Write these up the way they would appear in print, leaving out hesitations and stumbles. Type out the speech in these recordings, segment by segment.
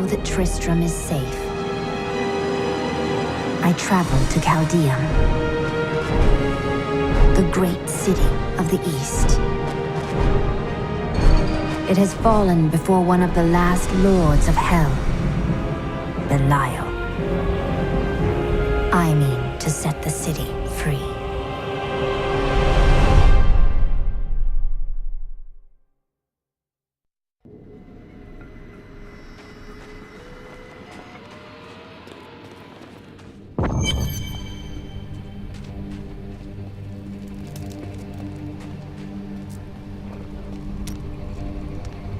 that Tristram is safe, I travel to Chaldeum, the great city of the East. It has fallen before one of the last lords of Hell, Belial. I mean to set the city free.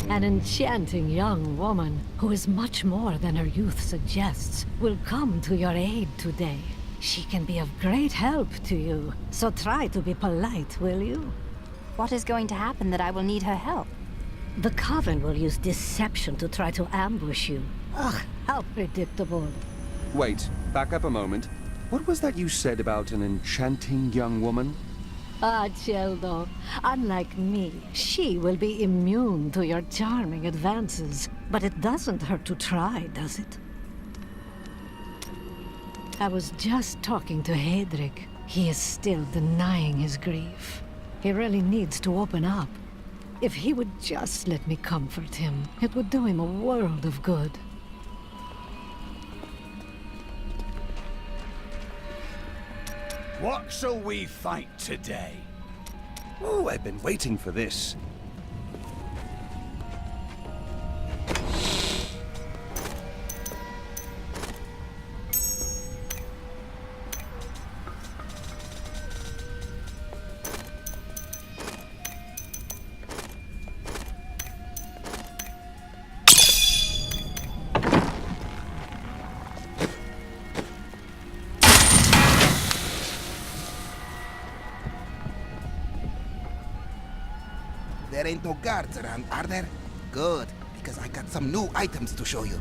An enchanting young woman, who is much more than her youth suggests, will come to your aid today. She can be of great help to you, so try to be polite, will you? What is going to happen that I will need her help? The Coven will use deception to try to ambush you. Ugh, how predictable. Wait, back up a moment. What was that you said about an enchanting young woman? Ah, Celdo, unlike me, she will be immune to your charming advances. But it doesn't hurt to try, does it? I was just talking to Hedrick. He is still denying his grief. He really needs to open up. If he would just let me comfort him, it would do him a world of good. What shall we fight today? Oh, I've been waiting for this. There ain't no guards around, are there? Good, because I got some new items to show you.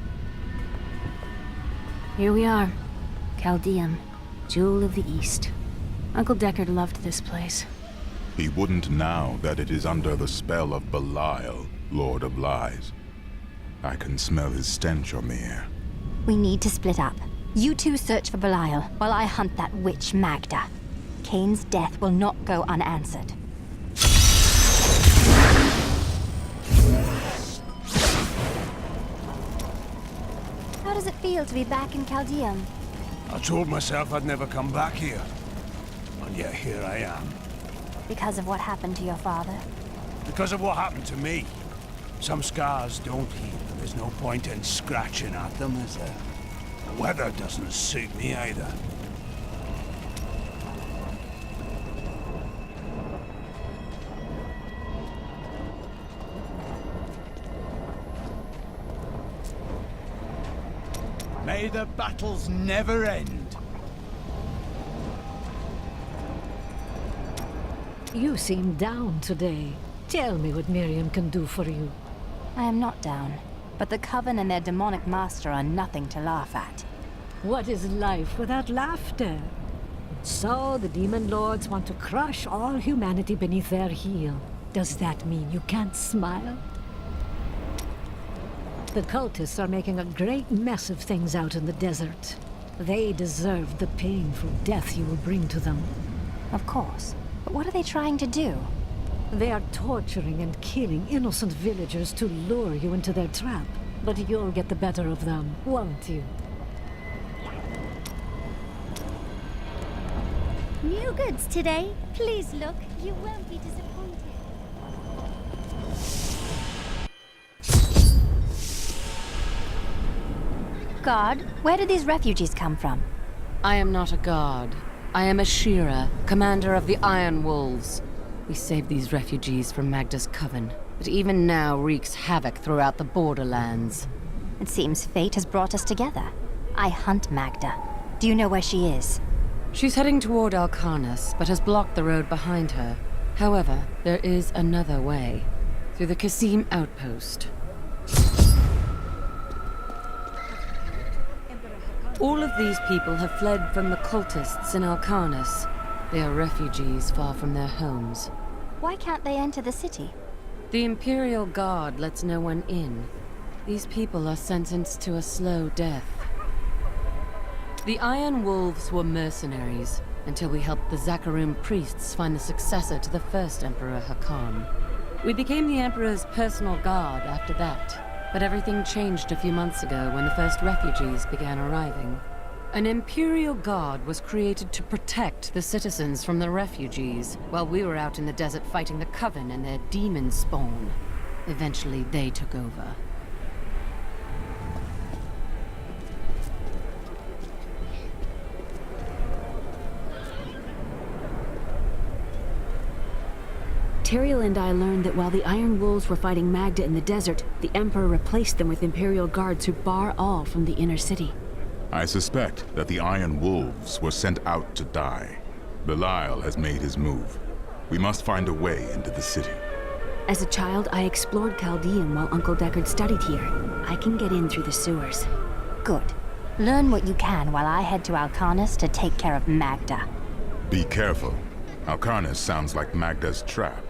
Here we are. Chaldeum, Jewel of the East. Uncle Deckard loved this place. He wouldn't now that it is under the spell of Belial, Lord of Lies. I can smell his stench on the air. We need to split up. You two search for Belial, while I hunt that witch Magda. Kane's death will not go unanswered. How does it feel to be back in Chaldeum? I told myself I'd never come back here. And yet here I am. Because of what happened to your father? Because of what happened to me. Some scars don't heal, and there's no point in scratching at them, is there? The weather doesn't suit me either. May the battles never end. You seem down today. Tell me what Miriam can do for you. I am not down, but the Coven and their demonic master are nothing to laugh at. What is life without laughter? So the demon lords want to crush all humanity beneath their heel. Does that mean you can't smile? The cultists are making a great mess of things out in the desert. They deserve the painful death you will bring to them. Of course. But what are they trying to do? They are torturing and killing innocent villagers to lure you into their trap. But you'll get the better of them, won't you? New goods today. Please look. You won't be disappointed. God, where did these refugees come from? I am not a god. I am a Shira, commander of the Iron Wolves. We saved these refugees from Magda's coven, but even now wreaks havoc throughout the borderlands. It seems fate has brought us together. I hunt Magda. Do you know where she is? She's heading toward Alcarnus, but has blocked the road behind her. However, there is another way. Through the Kasim outpost. All of these people have fled from the cultists in Alcarnus. They are refugees far from their homes. Why can't they enter the city? The Imperial Guard lets no one in. These people are sentenced to a slow death. The Iron Wolves were mercenaries until we helped the Zakarum priests find the successor to the first Emperor Hakan. We became the Emperor's personal guard after that, but everything changed a few months ago when the first refugees began arriving. An Imperial Guard was created to protect the citizens from the refugees, while we were out in the desert fighting the Coven and their demon spawn. Eventually, they took over. Tyrael and I learned that while the Iron Wolves were fighting Magda in the desert, the Emperor replaced them with Imperial guards who bar all from the inner city. I suspect that the Iron Wolves were sent out to die. Belial has made his move. We must find a way into the city. As a child, I explored Chaldean while Uncle Deckard studied here. I can get in through the sewers. Good. Learn what you can while I head to Alcarnus to take care of Magda. Be careful. Alcarnus sounds like Magda's trap.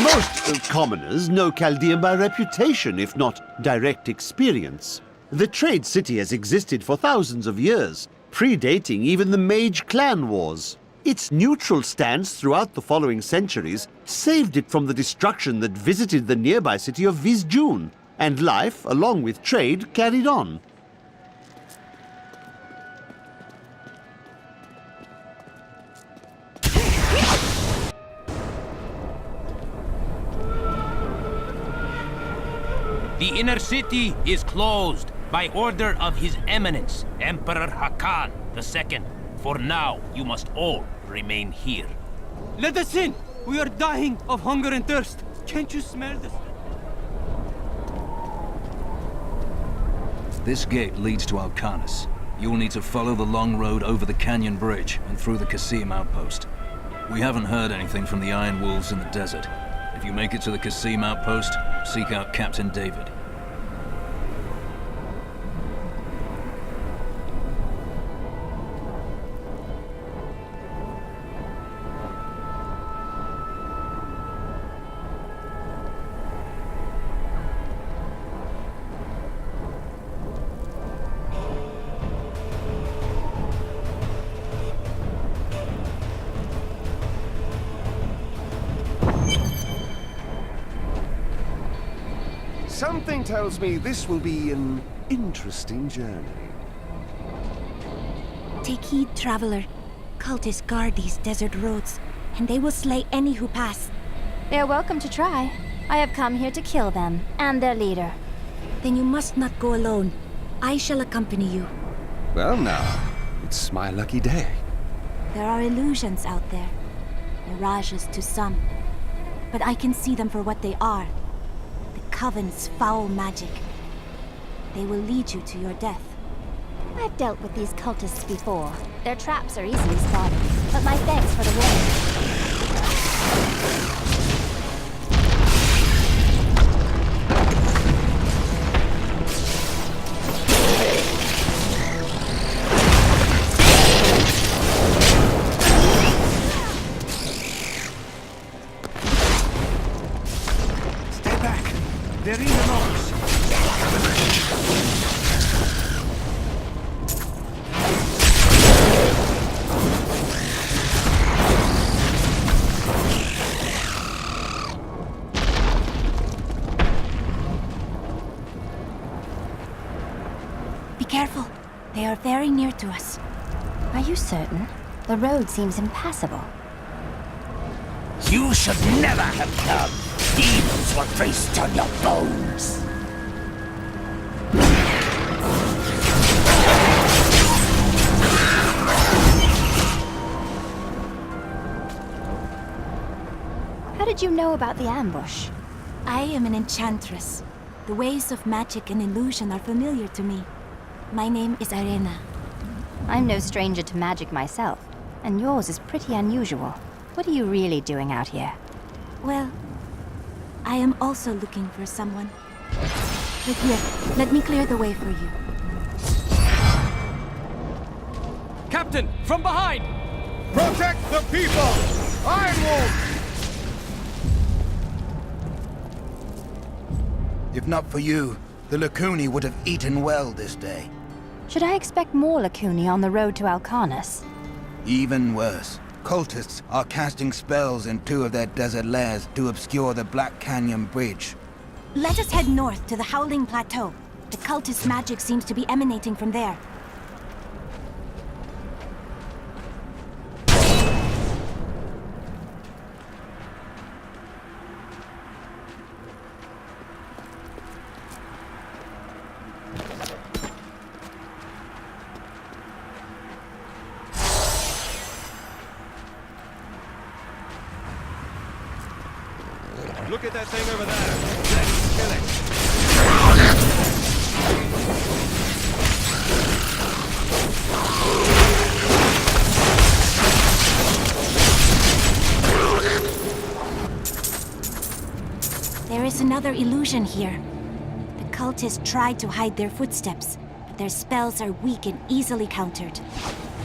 Most commoners know Chaldean by reputation, if not direct experience. The trade city has existed for thousands of years, predating even the Mage clan wars. Its neutral stance throughout the following centuries saved it from the destruction that visited the nearby city of Vizjun, and life, along with trade, carried on. The inner city is closed by order of His Eminence, Emperor Hakan II. For now, you must all remain here. Let us in! We are dying of hunger and thirst. Can't you smell this? This gate leads to Alcarnus. You will need to follow the long road over the canyon bridge and through the Qasim outpost. We haven't heard anything from the Iron Wolves in the desert. If you make it to the Qasim outpost, seek out Captain David. Something tells me this will be an interesting journey. Take heed, traveler. Cultists guard these desert roads, and they will slay any who pass. They are welcome to try. I have come here to kill them, and their leader. Then you must not go alone. I shall accompany you. Well now, it's my lucky day. There are illusions out there. Mirages to some. But I can see them for what they are. The Coven's foul magic. They will lead you to your death. I've dealt with these cultists before. Their traps are easily spotted, but my thanks for the warning. They're in the rocks. Be careful. They are very near to us. Are you certain? The road seems impassable. You should never have come. Demons will feast on your bones. How did you know about the ambush? I am an enchantress. The ways of magic and illusion are familiar to me. My name is Arena. I'm no stranger to magic myself, and yours is pretty unusual. What are you really doing out here? Well, I am also looking for someone. Wait here. Let me clear the way for you. Captain, from behind! Protect the people! Iron Wolf! If not for you, the Lacuni would have eaten well this day. Should I expect more Lacuni on the road to Alcarnus? Even worse. Cultists are casting spells in 2 of their desert lairs to obscure the Black Canyon Bridge. Let us head north to the Howling Plateau. The cultist magic seems to be emanating from there. Look at that thing over there. Let's kill it. There is another illusion here. The cultists tried to hide their footsteps, but their spells are weak and easily countered.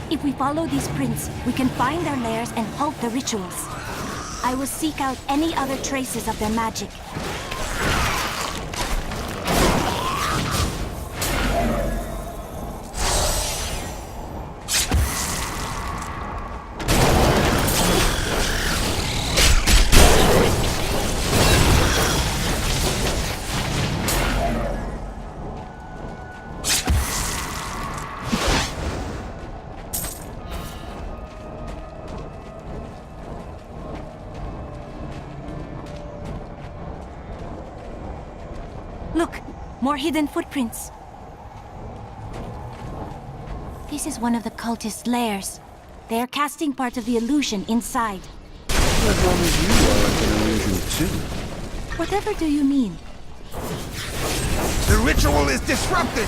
If we follow these prints, we can find their lairs and halt the rituals. I will seek out any other traces of their magic. Look, more hidden footprints. This is one of the cultist lairs. They are casting part of the illusion inside. As long as you are an illusion too. Whatever do you mean? The ritual is disrupted!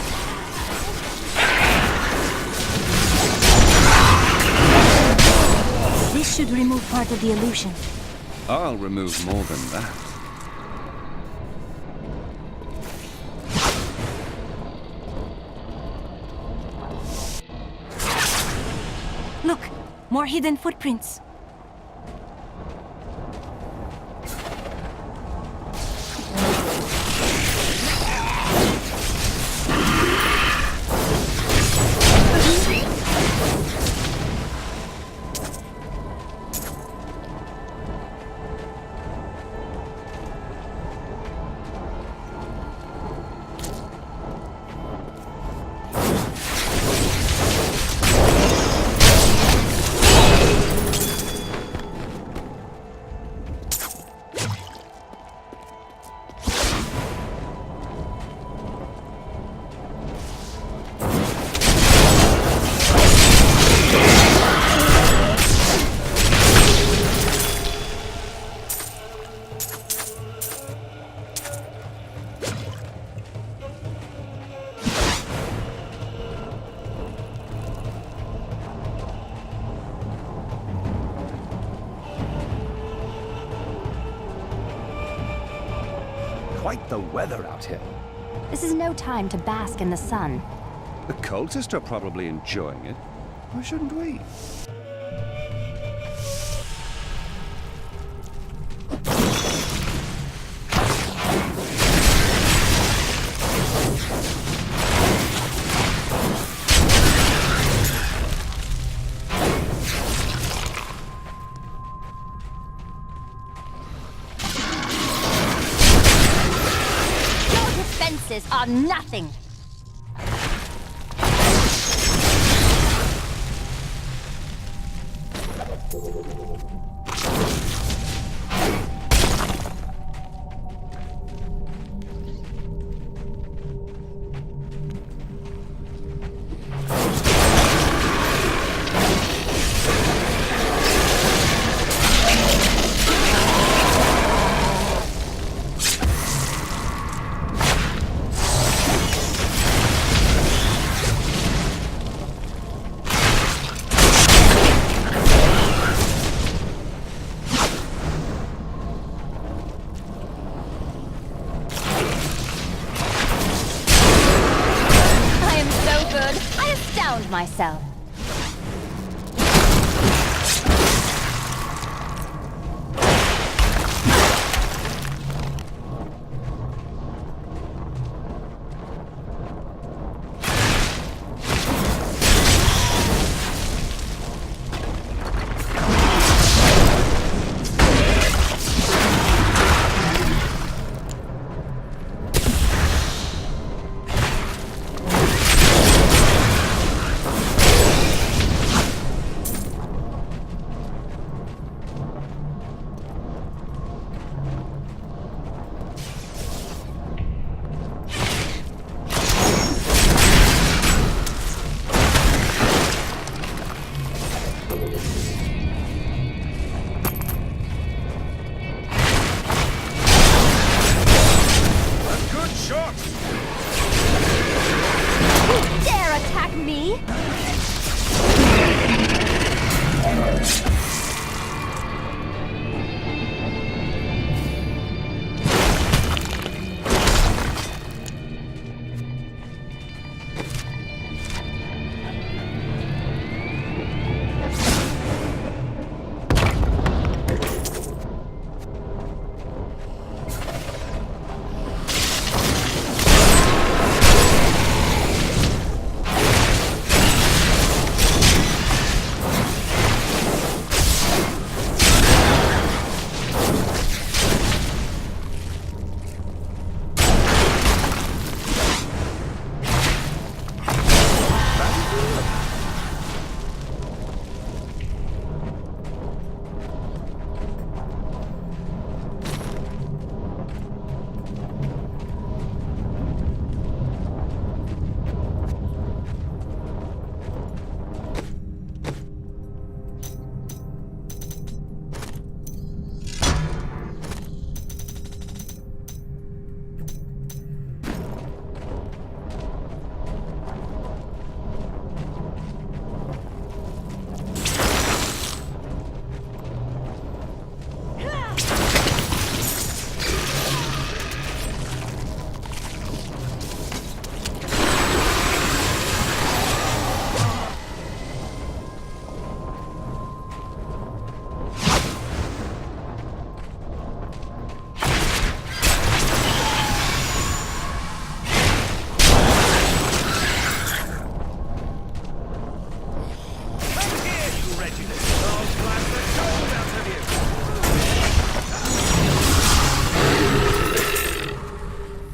This should remove part of the illusion. I'll remove more than that. Look, more hidden footprints. Quite the weather out here. This is no time to bask in the sun. The cultists are probably enjoying it. Why shouldn't we? Are nothing. my cell.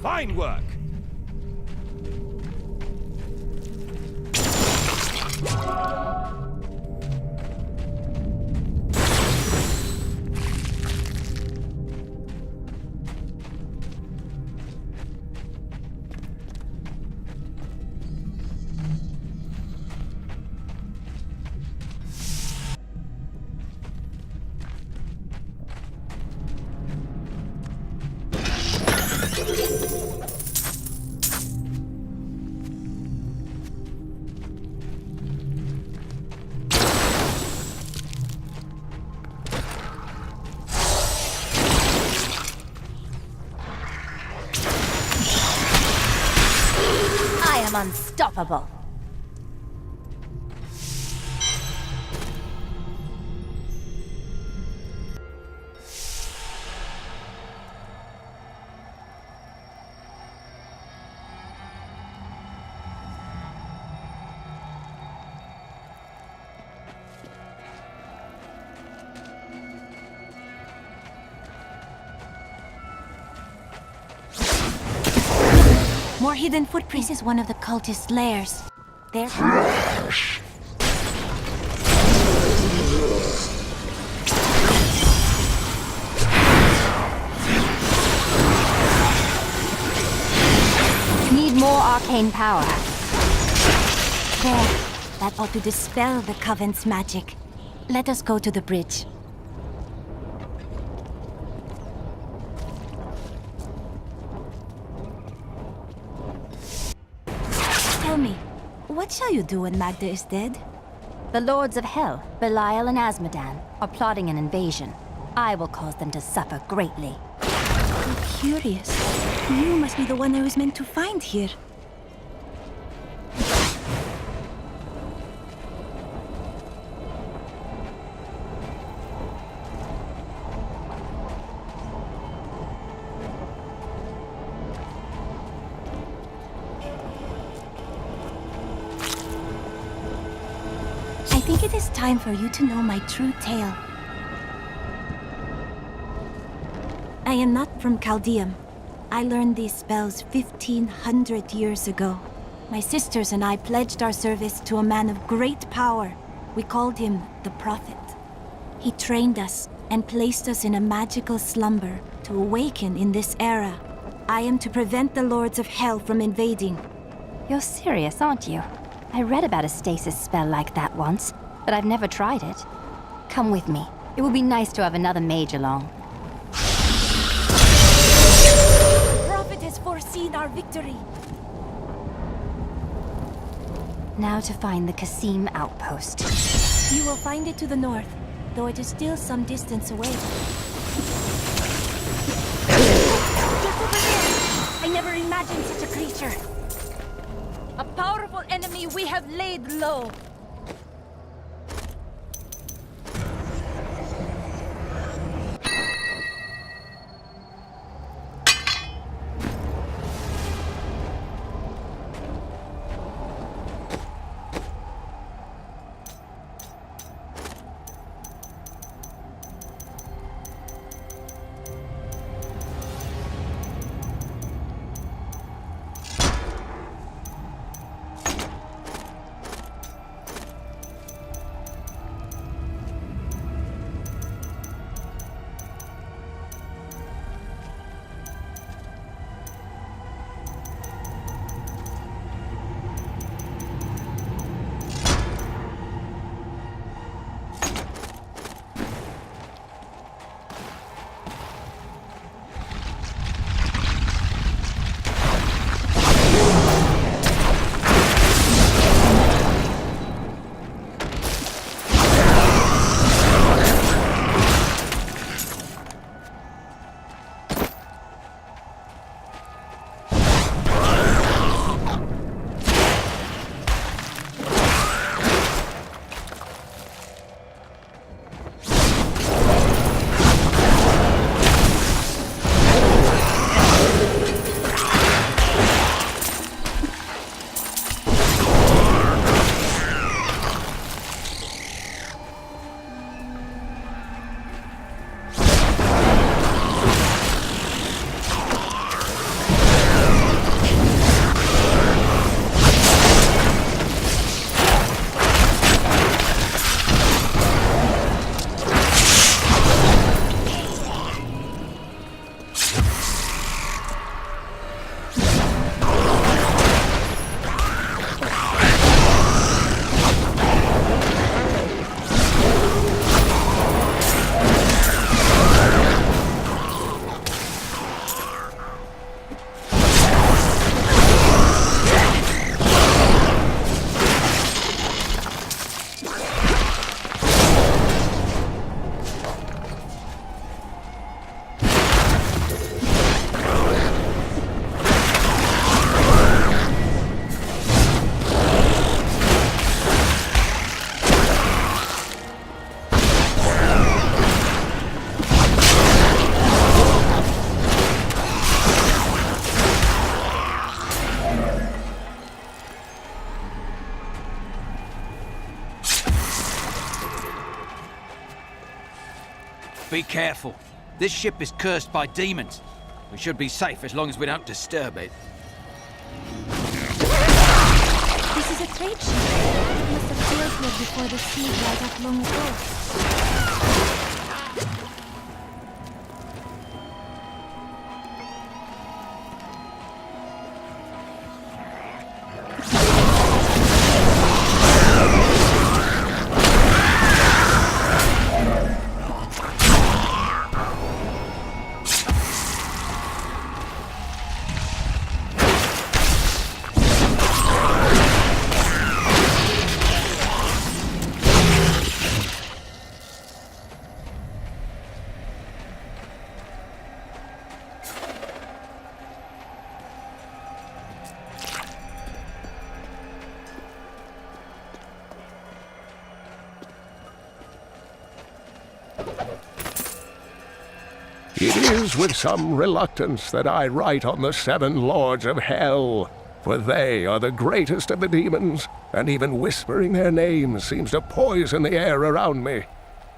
Fine work! I am unstoppable. More hidden footprints. This is one of the cultist lairs. There. Need more arcane power. There. That ought to dispel the Coven's magic. Let us go to the bridge. Tell me, what shall you do when Magda is dead? The Lords of Hell, Belial and Azmodan, are plotting an invasion. I will cause them to suffer greatly. I'm curious. You must be the one I was meant to find here. I think it is time for you to know my true tale. I am not from Chaldeum. I learned these spells 1,500 years ago. My sisters and I pledged our service to a man of great power. We called him the Prophet. He trained us and placed us in a magical slumber to awaken in this era. I am to prevent the Lords of Hell from invading. You're serious, aren't you? I read about a stasis spell like that once, but I've never tried it. Come with me. It would be nice to have another mage along. The Prophet has foreseen our victory. Now to find the Kasim outpost. You will find it to the north, though it is still some distance away. Just over there! I never imagined such a creature. A powerful enemy we have laid low. Be careful. This ship is cursed by demons. We should be safe as long as we don't disturb it. This is a trade ship. It must have sailed here before the sea dried up long ago. It is with some reluctance that I write on the 7 Lords of Hell, for they are the greatest of the demons, and even whispering their names seems to poison the air around me.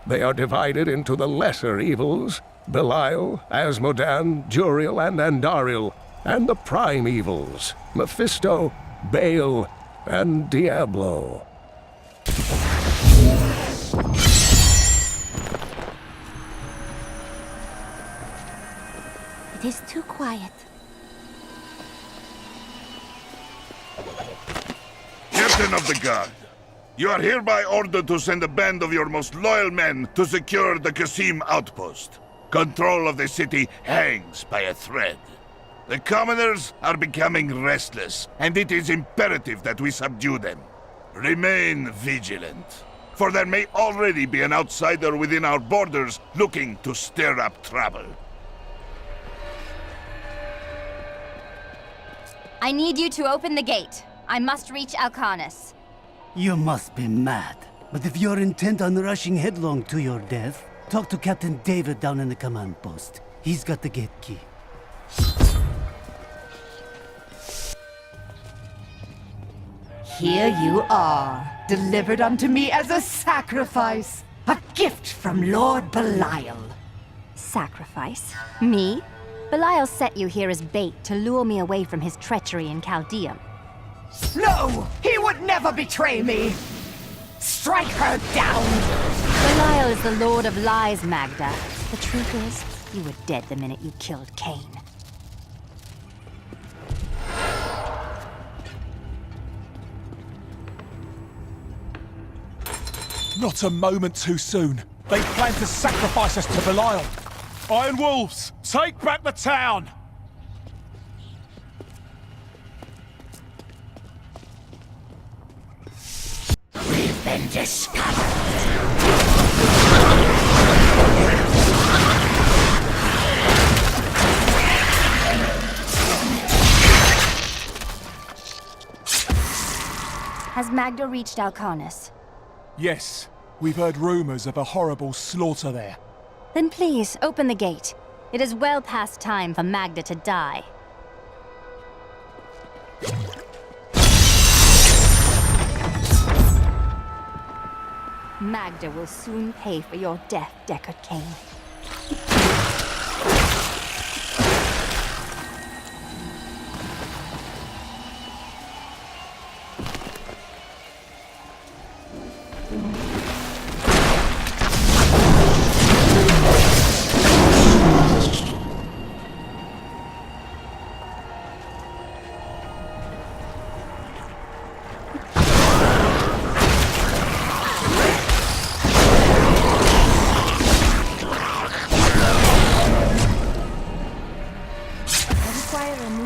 They are divided into the lesser evils, Belial, Asmodan, Juriel, and Andariel, and the prime evils, Mephisto, Baal, and Diablo. It is too quiet. Captain of the Guard, you are hereby ordered to send a band of your most loyal men to secure the Qasim outpost. Control of the city hangs by a thread. The commoners are becoming restless, and it is imperative that we subdue them. Remain vigilant, for there may already be an outsider within our borders looking to stir up trouble. I need you to open the gate. I must reach Alcanis. You must be mad. But if you're intent on rushing headlong to your death, talk to Captain David down in the command post. He's got the gate key. Here you are, delivered unto me as a sacrifice. A gift from Lord Belial. Sacrifice? Me? Belial set you here as bait to lure me away from his treachery in Chaldea. No! He would never betray me! Strike her down! Belial is the Lord of Lies, Magda. The truth is, you were dead the minute you killed Cain. Not a moment too soon. They plan to sacrifice us to Belial. Iron Wolves, take back the town! We've been discovered! Has Magda reached Alcanis? Yes, we've heard rumors of a horrible slaughter there. Then please, open the gate. It is well past time for Magda to die. Magda will soon pay for your death, Deckard Cain.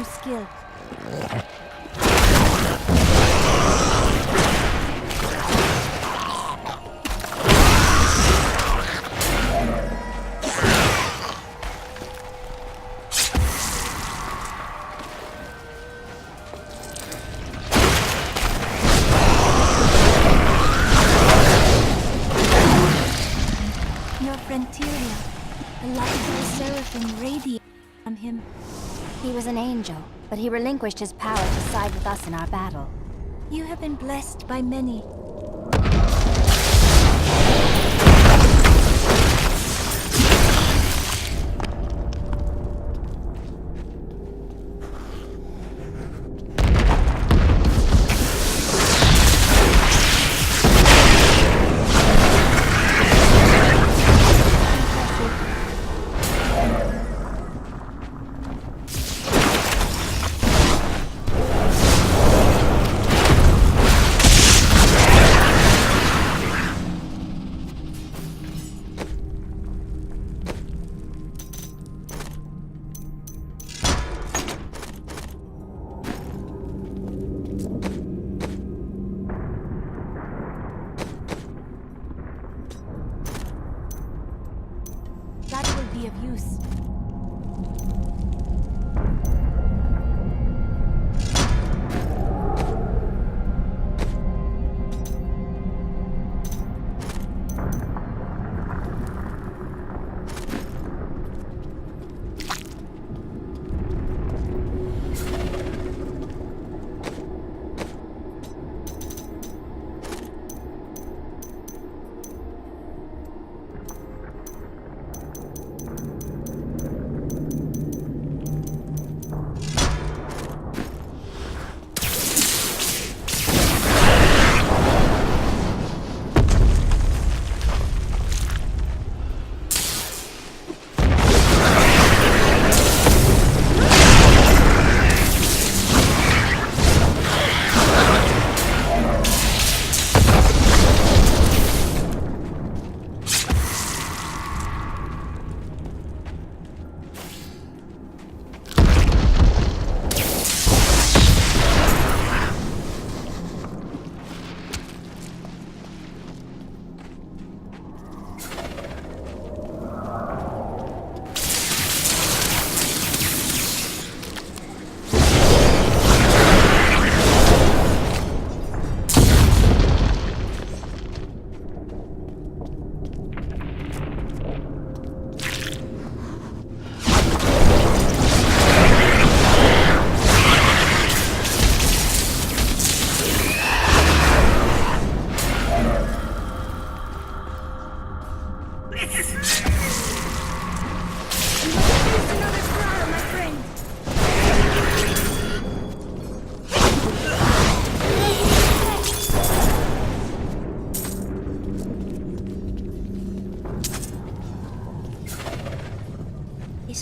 Skill. Your friend Tyria, the light of the seraphim radiates from him. He was an angel, but he relinquished his power to side with us in our battle. You have been blessed by many. That will be of use.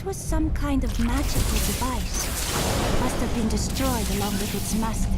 This was some kind of magical device. It must have been destroyed along with its master.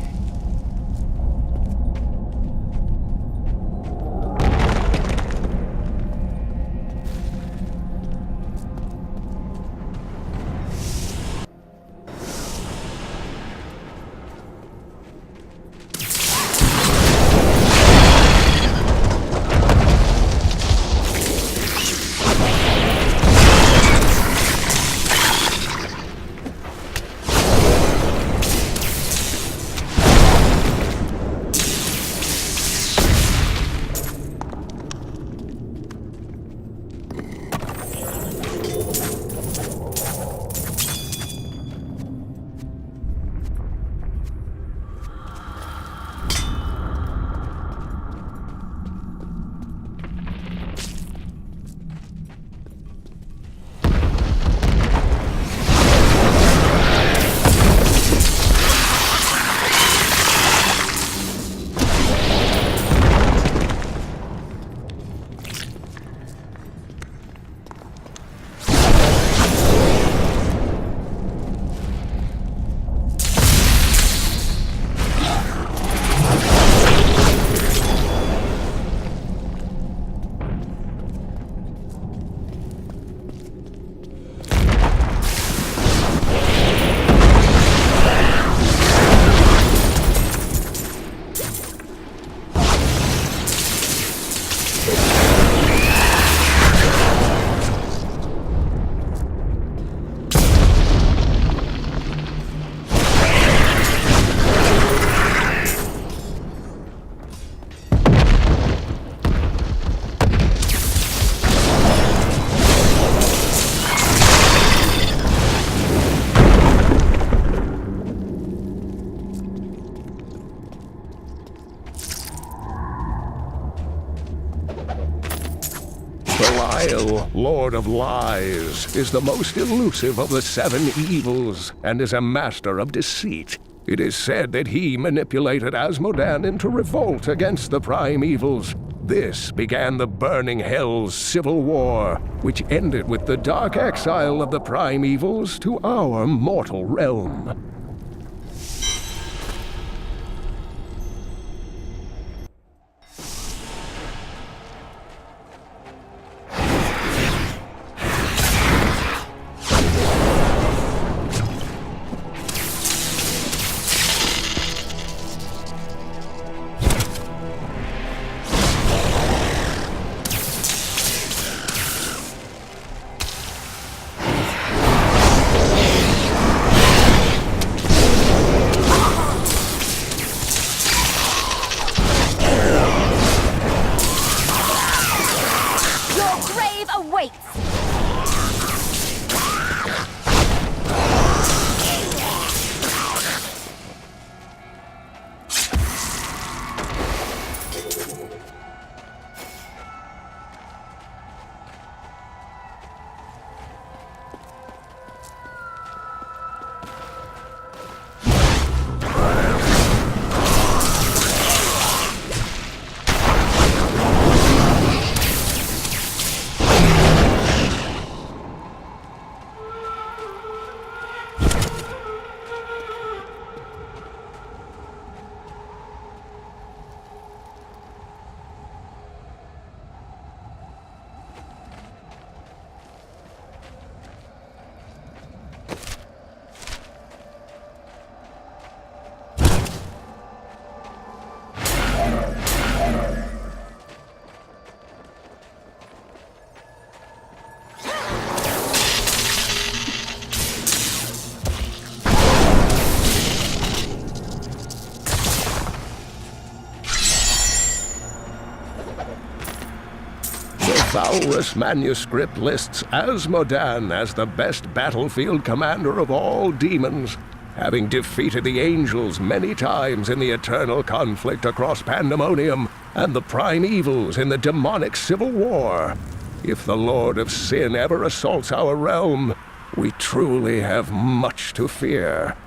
Belial, Lord of Lies, is the most elusive of the 7 evils and is a master of deceit. It is said that he manipulated Asmodan into revolt against the prime evils. This began the Burning Hell's civil war, which ended with the dark exile of the prime evils to our mortal realm. Valrus manuscript lists Asmodan as the best battlefield commander of all demons, having defeated the angels many times in the eternal conflict across Pandemonium and the prime evils in the demonic civil war. If the Lord of Sin ever assaults our realm, we truly have much to fear.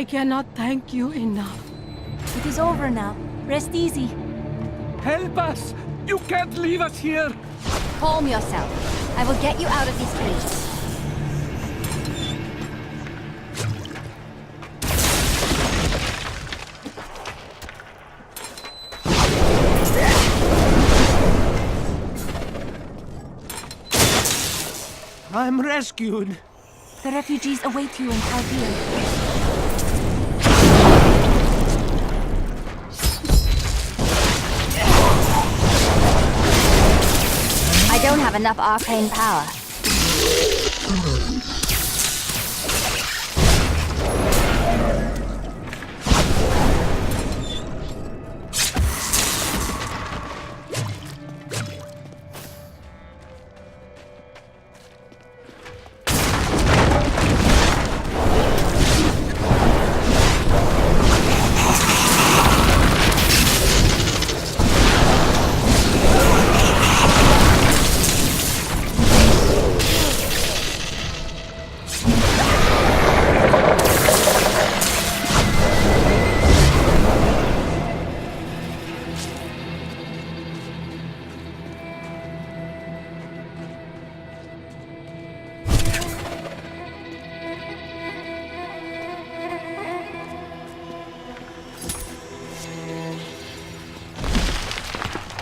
cannot thank you enough. It is over now. Rest easy. Help us! You can't leave us here! Calm yourself. I will get you out of these cages. I'm rescued. The refugees await you in Chaldea. I don't have enough arcane power.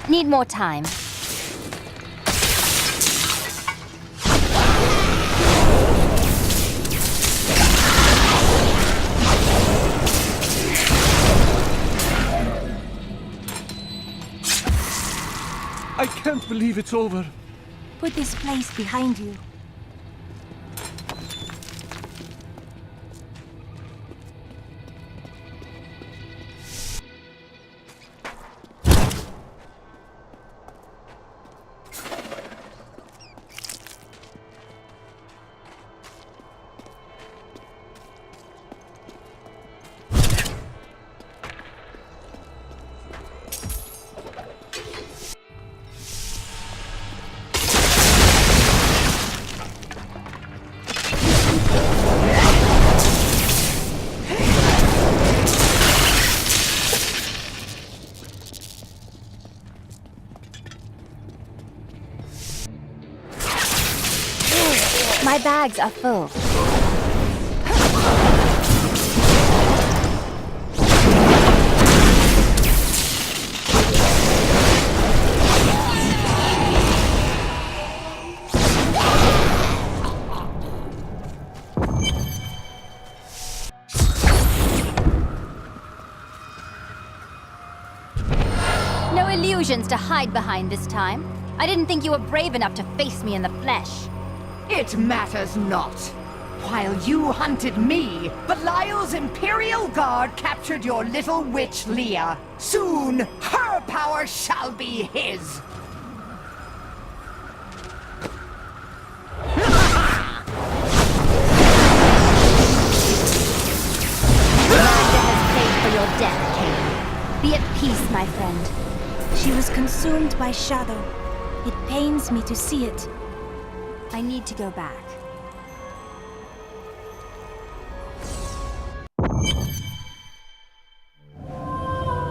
Need more time. I can't believe it's over. Put this place behind you. My bags are full. No illusions to hide behind this time. I didn't think you were brave enough to face me in the flesh. It matters not. While you hunted me, Belial's Imperial Guard captured your little witch Leah. Soon, her power shall be his. Magda has paid for your death, King. Be at peace, my friend. She was consumed by shadow. It pains me to see it. I need to go back.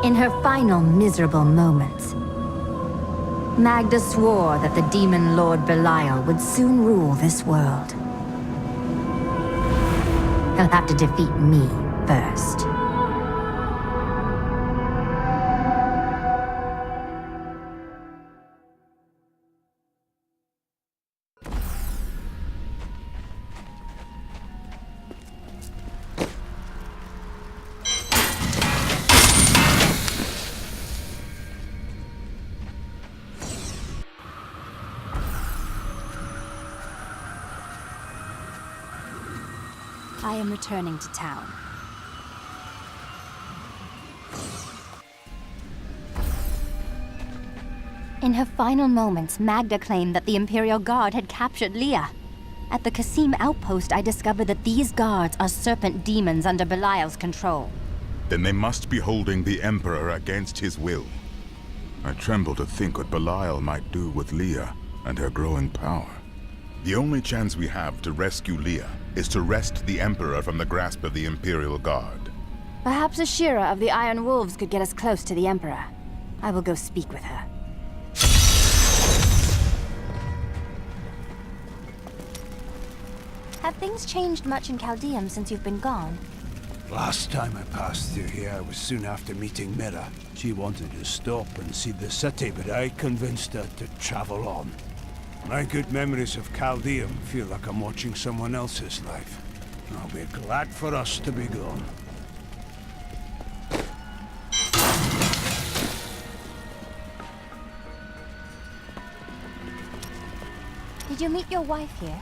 In her final miserable moments, Magda swore that the demon Lord Belial would soon rule this world. He'll have to defeat me first. I am returning to town. In her final moments, Magda claimed that the Imperial Guard had captured Leah. At the Qasim outpost, I discovered that these guards are serpent demons under Belial's control. Then they must be holding the Emperor against his will. I tremble to think what Belial might do with Leah and her growing power. The only chance we have to rescue Leah is to wrest the Emperor from the grasp of the Imperial Guard. Perhaps Ashira of the Iron Wolves could get us close to the Emperor. I will go speak with her. Have things changed much in Chaldeum since you've been gone? Last time I passed through here was soon after meeting Mira. She wanted to stop and see the city, but I convinced her to travel on. My good memories of Chaldeum feel like I'm watching someone else's life. I'll be glad for us to be gone. Did you meet your wife here?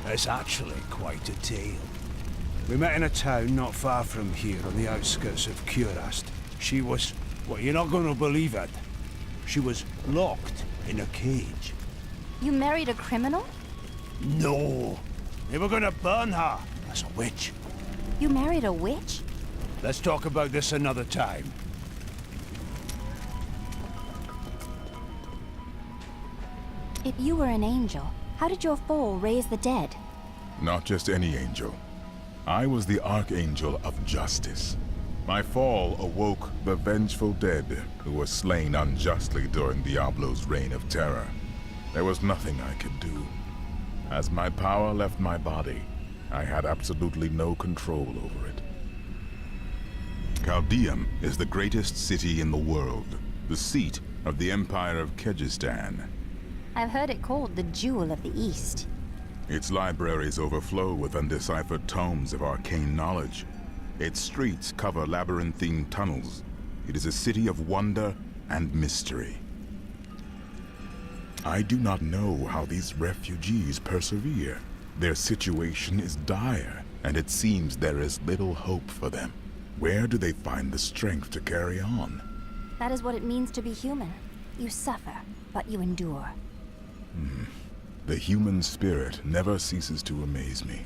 It's actually quite a tale. We met in a town not far from here on the outskirts of Curast. She was... well, you're not going to believe it. She was locked in a cage. You married a criminal? No. They were going to burn her as a witch. You married a witch? Let's talk about this another time. If you were an angel, how did your fall raise the dead? Not just any angel. I was the Archangel of Justice. My fall awoke the vengeful dead who were slain unjustly during Diablo's reign of terror. There was nothing I could do. As my power left my body, I had absolutely no control over it. Chaldeum is the greatest city in the world, the seat of the Empire of Kyrgyzstan. I've heard it called the Jewel of the East. Its libraries overflow with undeciphered tomes of arcane knowledge. Its streets cover labyrinthine tunnels. It is a city of wonder and mystery. I do not know how these refugees persevere. Their situation is dire, and it seems there is little hope for them. Where do they find the strength to carry on? That is what it means to be human. You suffer, but you endure. The human spirit never ceases to amaze me.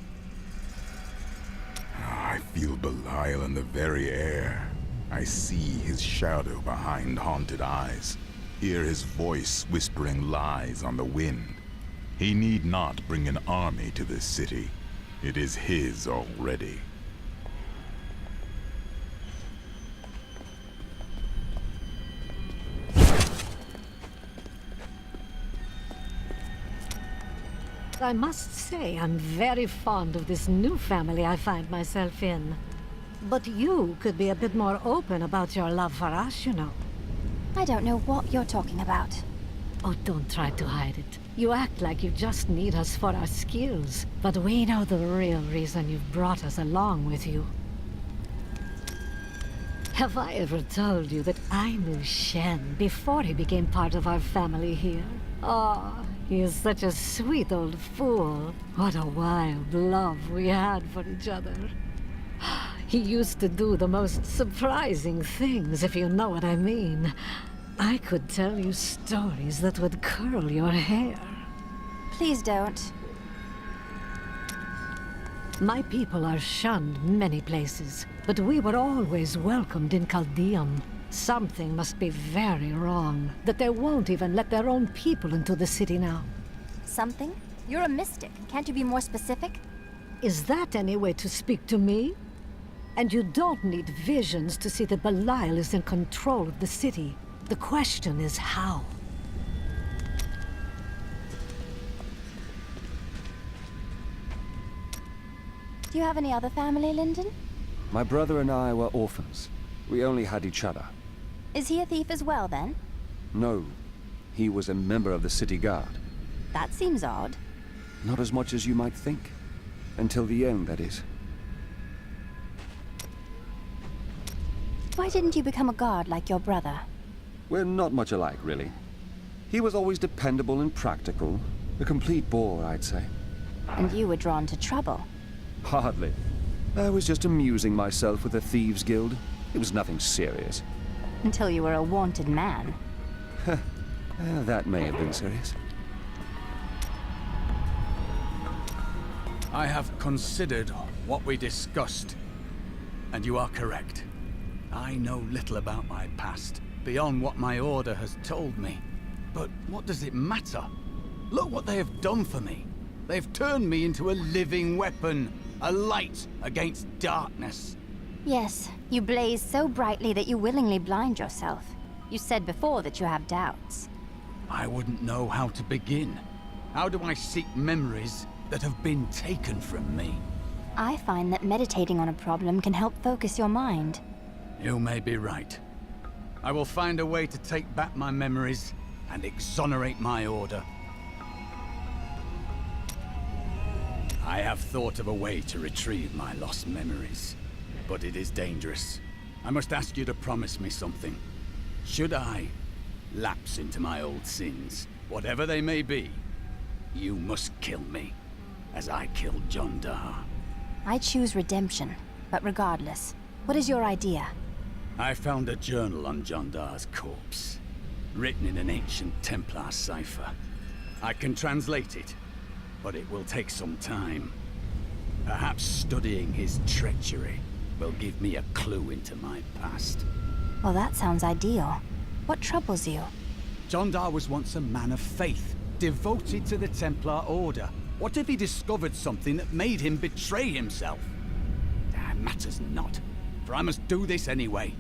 I feel Belial in the very air. I see his shadow behind haunted eyes. Hear his voice whispering lies on the wind. He need not bring an army to this city. It is his already. I must say, I'm very fond of this new family I find myself in. But you could be a bit more open about your love for us, you know. I don't know what you're talking about. Oh, don't try to hide it. You act like you just need us for our skills, but we know the real reason you've brought us along with you. Have I ever told you that I knew Shen before he became part of our family here? Oh, he is such a sweet old fool. What a wild love we had for each other. He used to do the most surprising things, if you know what I mean. I could tell you stories that would curl your hair. Please don't. My people are shunned many places, but we were always welcomed in Chaldeum. Something must be very wrong, that they won't even let their own people into the city now. Something? You're a mystic. Can't you be more specific? Is that any way to speak to me? And you don't need visions to see that Belial is in control of the city. The question is how? Do you have any other family, Lyndon? My brother and I were orphans. We only had each other. Is he a thief as well, then? No. He was a member of the city guard. That seems odd. Not as much as you might think. Until the end, that is. Why didn't you become a guard like your brother? We're not much alike, really. He was always dependable and practical. A complete bore, I'd say. And you were drawn to trouble. Hardly. I was just amusing myself with the Thieves' Guild. It was nothing serious. Until you were a wanted man. That may have been serious. I have considered what we discussed, and you are correct. I know little about my past, beyond what my order has told me. But what does it matter? Look what they have done for me. They've turned me into a living weapon, a light against darkness. Yes, you blaze so brightly that you willingly blind yourself. You said before that you have doubts. I wouldn't know how to begin. How do I seek memories that have been taken from me? I find that meditating on a problem can help focus your mind. You may be right. I will find a way to take back my memories and exonerate my order. I have thought of a way to retrieve my lost memories, but it is dangerous. I must ask you to promise me something. Should I lapse into my old sins, whatever they may be, you must kill me, as I killed Jondar. I choose redemption, but regardless, what is your idea? I found a journal on Jondar's corpse, written in an ancient Templar cipher. I can translate it, but it will take some time. Perhaps studying his treachery will give me a clue into my past. Well, that sounds ideal. What troubles you? Jondar was once a man of faith, devoted to the Templar Order. What if he discovered something that made him betray himself? That matters not, for I must do this anyway.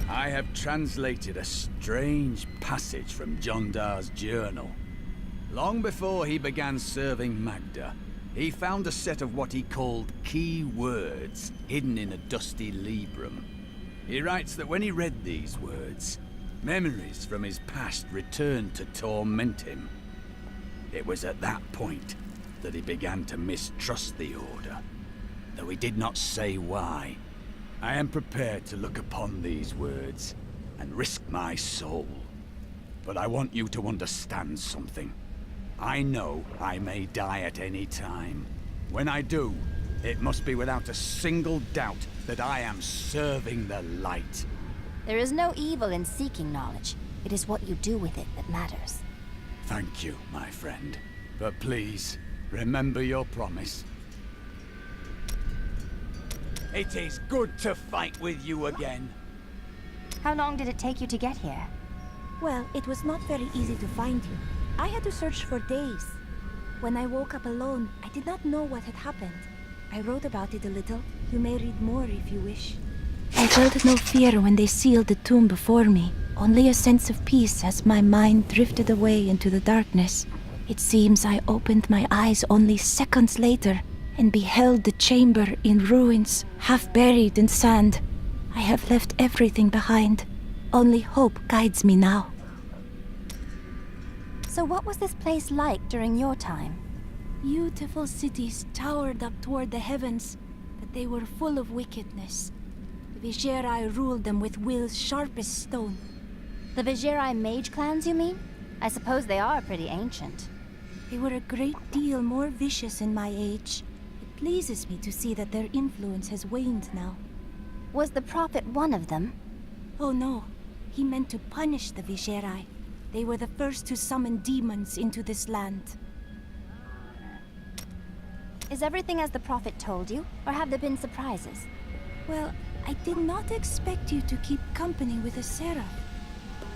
I have translated a strange passage from Jondar's journal. Long before he began serving Magda, he found a set of what he called key words hidden in a dusty librum. He writes that when he read these words, memories from his past returned to torment him. It was at that point that he began to mistrust the Order, though he did not say why. I am prepared to look upon these words and risk my soul. But I want you to understand something. I know I may die at any time. When I do, it must be without a single doubt that I am serving the light. There is no evil in seeking knowledge. It is what you do with it that matters. Thank you, my friend. But please, remember your promise. It is good to fight with you again. How long did it take you to get here? Well, it was not very easy to find you. I had to search for days. When I woke up alone, I did not know what had happened. I wrote about it a little. You may read more if you wish. I felt no fear when they sealed the tomb before me. Only a sense of peace as my mind drifted away into the darkness. It seems I opened my eyes only seconds later and beheld the chamber in ruins, half buried in sand. I have left everything behind. Only hope guides me now. So what was this place like during your time? Beautiful cities towered up toward the heavens, but they were full of wickedness. The Vigerai ruled them with will's sharpest stone. The Vigerai mage clans, you mean? I suppose they are pretty ancient. They were a great deal more vicious in my age. It pleases me to see that their influence has waned now. Was the Prophet one of them? Oh no. He meant to punish the Vigerai. They were the first to summon demons into this land. Is everything as the Prophet told you, or have there been surprises? Well, I did not expect you to keep company with a seraph.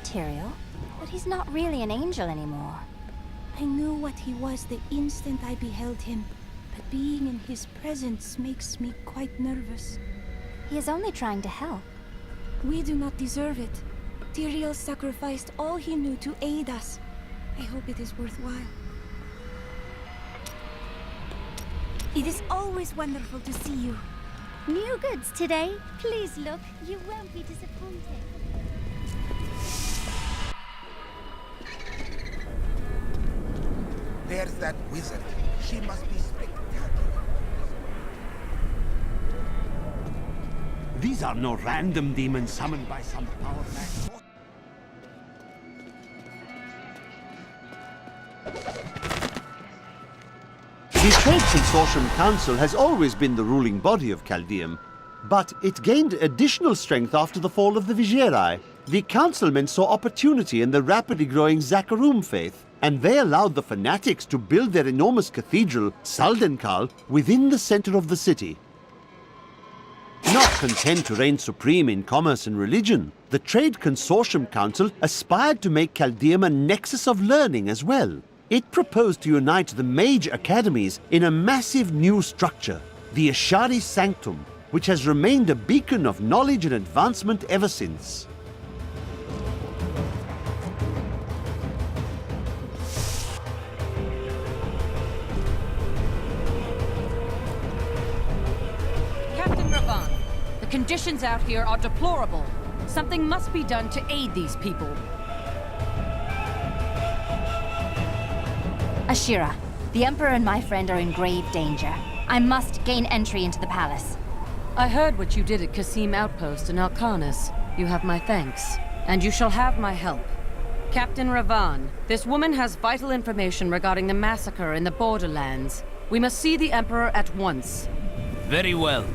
Tyrael? But he's not really an angel anymore. I knew what he was the instant I beheld him, but being in his presence makes me quite nervous. He is only trying to help. We do not deserve it. Tyrael sacrificed all he knew to aid us. I hope it is worthwhile. It is always wonderful to see you. New goods today. Please look. You won't be disappointed. There's that wizard. She must be spectacular. These are no random demons summoned by some powerful. The Trade Consortium Council has always been the ruling body of Caldeum, but it gained additional strength after the fall of the Vigerai. The councilmen saw opportunity in the rapidly growing Zakarum faith, and they allowed the fanatics to build their enormous cathedral, Saldenkal, within the center of the city. Not content to reign supreme in commerce and religion, the Trade Consortium Council aspired to make Caldeum a nexus of learning as well. It proposed to unite the mage academies in a massive new structure. the Ashari Sanctum, which has remained a beacon of knowledge and advancement ever since. Captain Ravan, the conditions out here are deplorable. Something must be done to aid these people. Ashira, the Emperor and my friend are in grave danger. I must gain entry into the palace. I heard what you did at Kasim Outpost in Alcanis. You have my thanks, and you shall have my help. Captain Ravan, this woman has vital information regarding the massacre in the borderlands. We must see the Emperor at once. Very well,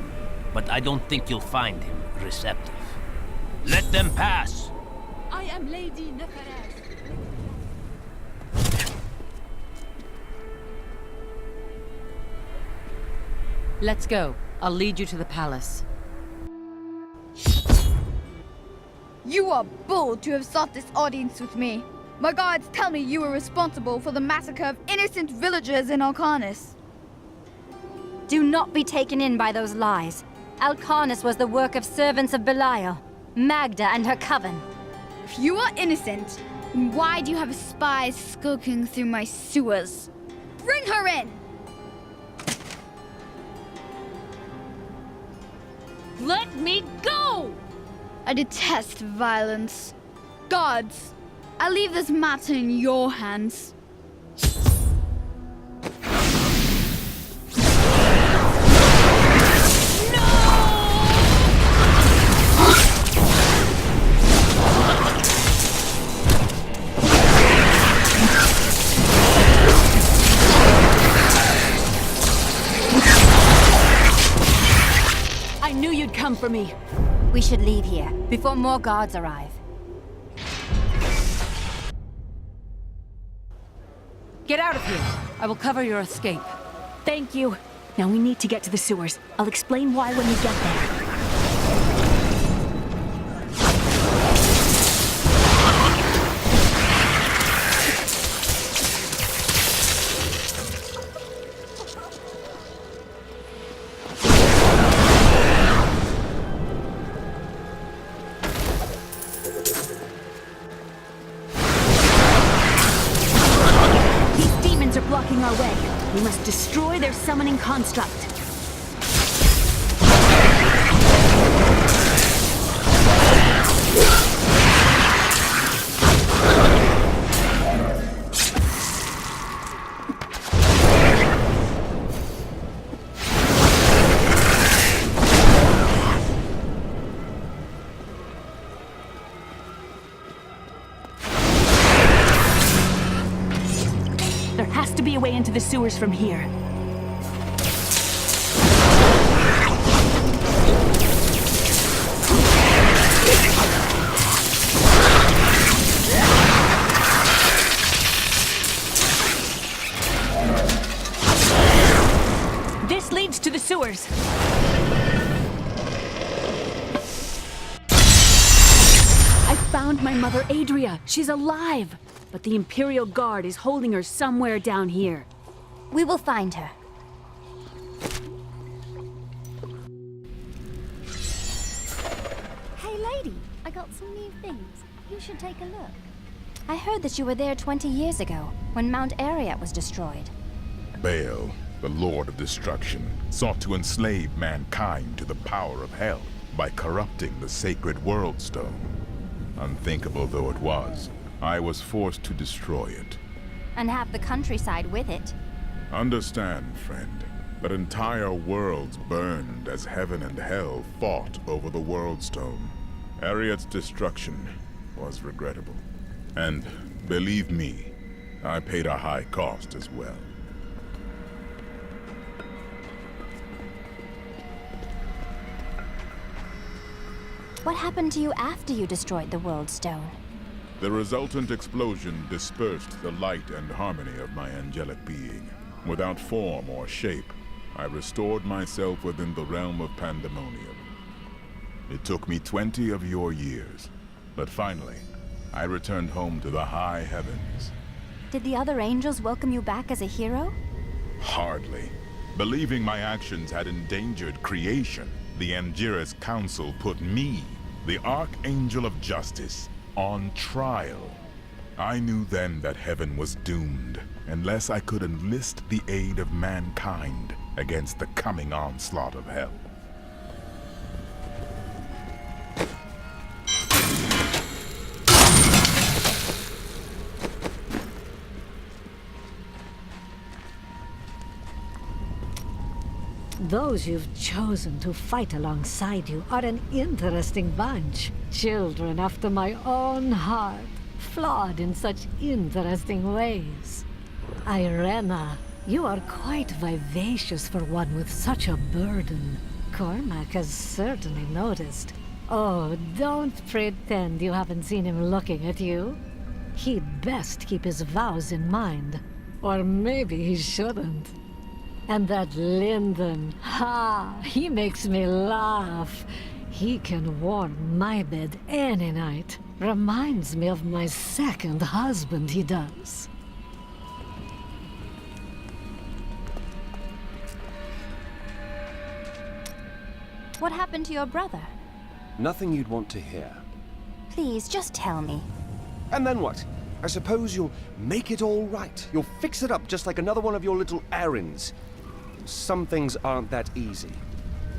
but I don't think you'll find him receptive. Let them pass! I am Lady Neferes. Let's go. I'll lead you to the palace. You are bold to have sought this audience with me. My guards tell me you were responsible for the massacre of innocent villagers in Alcanis. Do not be taken in by those lies. Alcanis was the work of servants of Belial, Magda and her coven. If you are innocent, then why do you have spies skulking through my sewers? Bring her in! Let me go! I detest violence. Guards, I leave this matter in your hands. I knew you'd come for me. We should leave here, before more guards arrive. Get out of here. I will cover your escape. Thank you. Now we need to get to the sewers. I'll explain why when we get there. Blocking our way. We must destroy their summoning construct. There has to be a way into the sewers from here. This leads to the sewers. I found my mother Adria. She's alive. But the Imperial Guard is holding her somewhere down here. We will find her. Hey lady, I got some new things. You should take a look. I heard that you were there 20 years ago, when Mount Arreat was destroyed. Baal, the Lord of Destruction, sought to enslave mankind to the power of hell by corrupting the sacred Worldstone. Unthinkable though it was, I was forced to destroy it. And have the countryside with it. Understand, friend, that entire worlds burned as heaven and hell fought over the Worldstone. Arreat's destruction was regrettable. And, believe me, I paid a high cost as well. What happened to you after you destroyed the Worldstone? The resultant explosion dispersed the light and harmony of my angelic being. Without form or shape, I restored myself within the realm of pandemonium. It took me 20 of your years, but finally, I returned home to the high heavens. Did the other angels welcome you back as a hero? Hardly. Believing my actions had endangered creation, the Angiras Council put me, the Archangel of Justice, on trial. I knew then that heaven was doomed, unless I could enlist the aid of mankind against the coming onslaught of hell. Those you've chosen to fight alongside you are an interesting bunch. Children after my own heart, flawed in such interesting ways. Irena, you are quite vivacious for one with such a burden. Cormac has certainly noticed. Oh, don't pretend you haven't seen him looking at you. He'd best keep his vows in mind. Or maybe he shouldn't. And that Lyndon, he makes me laugh. He can warm my bed any night. Reminds me of my second husband, he does. What happened to your brother? Nothing you'd want to hear. Please, just tell me. And then what? I suppose you'll make it all right. You'll fix it up just like another one of your little errands. Some things aren't that easy.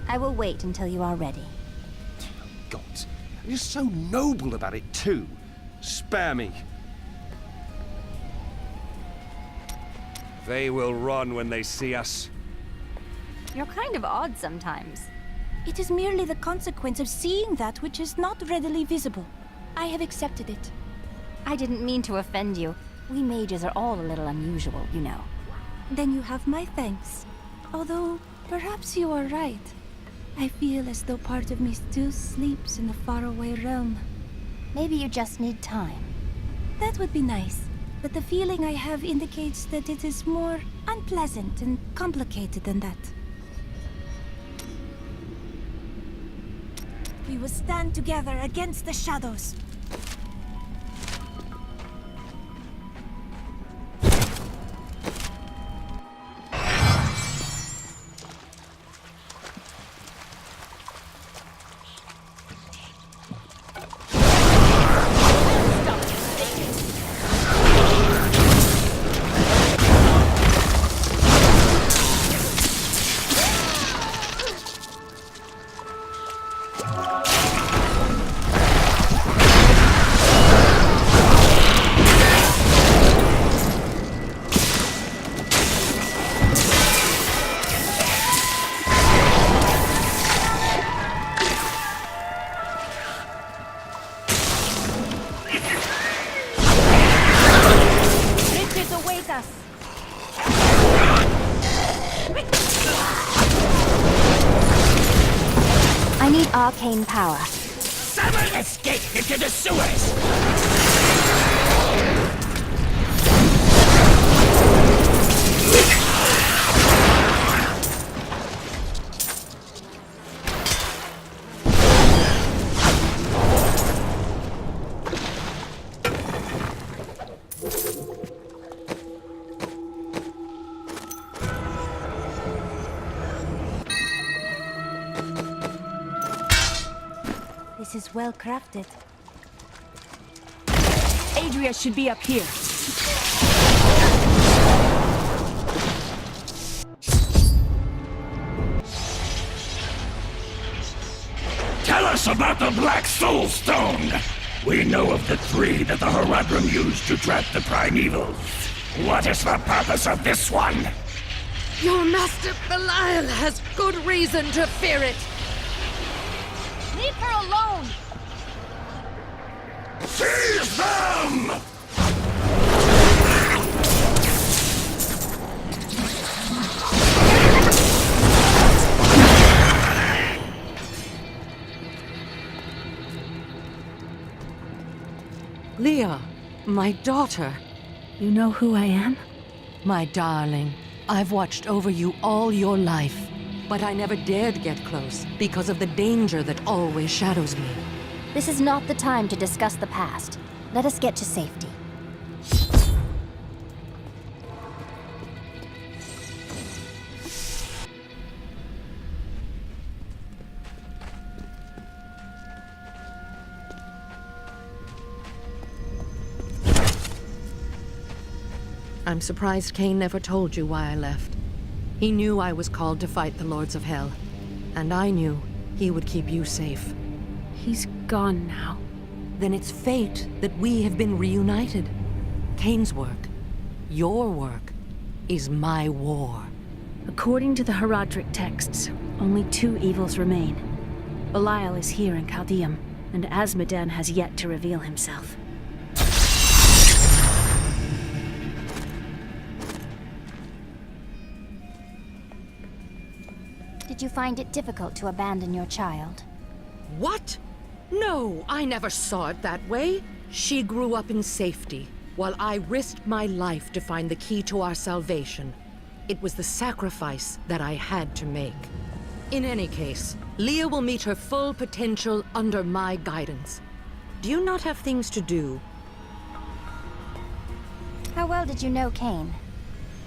I will wait until you are ready. God, you're so noble about it too. Spare me. They will run when they see us. You're kind of odd sometimes. It is merely the consequence of seeing that which is not readily visible. I have accepted it. I didn't mean to offend you. We mages are all a little unusual, you know. Then you have my thanks. Although, perhaps you are right. I feel as though part of me still sleeps in a faraway realm. Maybe you just need time. That would be nice, but the feeling I have indicates that it is more unpleasant and complicated than that. We will stand together against the shadows. I need arcane power. Someone escape into the sewers! This is well crafted. Adria should be up here. Tell us about the Black Soulstone! We know of the three that the Horadrim used to trap the Primevals. What is the purpose of this one? Your master Belial has good reason to fear it. Leave her alone! Seize them! Leah, my daughter. You know who I am? My darling, I've watched over you all your life. But I never dared get close because of the danger that always shadows me. This is not the time to discuss the past. Let us get to safety. I'm surprised Cain never told you why I left. He knew I was called to fight the Lords of Hell, and I knew he would keep you safe. He's gone now. Then it's fate that we have been reunited. Cain's work, your work, is my war. According to the Herodric texts, only 2 evils remain. Belial is here in Chaldeum, and Azmodan has yet to reveal himself. Did you find it difficult to abandon your child? What? No, I never saw it that way. She grew up in safety, while I risked my life to find the key to our salvation. It was the sacrifice that I had to make. In any case, Leah will meet her full potential under my guidance. Do you not have things to do? How well did you know Cain?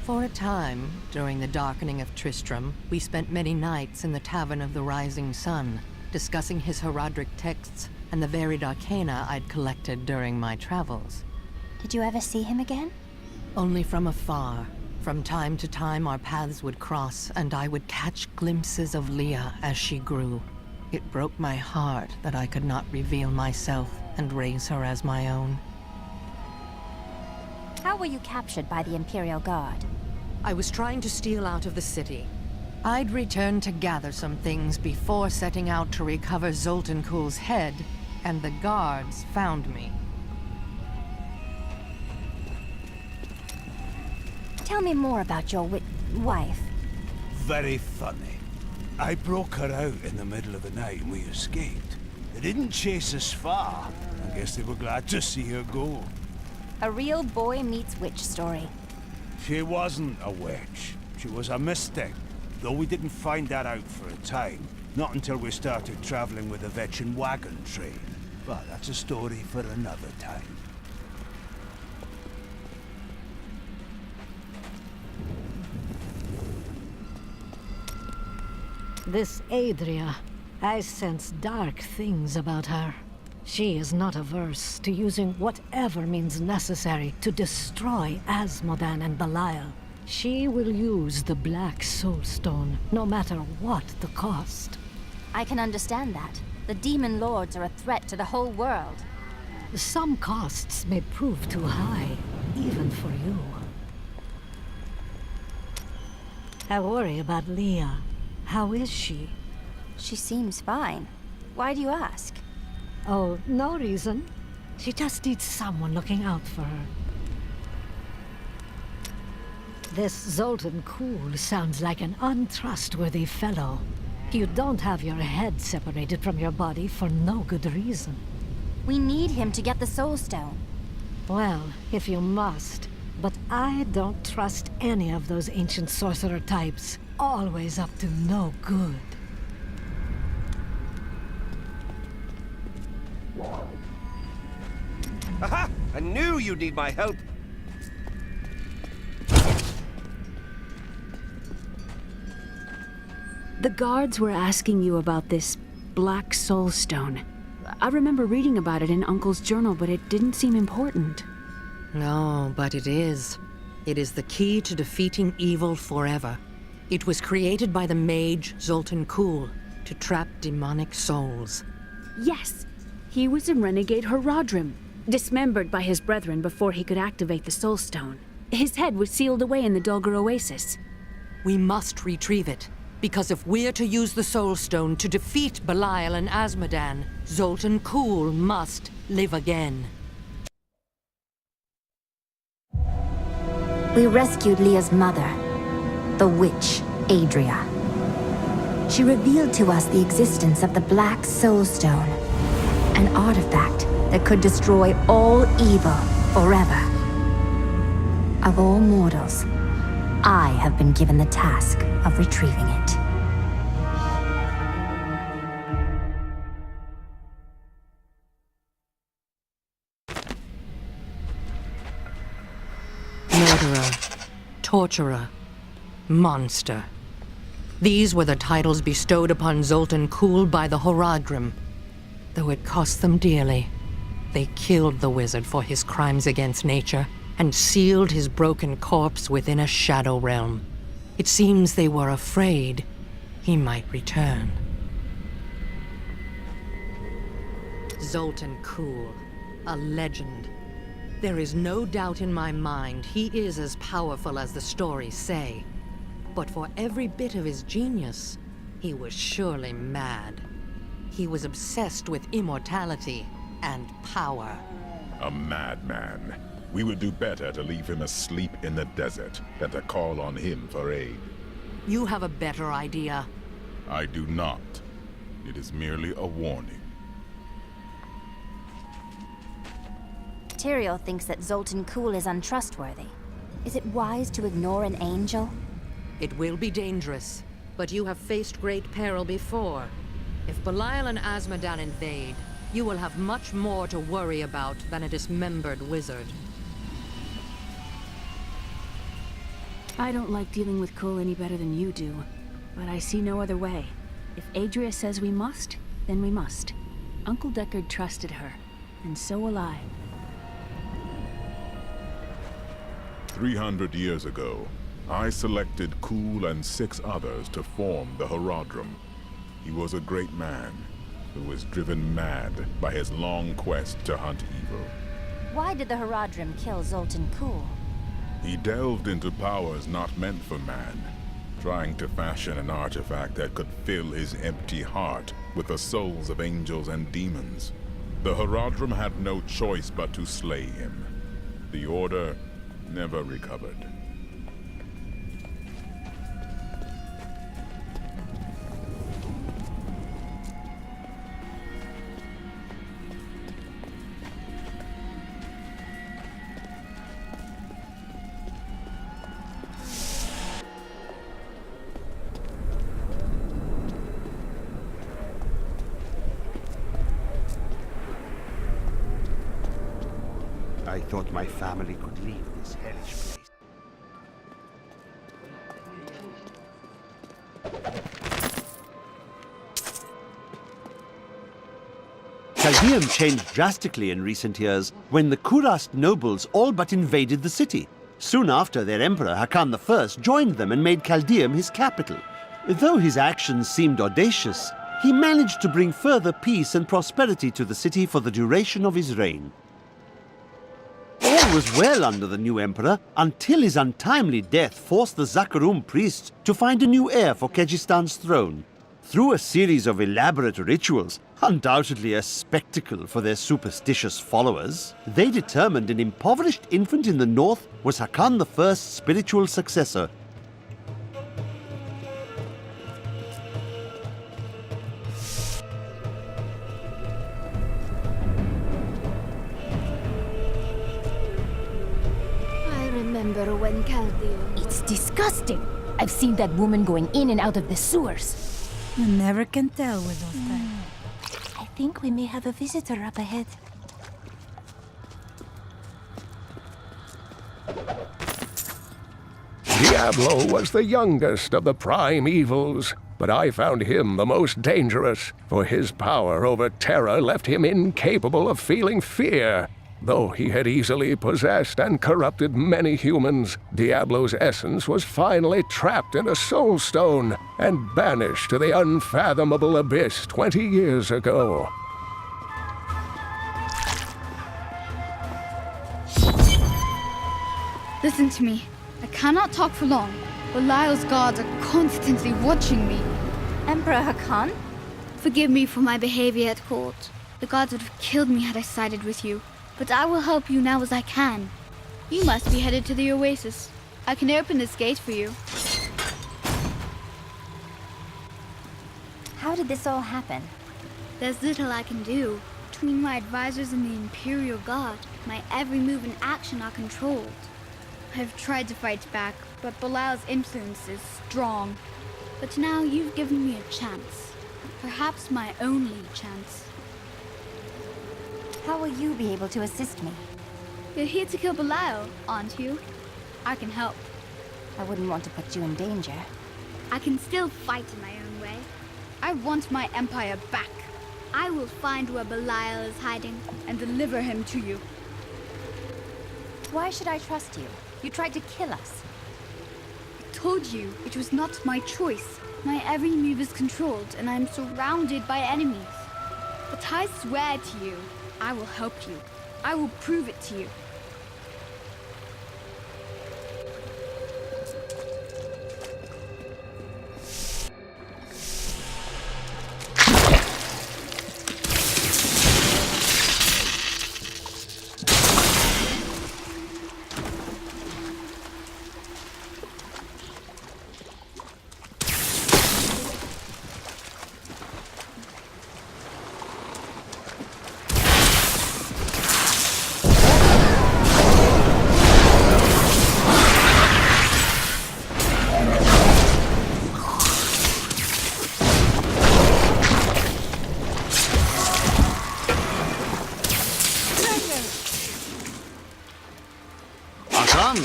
For a time, during the darkening of Tristram, we spent many nights in the Tavern of the Rising Sun, discussing his Herodric texts and the varied arcana I'd collected during my travels. Did you ever see him again? Only from afar. From time to time, our paths would cross, and I would catch glimpses of Leah as she grew. It broke my heart that I could not reveal myself and raise her as my own. How were you captured by the Imperial Guard? I was trying to steal out of the city. I'd returned to gather some things before setting out to recover Zoltan Kuhl's head, and the guards found me. Tell me more about your wife. Very funny. I broke her out in the middle of the night and we escaped. They didn't chase us far. I guess they were glad to see her go. A real boy meets witch story. She wasn't a witch. She was a mystic. Though we didn't find that out for a time. Not until we started traveling with the Vetchin wagon train. But that's a story for another time. This Adria, I sense dark things about her. She is not averse to using whatever means necessary to destroy Azmodan and Belial. She will use the Black Soulstone, no matter what the cost. I can understand that. The Demon Lords are a threat to the whole world. Some costs may prove too high, even for you. I worry about Leah. How is she? She seems fine. Why do you ask? Oh, no reason. She just needs someone looking out for her. This Zoltan Kuhl sounds like an untrustworthy fellow. You don't have your head separated from your body for no good reason. We need him to get the Soulstone. Well, if you must. But I don't trust any of those ancient sorcerer types. Always up to no good. Aha! I knew you'd need my help. The guards were asking you about this Black Soulstone. I remember reading about it in Uncle's journal, but it didn't seem important. No, but it is. It is the key to defeating evil forever. It was created by the mage Zoltan Kuhl to trap demonic souls. Yes, he was a renegade Herodrim, dismembered by his brethren before he could activate the Soulstone. His head was sealed away in the Dulgar Oasis. We must retrieve it, because if we're to use the Soulstone to defeat Belial and Azmodan, Zoltan Kuhl must live again. We rescued Leah's mother, the witch, Adria. She revealed to us the existence of the Black Soulstone, an artifact that could destroy all evil forever. Of all mortals, I have been given the task of retrieving it. Murderer, torturer, monster. These were the titles bestowed upon Zoltan Kuhl by the Herodrim. Though it cost them dearly, they killed the wizard for his crimes against nature and sealed his broken corpse within a shadow realm. It seems they were afraid he might return. Zoltan Kuhl, a legend. There is no doubt in my mind he is as powerful as the stories say. But for every bit of his genius, he was surely mad. He was obsessed with immortality and power. A madman. We would do better to leave him asleep in the desert than to call on him for aid. You have a better idea. I do not. It is merely a warning. Tyrael thinks that Zoltan Kuhl is untrustworthy. Is it wise to ignore an angel? It will be dangerous, but you have faced great peril before. If Belial and Azmodan invade, you will have much more to worry about than a dismembered wizard. I don't like dealing with Kuhl any better than you do, but I see no other way. If Adria says we must, then we must. Uncle Deckard trusted her, and so will I. 300 years ago, I selected Kuhl and 6 others to form the Horadrim. He was a great man who was driven mad by his long quest to hunt evil. Why did the Horadrim kill Zoltan Kuhl? He delved into powers not meant for man, trying to fashion an artifact that could fill his empty heart with the souls of angels and demons. The Horadrim had no choice but to slay him. The Order never recovered. I thought my family could leave this hellish place. Chaldeum changed drastically in recent years when the Kurast nobles all but invaded the city. Soon after, their emperor, Hakan I, joined them and made Chaldeum his capital. Though his actions seemed audacious, he managed to bring further peace and prosperity to the city for the duration of his reign. All was well under the new emperor until his untimely death forced the Zakarum priests to find a new heir for Kejistan's throne. Through a series of elaborate rituals, undoubtedly a spectacle for their superstitious followers, they determined an impoverished infant in the north was Hakan I's spiritual successor. Remember when Chaldeum... It's disgusting! I've seen that woman going in and out of the sewers. You never can tell with those things. I think we may have a visitor up ahead. Diablo was the youngest of the prime evils, but I found him the most dangerous, for his power over terror left him incapable of feeling fear. Though he had easily possessed and corrupted many humans, Diablo's essence was finally trapped in a Soulstone and banished to the unfathomable abyss 20 years ago. Listen to me. I cannot talk for long. Belial's gods are constantly watching me. Emperor Hakan? Forgive me for my behavior at court. The gods would have killed me had I sided with you. But I will help you now as I can. You must be headed to the oasis. I can open this gate for you. How did this all happen? There's little I can do. Between my advisors and the Imperial Guard, my every move and action are controlled. I've tried to fight back, but Belial's influence is strong. But now you've given me a chance. Perhaps my only chance. How will you be able to assist me? You're here to kill Belial, aren't you? I can help. I wouldn't want to put you in danger. I can still fight in my own way. I want my empire back. I will find where Belial is hiding and deliver him to you. Why should I trust you? You tried to kill us. I told you, it was not my choice. My every move is controlled, and I am surrounded by enemies. But I swear to you, I will help you. I will prove it to you.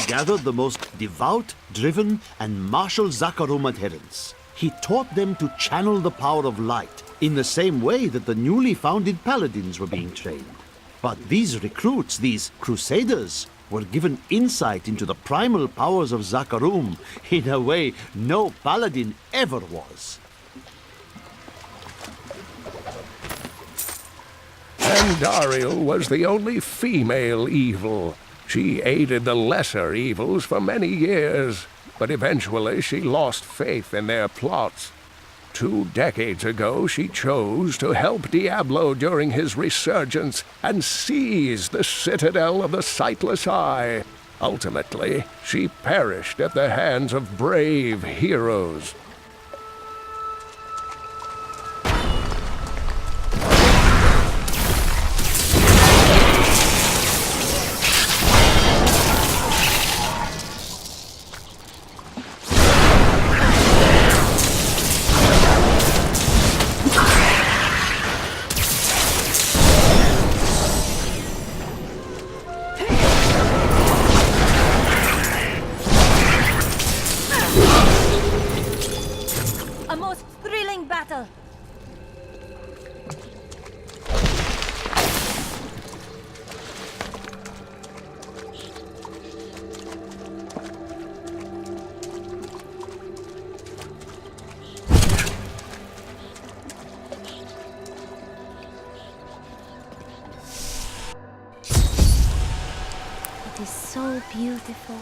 Gathered the most devout, driven, and martial Zakarum adherents. He taught them to channel the power of light in the same way that the newly founded paladins were being trained. But these recruits, these crusaders, were given insight into the primal powers of Zakarum in a way no paladin ever was. Andariel was the only female evil. She aided the lesser evils for many years, but eventually she lost faith in their plots. 2 decades ago, she chose to help Diablo during his resurgence and seize the citadel of the Sightless Eye. Ultimately, she perished at the hands of brave heroes. It is so beautiful.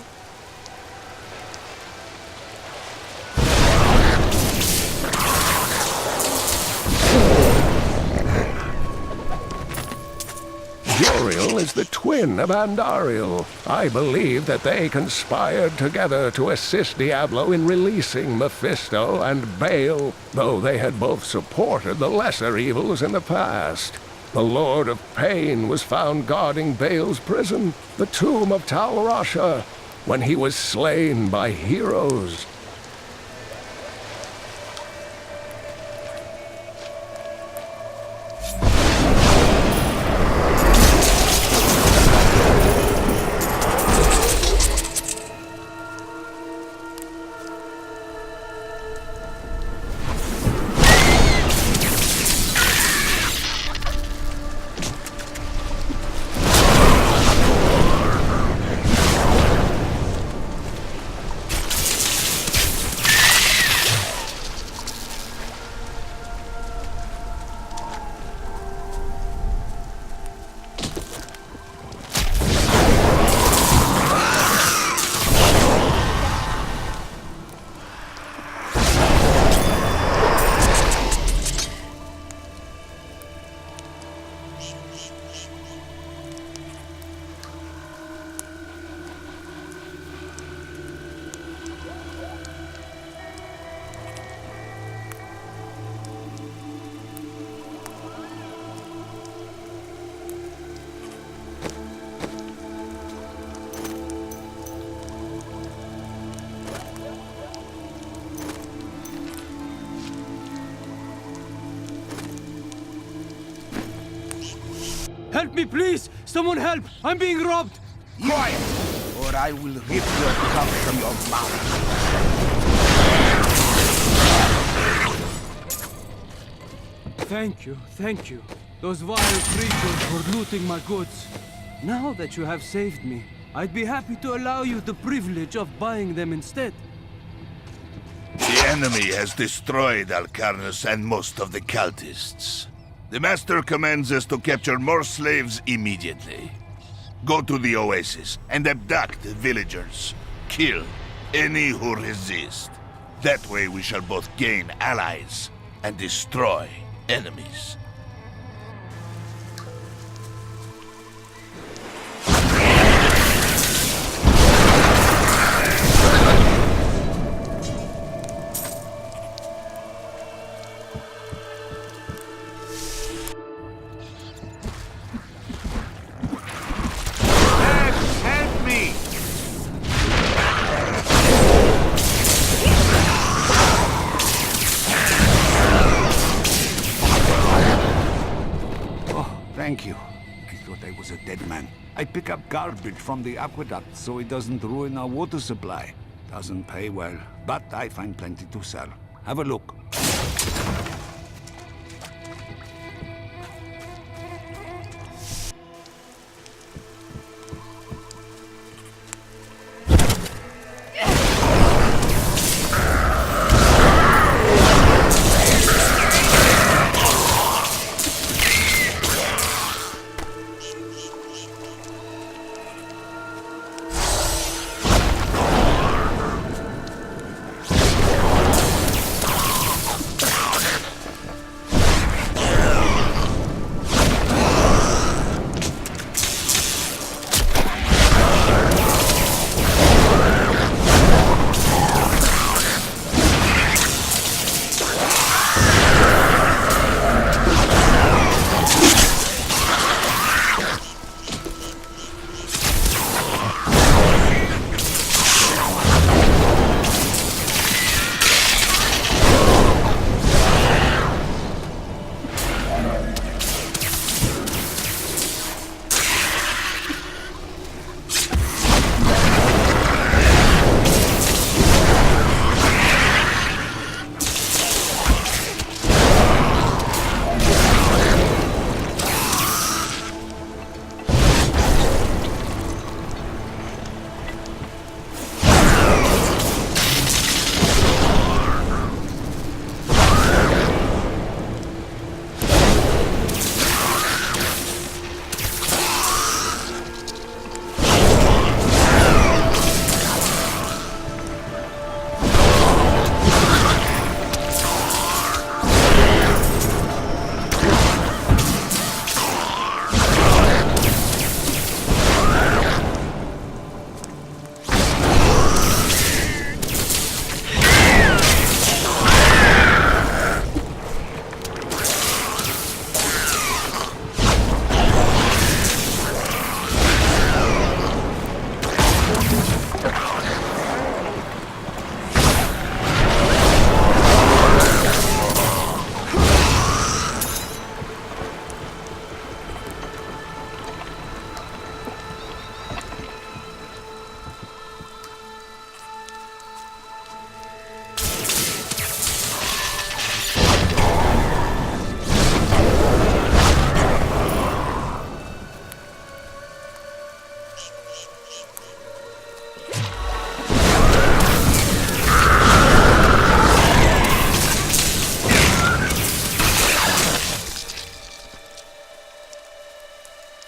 Juriel is the twin of Andariel. I believe that they conspired together to assist Diablo in releasing Mephisto and Baal, though they had both supported the lesser evils in the past. The Lord of Pain was found guarding Baal's prison, the tomb of Tal Rasha, when he was slain by heroes. Help me, please! Someone help! I'm being robbed! Quiet, or I will rip your cup from your mouth. Thank you. Those vile creatures were looting my goods. Now that you have saved me, I'd be happy to allow you the privilege of buying them instead. The enemy has destroyed Alcarnus and most of the cultists. The Master commands us to capture more slaves immediately. Go to the oasis and abduct the villagers. Kill any who resist. That way we shall both gain allies and destroy enemies. Help me! Oh, thank you. I thought I was a dead man. I pick up garbage from the aqueduct so it doesn't ruin our water supply. Doesn't pay well, but I find plenty to sell. Have a look.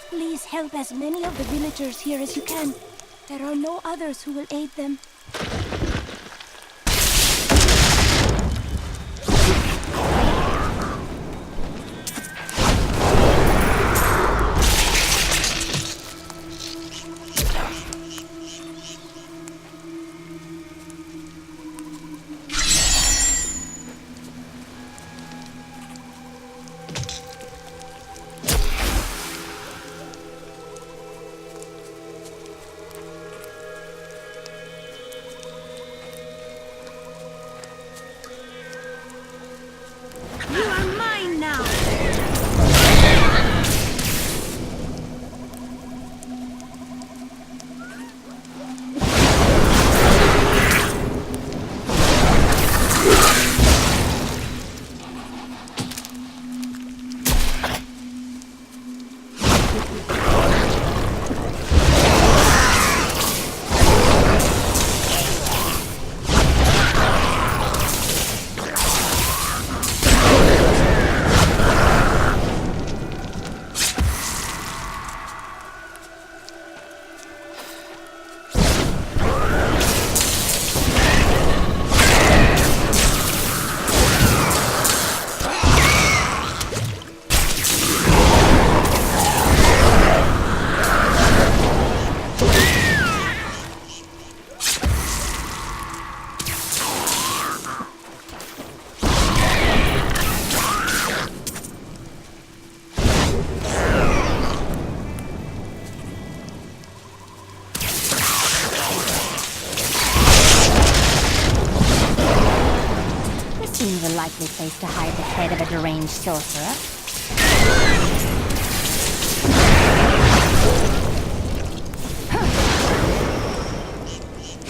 Please help as many of the villagers here as you can. There are no others who will aid them. You are mine now! likely place to hide the head of a deranged sorcerer.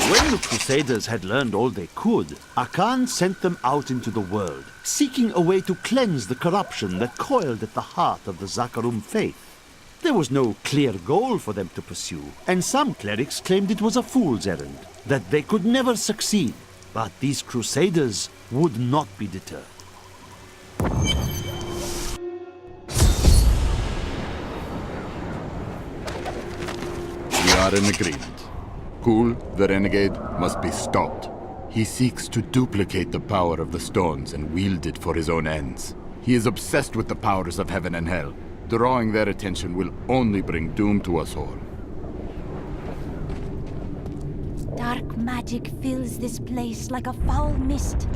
When the Crusaders had learned all they could, Akan sent them out into the world, seeking a way to cleanse the corruption that coiled at the heart of the Zakarum faith. There was no clear goal for them to pursue, and some clerics claimed it was a fool's errand, that they could never succeed. But these Crusaders would not be deterred. We are in agreement. Kul, the renegade, must be stopped. He seeks to duplicate the power of the stones and wield it for his own ends. He is obsessed with the powers of heaven and hell. Drawing their attention will only bring doom to us all. Dark magic fills this place like a foul mist.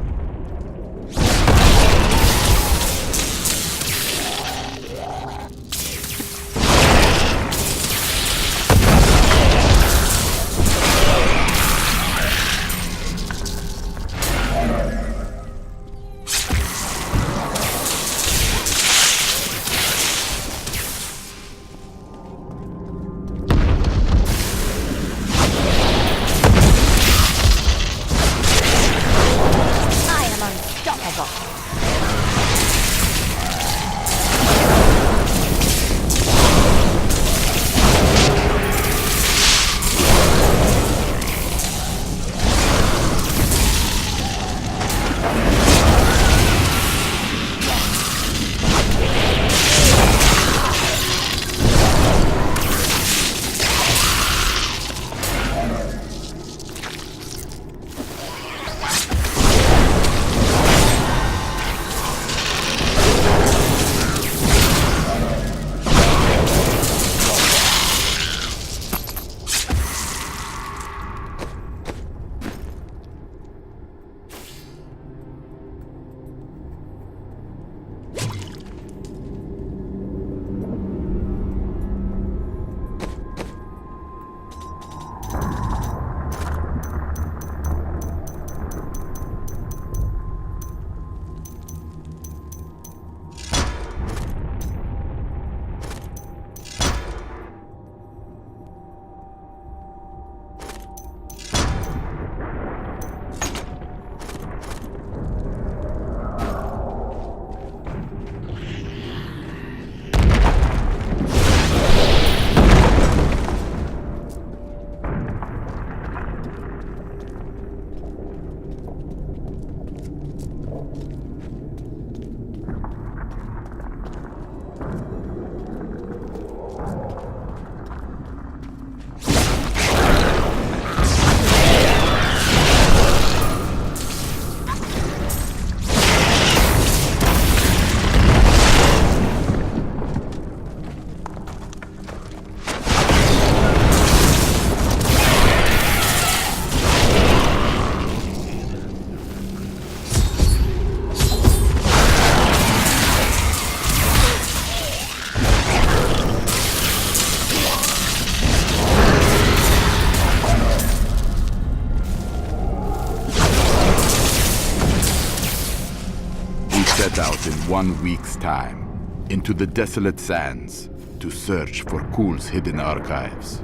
Out in 1 week's time, into the desolate sands, to search for Kul's hidden archives.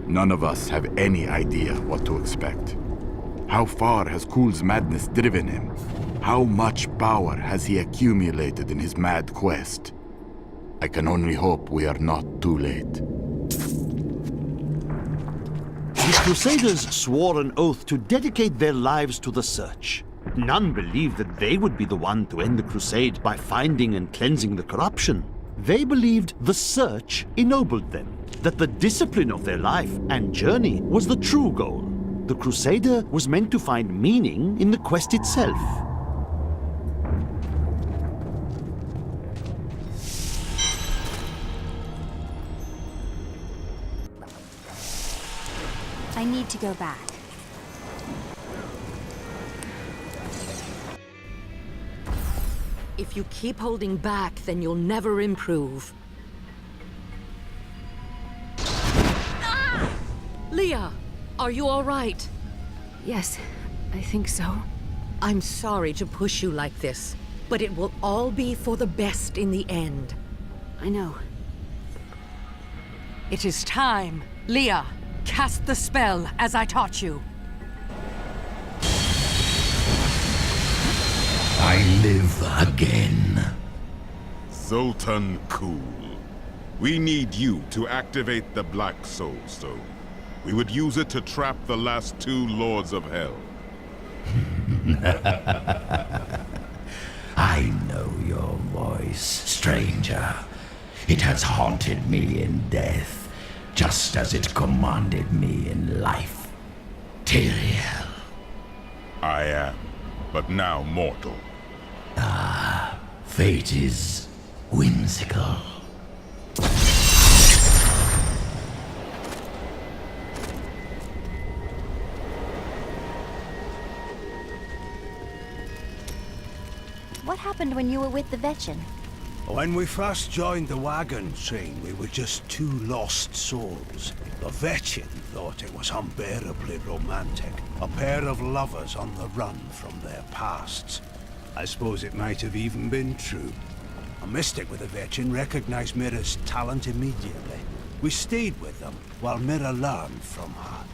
None of us have any idea what to expect. How far has Kul's madness driven him? How much power has he accumulated in his mad quest? I can only hope we are not too late. The Crusaders swore an oath to dedicate their lives to the search. None believed that they would be the one to end the crusade by finding and cleansing the corruption. They believed the search ennobled them, that the discipline of their life and journey was the true goal. The Crusader was meant to find meaning in the quest itself. I need to go back. If you keep holding back, then you'll never improve. Leah, are you all right? Yes, I think so. I'm sorry to push you like this, but it will all be for the best in the end. I know. It is time. Leah, cast the spell as I taught you. I live again. Zoltan Kuhl. We need you to activate the Black Soulstone. We would use it to trap the last 2 Lords of Hell. I know your voice, stranger. It has haunted me in death, just as it commanded me in life. Tyrael. I am, but now mortal. Ah, fate is whimsical. What happened when you were with the Vetchin? When we first joined the wagon train, we were just 2 lost souls. The Vetchin thought it was unbearably romantic. A pair of lovers on the run from their pasts. I suppose it might have even been true. A mystic with the Vetchin recognized Mira's talent immediately. We stayed with them while Mira learned from her.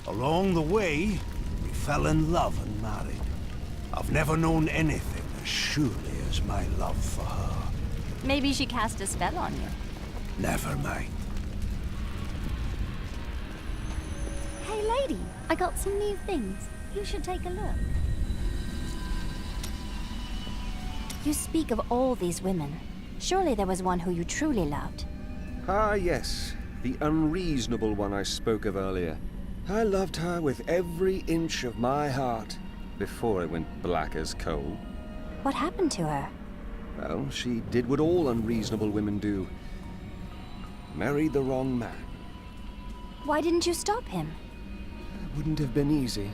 Along the way, we fell in love and married. I've never known anything as surely as my love for her. Maybe she cast a spell on you. Never mind. Hey lady, I got some new things. You should take a look. You speak of all these women. Surely there was one who you truly loved. Ah, yes. The unreasonable one I spoke of earlier. I loved her with every inch of my heart before it went black as coal. What happened to her? Well, she did what all unreasonable women do. Married the wrong man. Why didn't you stop him? It wouldn't have been easy.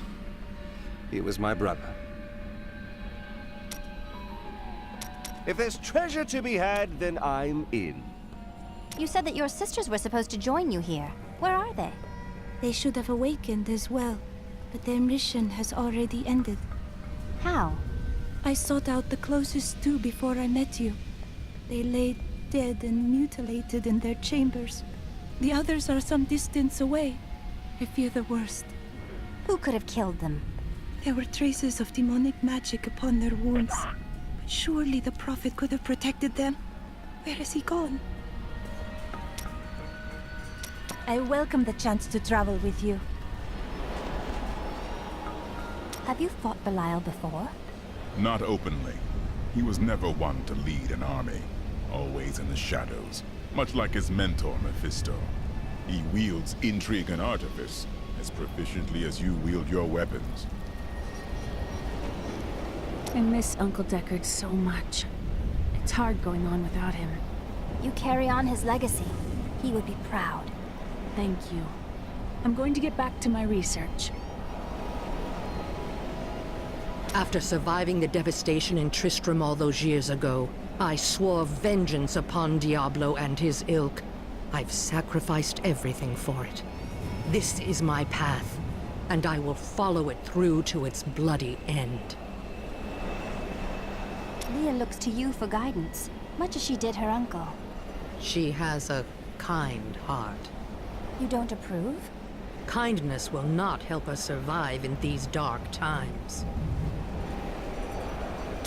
He was my brother. If there's treasure to be had, then I'm in. You said that your sisters were supposed to join you here. Where are they? They should have awakened as well, but their mission has already ended. How? I sought out the closest 2 before I met you. They lay dead and mutilated in their chambers. The others are some distance away. I fear the worst. Who could have killed them? There were traces of demonic magic upon their wounds. But surely the Prophet could have protected them. Where has he gone? I welcome the chance to travel with you. Have you fought Belial before? Not openly. He was never one to lead an army. Always in the shadows. Much like his mentor, Mephisto. He wields intrigue and artifice as proficiently as you wield your weapons. I miss Uncle Deckard so much. It's hard going on without him. You carry on his legacy. He would be proud. Thank you. I'm going to get back to my research. After surviving the devastation in Tristram all those years ago, I swore vengeance upon Diablo and his ilk. I've sacrificed everything for it. This is my path, and I will follow it through to its bloody end. Leah looks to you for guidance, much as she did her uncle. She has a kind heart. You don't approve? Kindness will not help us survive in these dark times.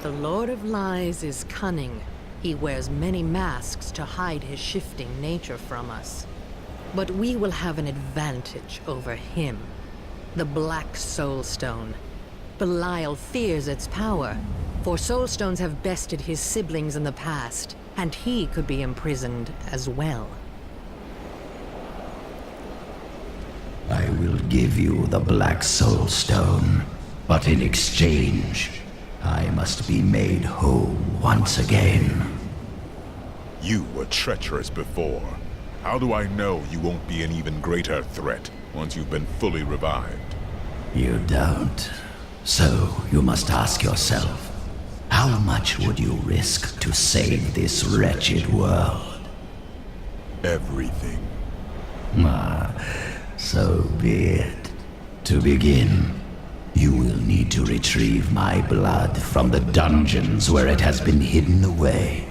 The Lord of Lies is cunning. He wears many masks to hide his shifting nature from us. But we will have an advantage over him. The Black Soulstone. Belial fears its power, for Soulstones have bested his siblings in the past, and he could be imprisoned as well. I will give you the Black Soulstone, but in exchange, I must be made whole once again. You were treacherous before. How do I know you won't be an even greater threat once you've been fully revived? You don't. So you must ask yourself, how much would you risk to save this wretched world? Everything. Ah, so be it. To begin, You will need to retrieve my blood from the dungeons where it has been hidden away.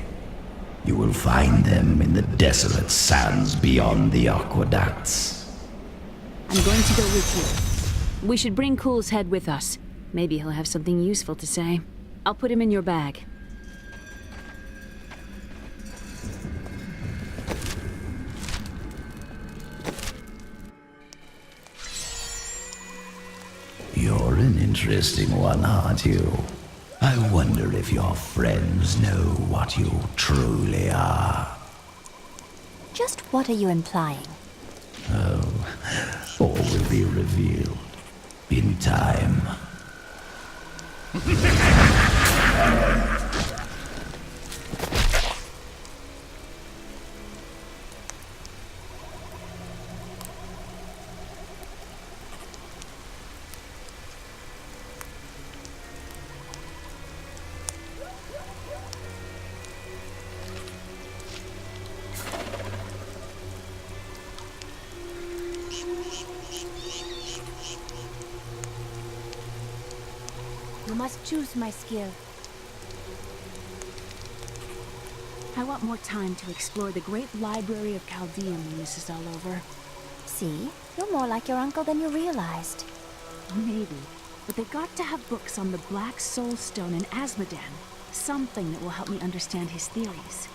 You will find them in the desolate sands beyond the aqueducts. I'm going to go with you. We should bring Cool's head with us. Maybe he'll have something useful to say. I'll put him in your bag. You're an interesting one, aren't you? I wonder if your friends know what you truly are. Just what are you implying? Oh, all will be revealed in time. You must choose my skill. I want more time to explore the great library of Chaldeum when this is all over. See? You're more like your uncle than you realized. Maybe. But they got to have books on the Black Soulstone and Asmodan. Something that will help me understand his theories.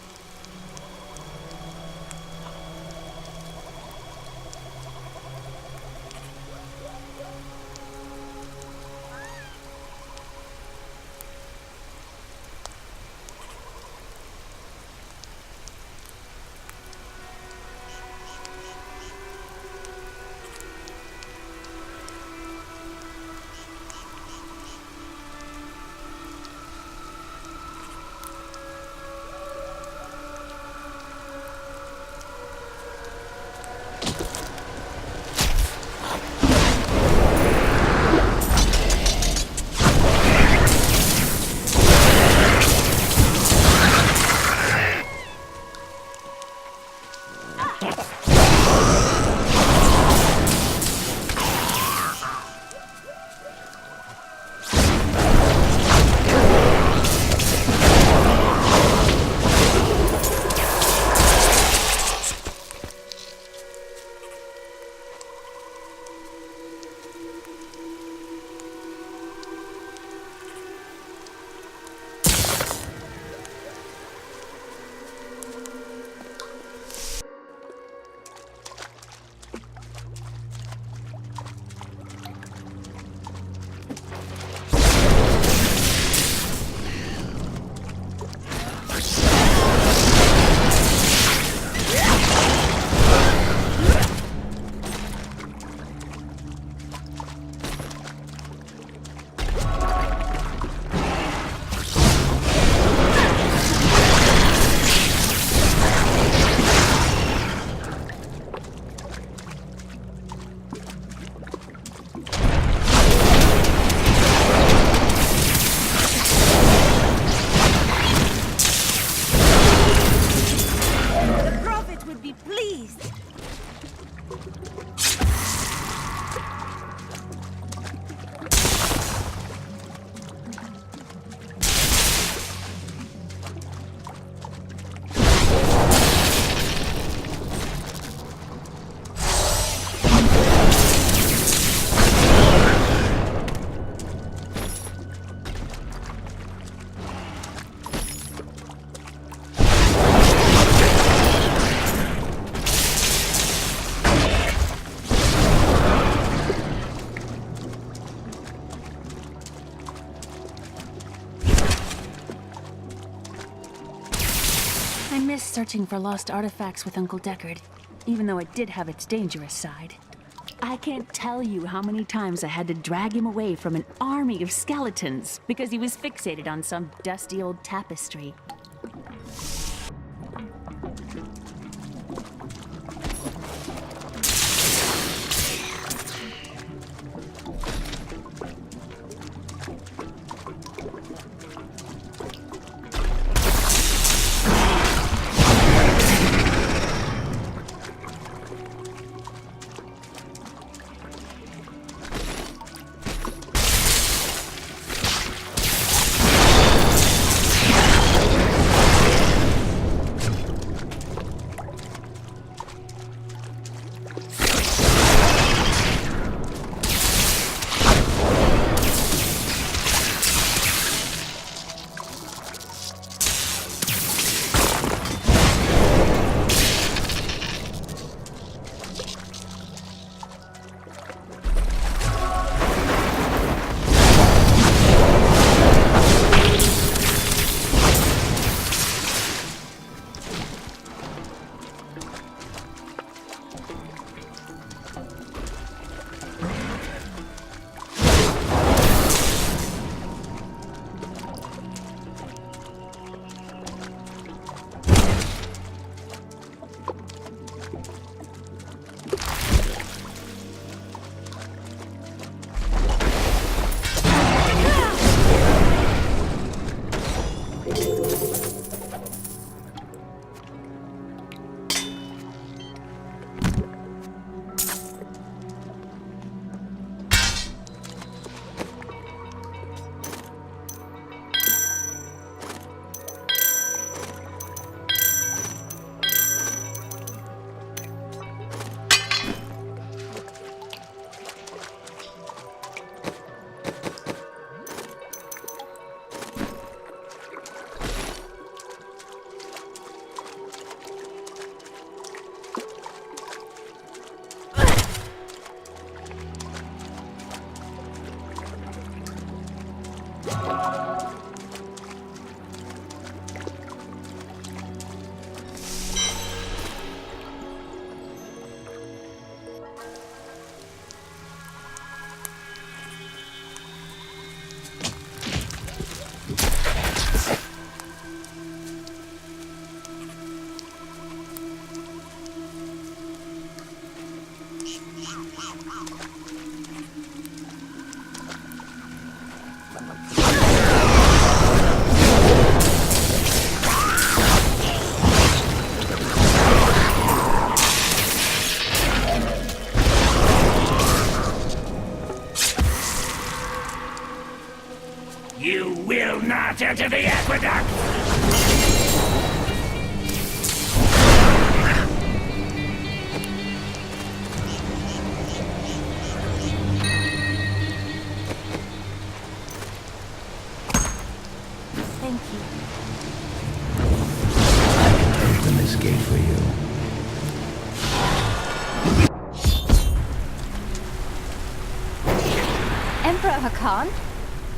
I miss searching for lost artifacts with Uncle Deckard, even though it did have its dangerous side. I can't tell you how many times I had to drag him away from an army of skeletons because he was fixated on some dusty old tapestry. You will not enter the aqueduct! Thank you. Open this gate for you. Emperor Hakan?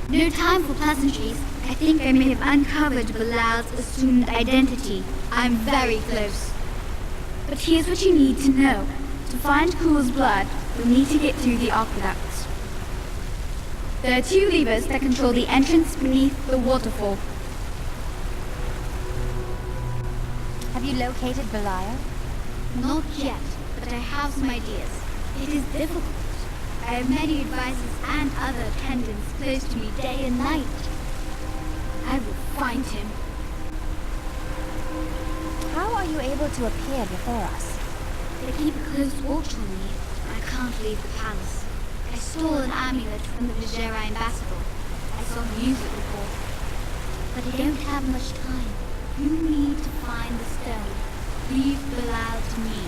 No time for pleasantries. I think I may have uncovered Bilal's assumed identity. I'm very close. But here's what you need to know. To find Cool's blood, you'll need to get through the aqueducts. There are 2 levers that control the entrance beneath the waterfall. Have you located Belial? Not yet, but I have some ideas. It is difficult. I have many advisors and other attendants close to me day and night. I will find him. How are you able to appear before us? They keep a close watch on me. I can't leave the palace. I stole an amulet from the Vizera ambassador. I saw him use it before. But I don't have much time. You need to find the stone. Leave Bilal to me.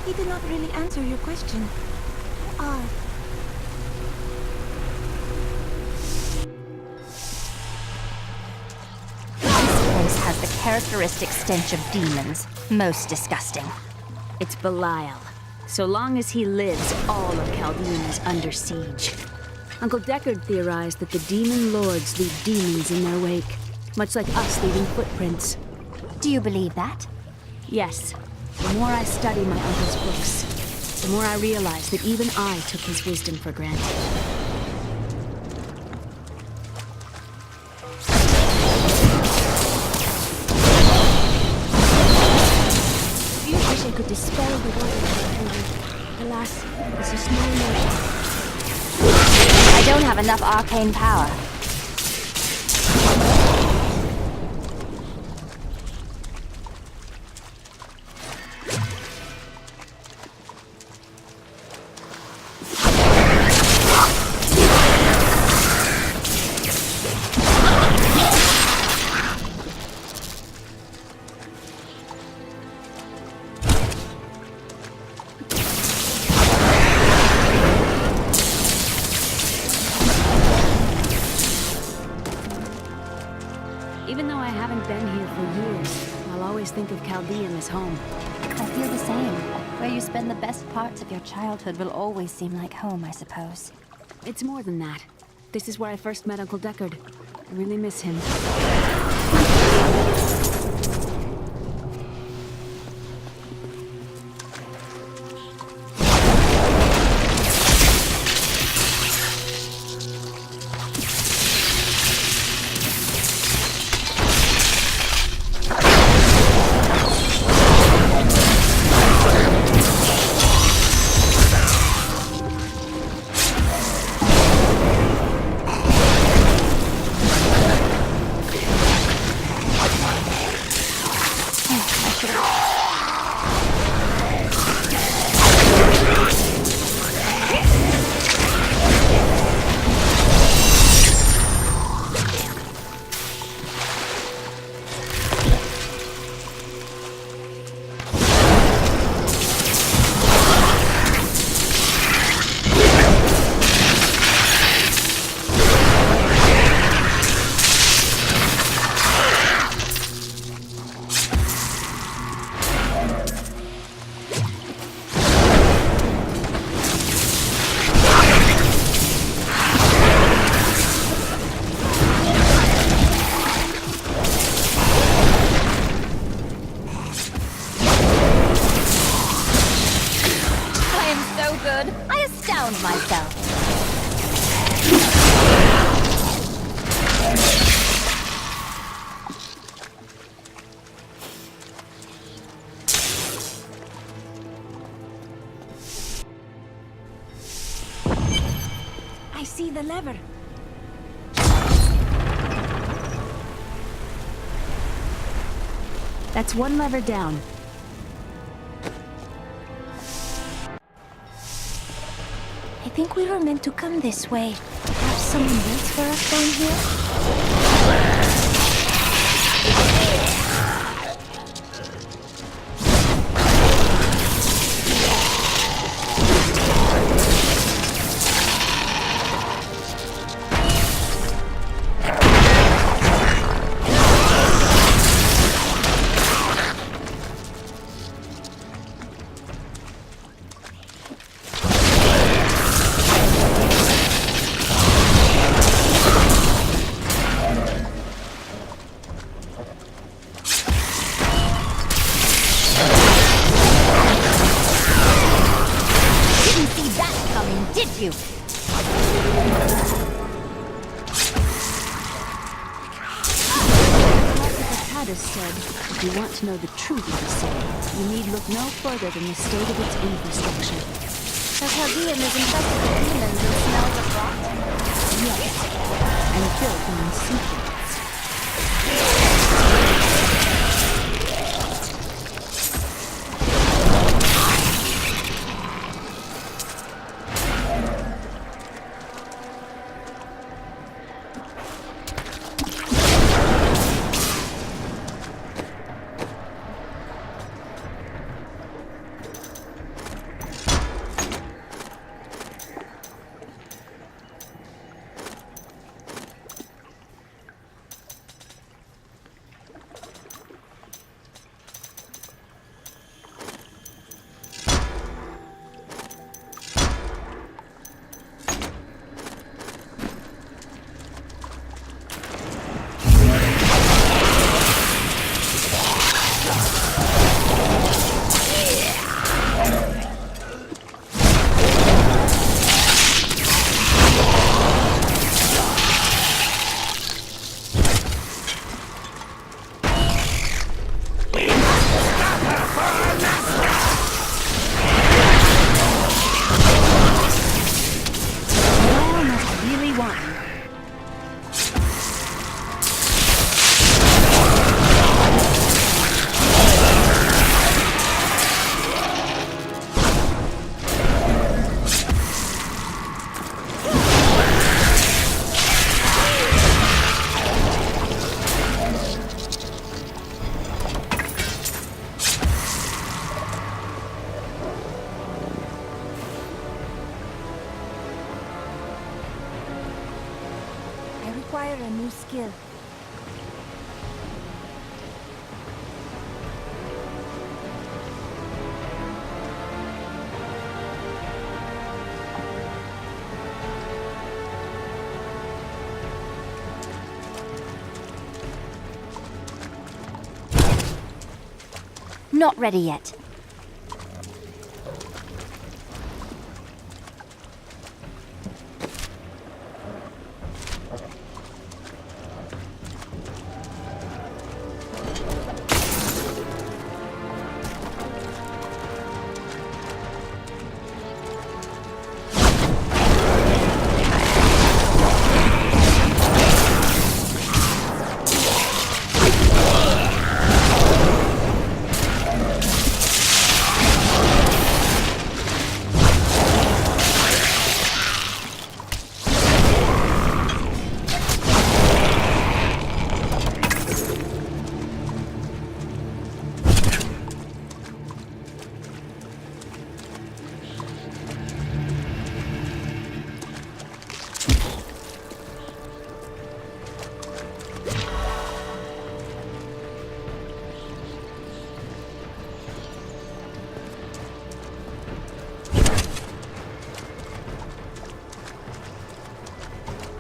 He did not really answer your question. Who are? This place has the characteristic stench of demons. Most disgusting. It's Belial. So long as he lives, all of Chaldean is under siege. Uncle Deckard theorized that the demon lords leave demons in their wake, much like us leaving footprints. Do you believe that? Yes. The more I study my uncle's books, the more I realize that even I took his wisdom for granted. I wish I could dispel the water. Alas, this is no more. I don't have enough arcane power. Even though I haven't been here for years, I'll always think of Chaldean as home. I feel the same. Where you spend the best parts of your childhood will always seem like home, I suppose. It's more than that. This is where I first met Uncle Deckard. I really miss him. see the lever. That's one lever down. I think we were meant to come this way. Perhaps someone waits for us down here? If you want to know the truth of the city, you need look no further than the state of its infrastructure. The Chaldean is infested with demons and smells of rot? Yes, and built on secrets. A new skill. Not ready yet.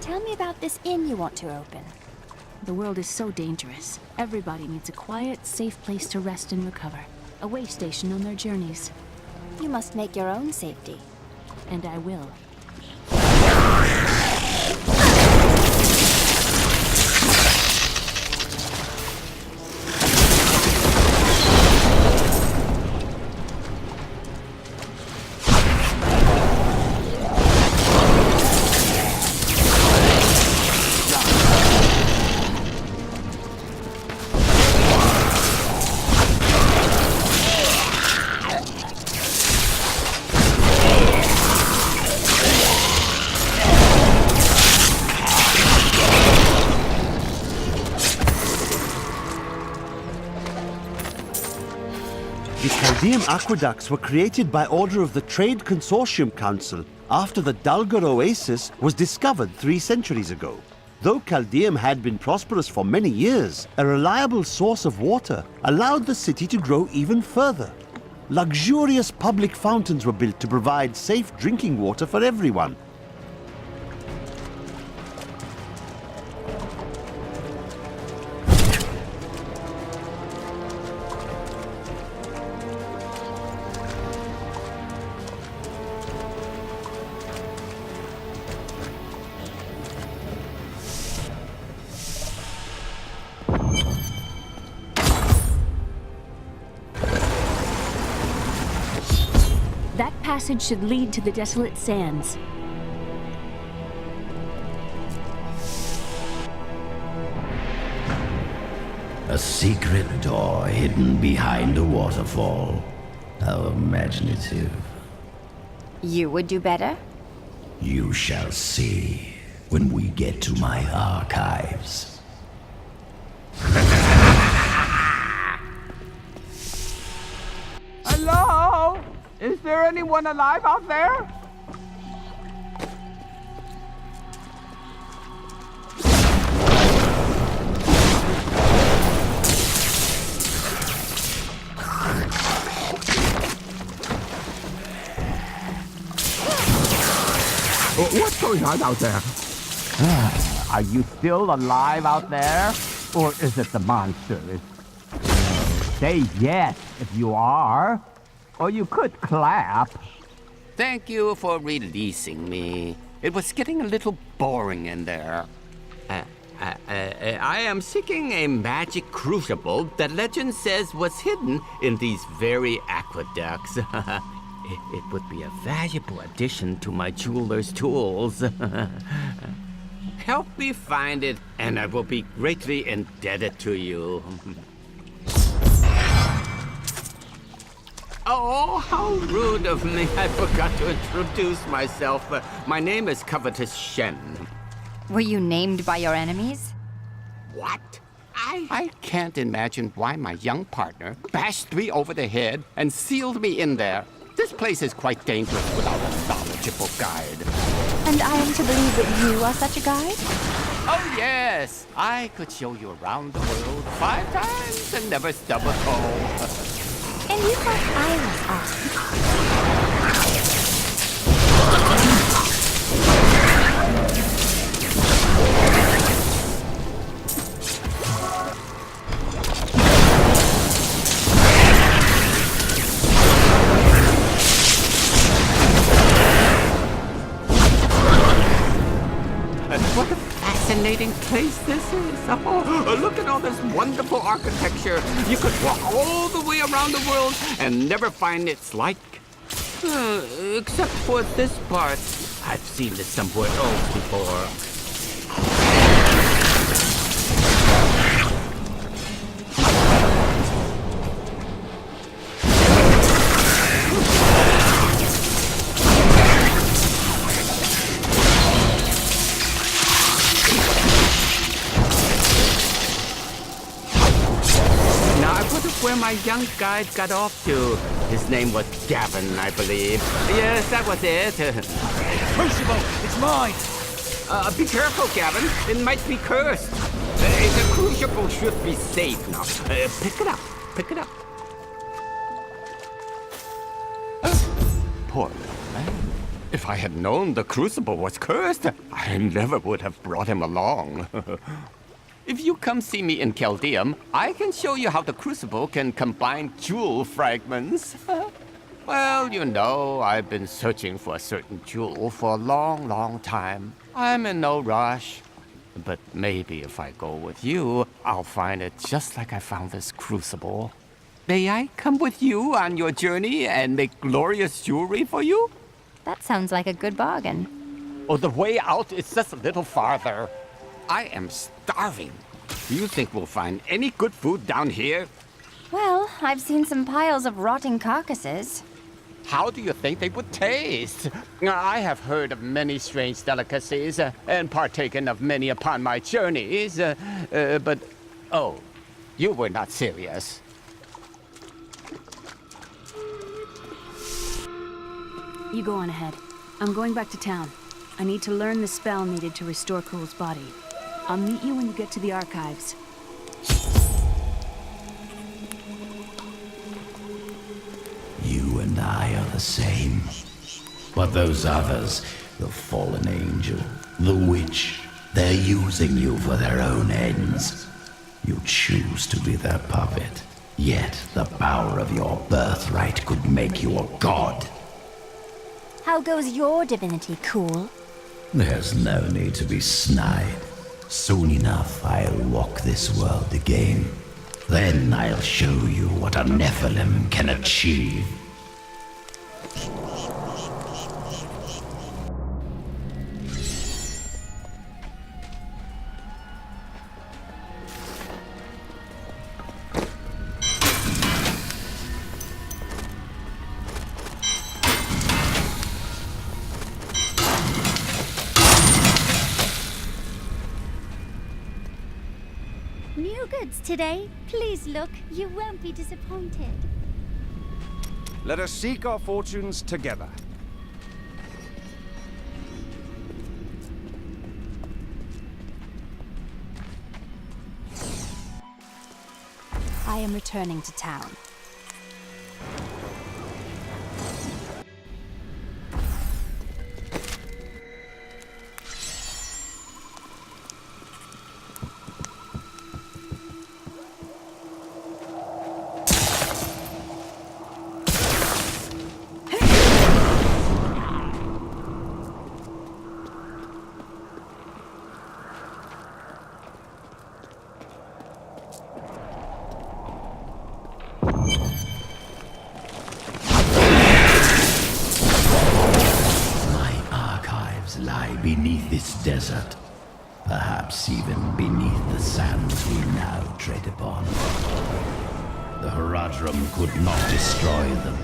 Tell me about this inn you want to open. The world is so dangerous. Everybody needs a quiet, safe place to rest and recover. A way station on their journeys. You must make your own safety. And I will. Chaldean aqueducts were created by order of the Trade Consortium Council after the Dulgar Oasis was discovered 3 centuries ago. Though Chaldeum had been prosperous for many years, a reliable source of water allowed the city to grow even further. Luxurious public fountains were built to provide safe drinking water for everyone. That passage should lead to the Desolate Sands. A secret door hidden behind a waterfall. How imaginative. You would do better? You shall see when we get to my archives. Hello? Is there anyone alive out there? What's going on out there? Are you still alive out there? Or is it the monsters? Say yes if you are. Or you could clap. Thank you for releasing me. It was getting a little boring in there. I am seeking a magic crucible that legend says was hidden in these very aqueducts. It would be a valuable addition to my jeweler's tools. Help me find it, and I will be greatly indebted to you. Oh, how rude of me. I forgot to introduce myself. My name is Covetous Shen. Were you named by your enemies? What? I can't imagine why my young partner bashed me over the head and sealed me in there. This place is quite dangerous without a knowledgeable guide. And I am to believe that you are such a guide? Oh, yes. I could show you around the world 5 times and never stub a toe. And you thought I was off. What a fascinating place this is. Oh, look at all this wonderful architecture. You could walk all the way around the world and never find its like. Except for this part. I've seen this somewhere else before. Where my young guide got off to. His name was Gavin, I believe. Yes, that was it. Crucible, it's mine! Be careful, Gavin. It might be cursed. The crucible should be safe now. Pick it up. Pick it up. Poor little man. If I had known the crucible was cursed, I never would have brought him along. If you come see me in Chaldeum, I can show you how the crucible can combine jewel fragments. Well, you know, I've been searching for a certain jewel for a long, long time. I'm in no rush. But maybe if I go with you, I'll find it just like I found this crucible. May I come with you on your journey and make glorious jewelry for you? That sounds like a good bargain. Oh, the way out is just a little farther. I am starving. Do you think we'll find any good food down here? Well, I've seen some piles of rotting carcasses. How do you think they would taste? I have heard of many strange delicacies and partaken of many upon my journeys, but... Oh, you were not serious. You go on ahead. I'm going back to town. I need to learn the spell needed to restore Cool's body. I'll meet you when you get to the archives. You and I are the same. But those others, the fallen angel, the witch, they're using you for their own ends. You choose to be their puppet. Yet the power of your birthright could make you a god. How goes your divinity, Cool? There's no need to be snide. Soon enough, I'll walk this world again. Then I'll show you what a Nephilim can achieve. New goods today. Please look. You won't be disappointed. Let us seek our fortunes together. I am returning to town. Lie beneath this desert, perhaps even beneath the sands we now tread upon. The Haradrim could not destroy them.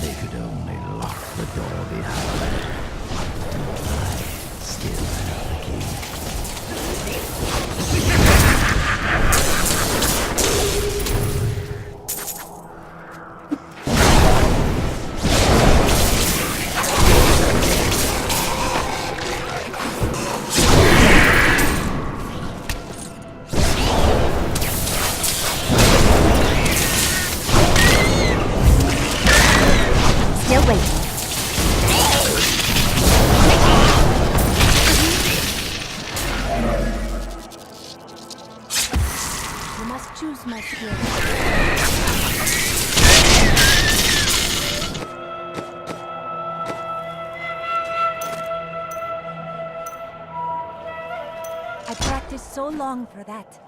They could only lock the door behind them. I still have the key. Still waiting. You must choose my skill. I practiced so long for that.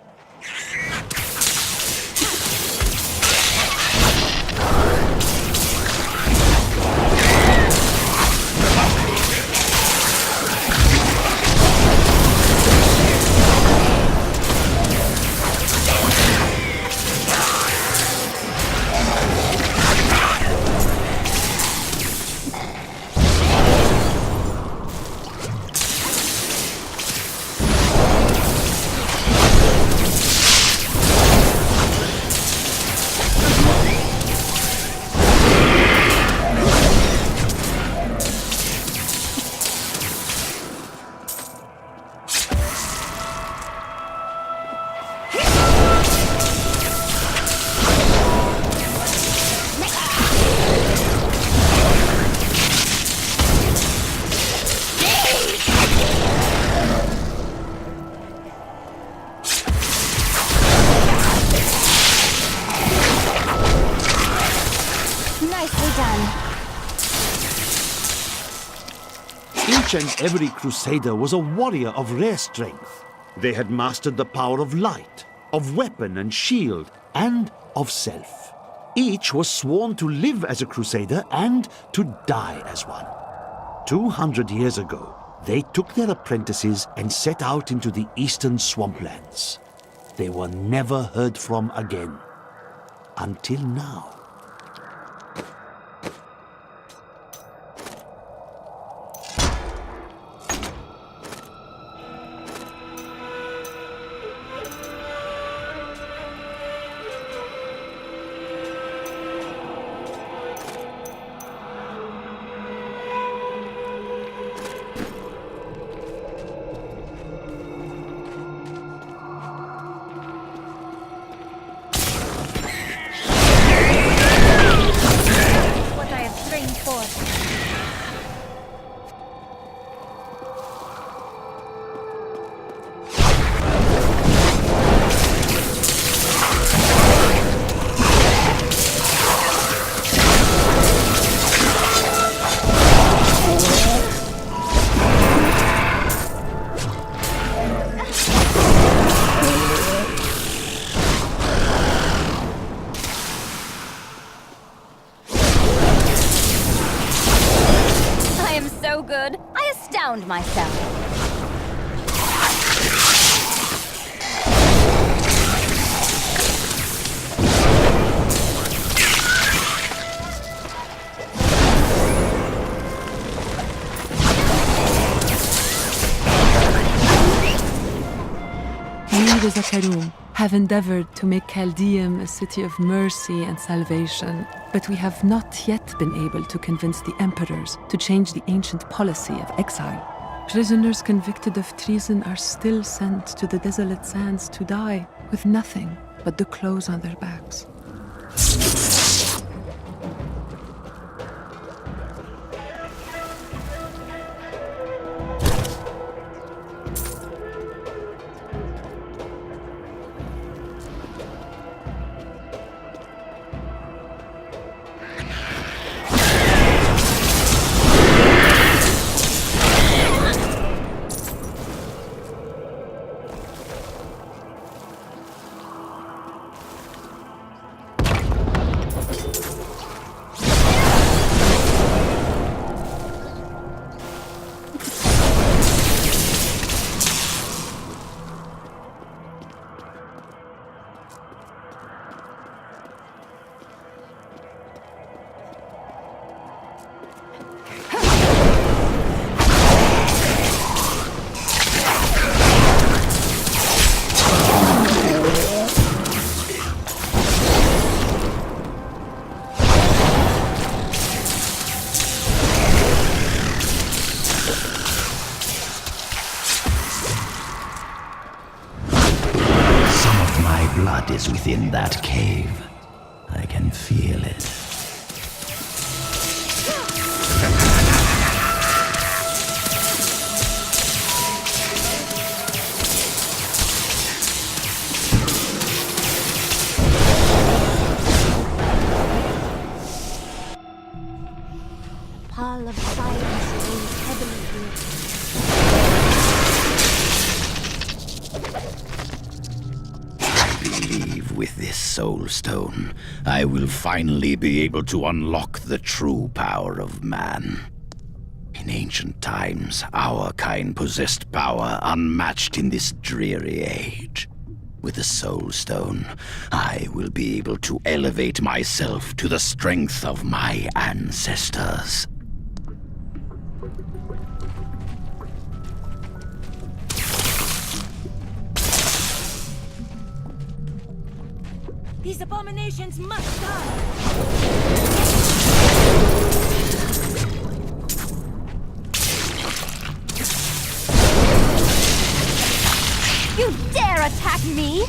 Nicely done. Each and every crusader was a warrior of rare strength. They had mastered the power of light, of weapon and shield, and of self. Each was sworn to live as a crusader and to die as one. 200 years ago, they took their apprentices and set out into the eastern swamplands. They were never heard from again. Until now. astound myself. We, the Zakarum, have endeavored to make Chaldeum a city of mercy and salvation, but we have not yet been able to convince the emperors to change the ancient policy of exile. Prisoners convicted of treason are still sent to the desolate sands to die with nothing but the clothes on their backs. Blood is within that cave. I can feel it. A pall of silence weighs heavily here. With this Soulstone, I will finally be able to unlock the true power of man. In ancient times, our kind possessed power unmatched in this dreary age. With the Soulstone, I will be able to elevate myself to the strength of my ancestors. These abominations must die! You dare attack me?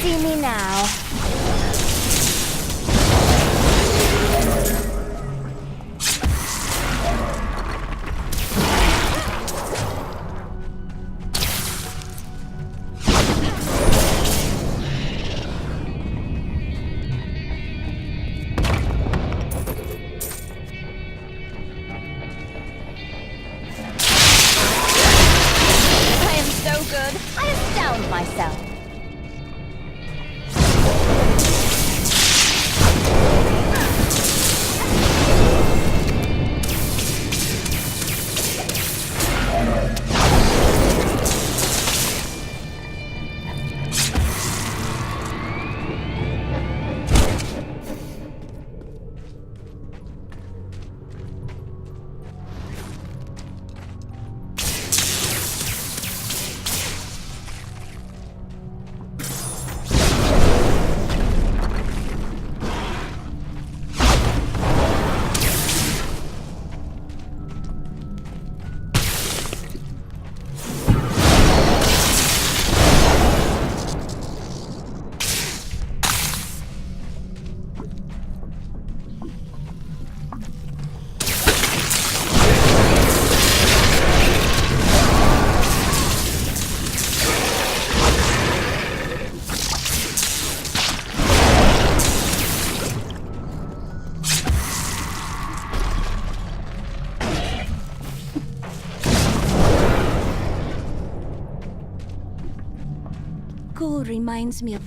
See me now. I am so good. I astound myself. reminds me of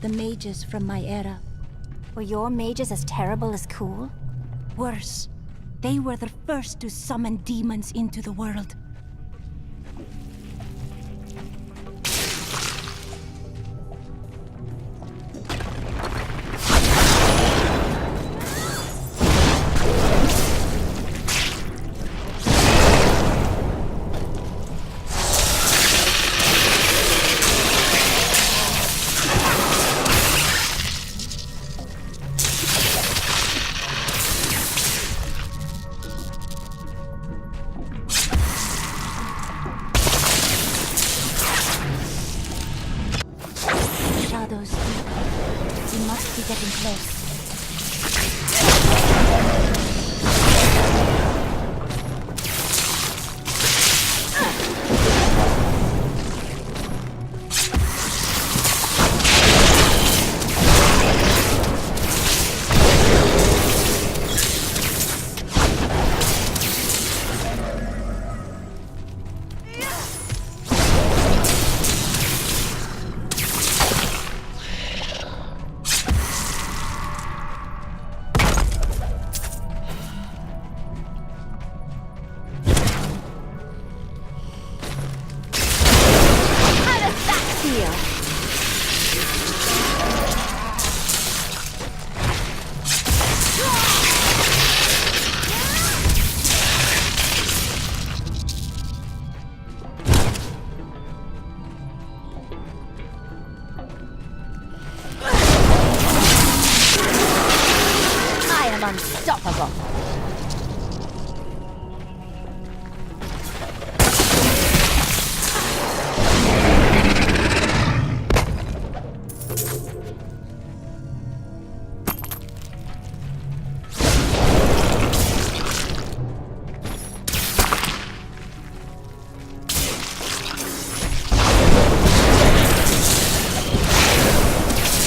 the mages from my era. Were your mages as terrible as Cool? Worse. They were the first to summon demons into the world. Unstoppable.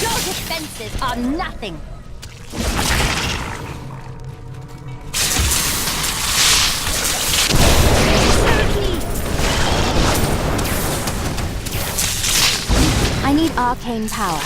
Your defenses are nothing. I need arcane power.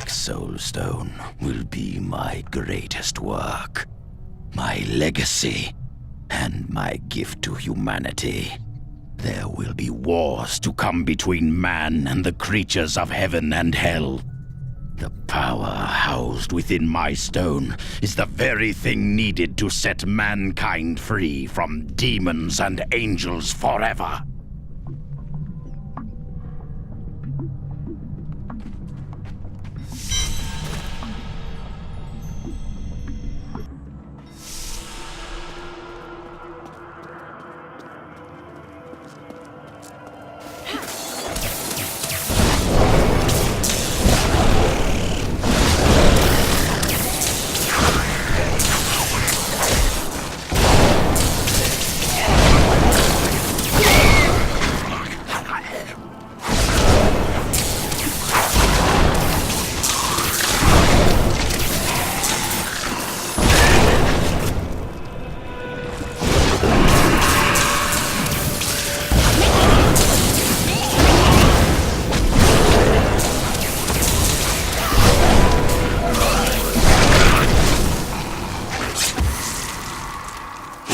Soulstone will be my greatest work, my legacy, and my gift to humanity. There will be wars to come between man and the creatures of heaven and hell. The power housed within my stone is the very thing needed to set mankind free from demons and angels forever.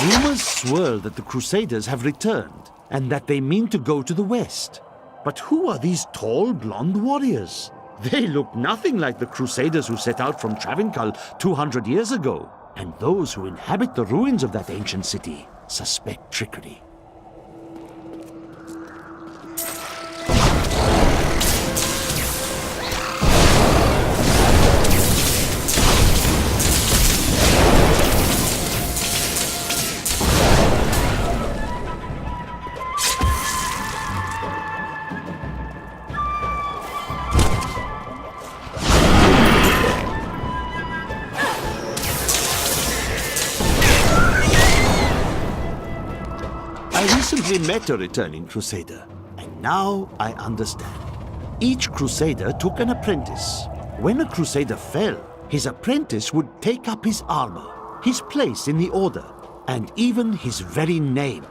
Rumors swirl that the Crusaders have returned, and that they mean to go to the west. But who are these tall, blonde warriors? They look nothing like the Crusaders who set out from Travincal 200 years ago. And those who inhabit the ruins of that ancient city suspect trickery. recently met a returning Crusader, and now I understand. Each Crusader took an apprentice. When a Crusader fell, his apprentice would take up his armor, his place in the Order, and even his very name.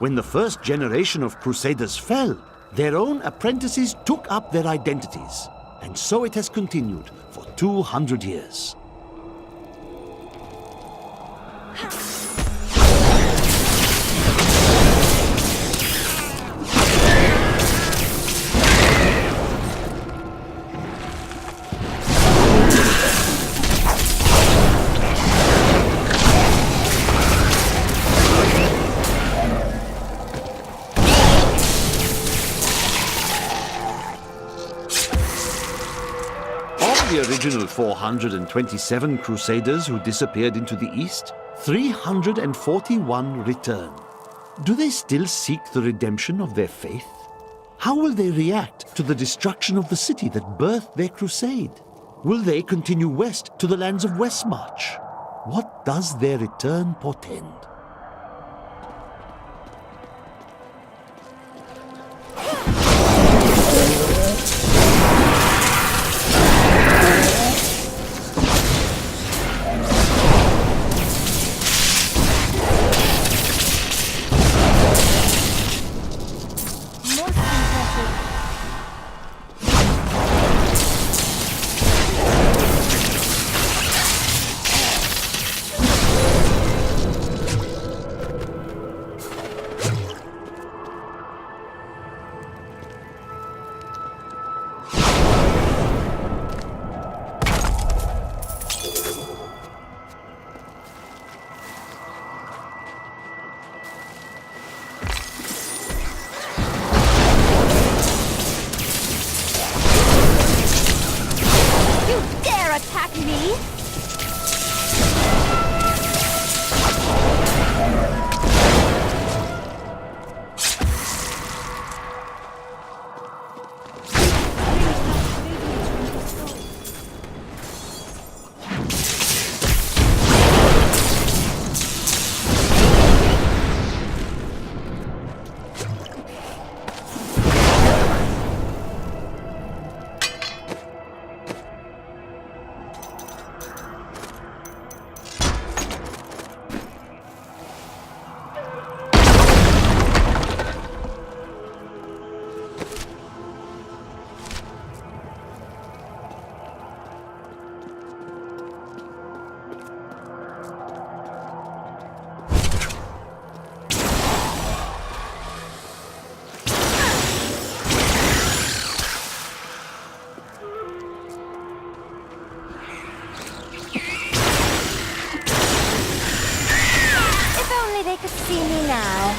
When the first generation of Crusaders fell, their own apprentices took up their identities, and so it has continued for 200 years. The original 427 Crusaders who disappeared into the East, 341 return. Do they still seek the redemption of their faith? How will they react to the destruction of the city that birthed their crusade? Will they continue west to the lands of Westmarch? What does their return portend? Attack me? They could see me now.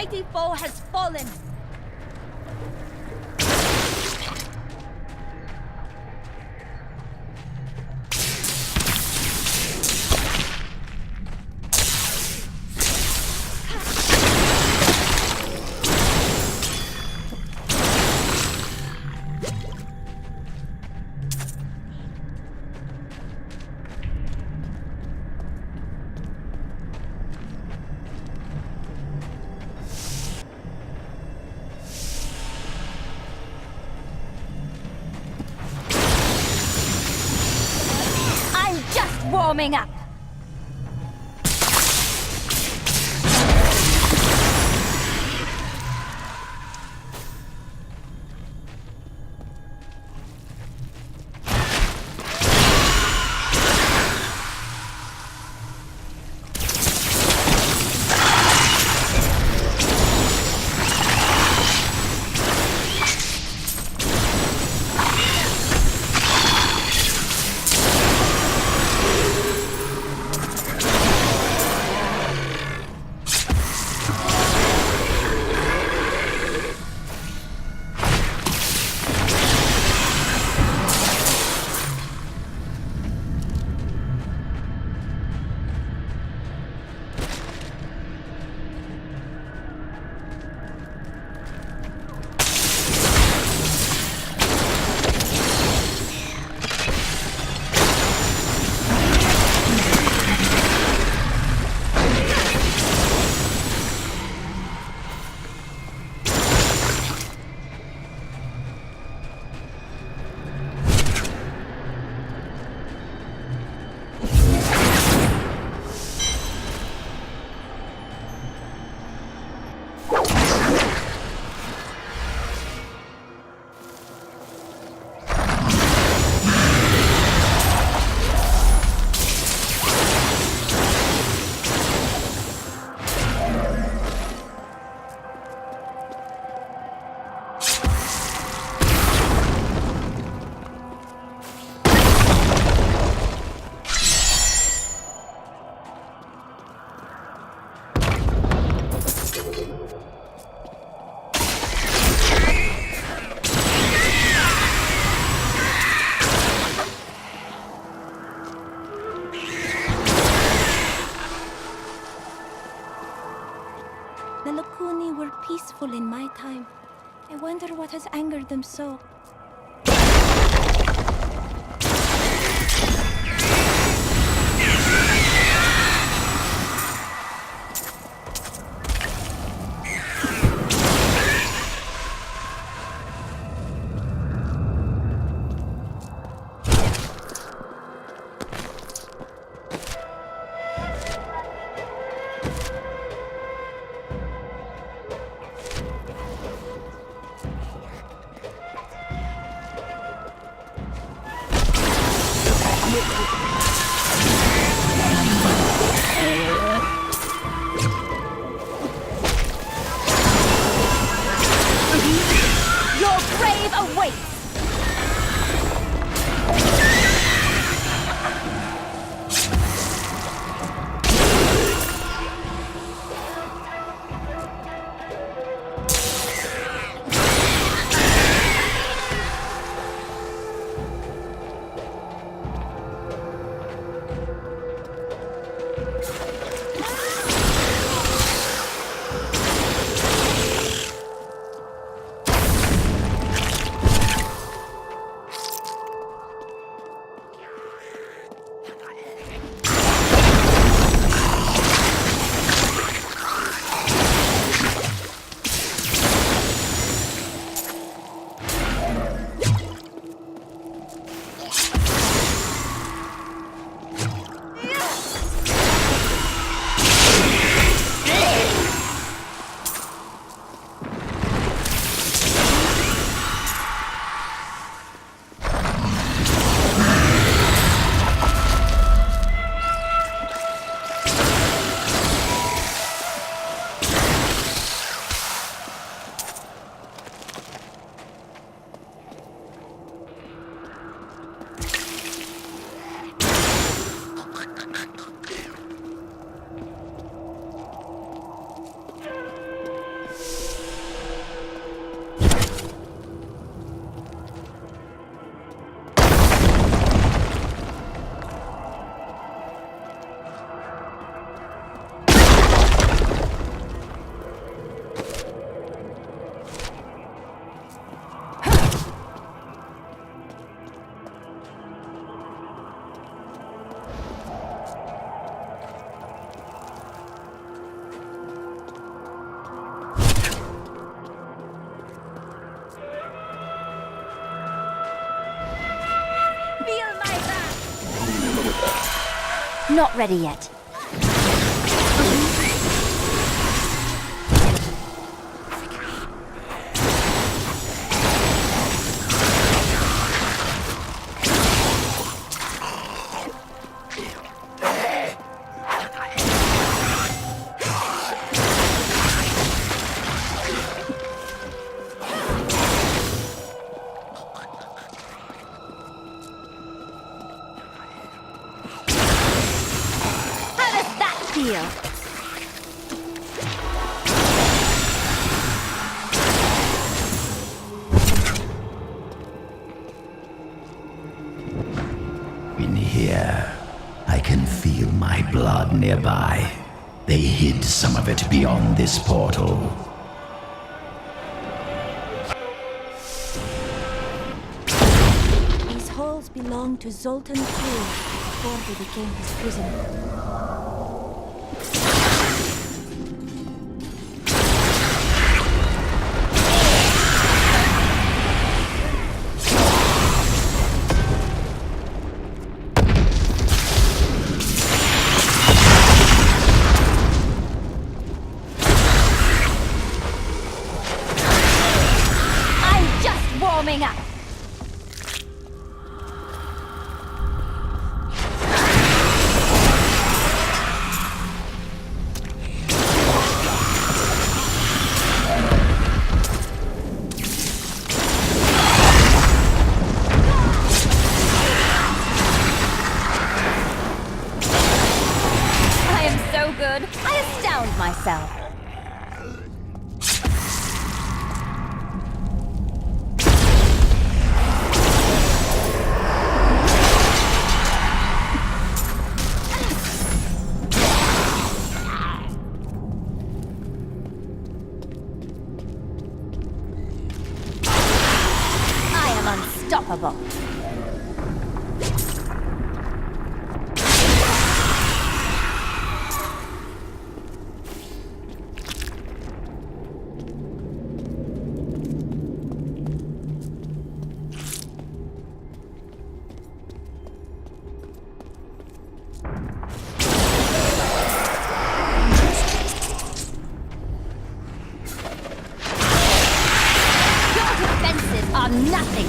mighty foe has fallen! Warming up. The Lacuni were peaceful in my time. I wonder what has angered them so. Your grave awaits! Not ready yet. In here, I can feel my blood nearby. They hid some of it beyond this portal. These halls belonged to Zoltan II before they became his prison. Up. I am so good, I astound myself. Unstoppable. Your defenses are nothing.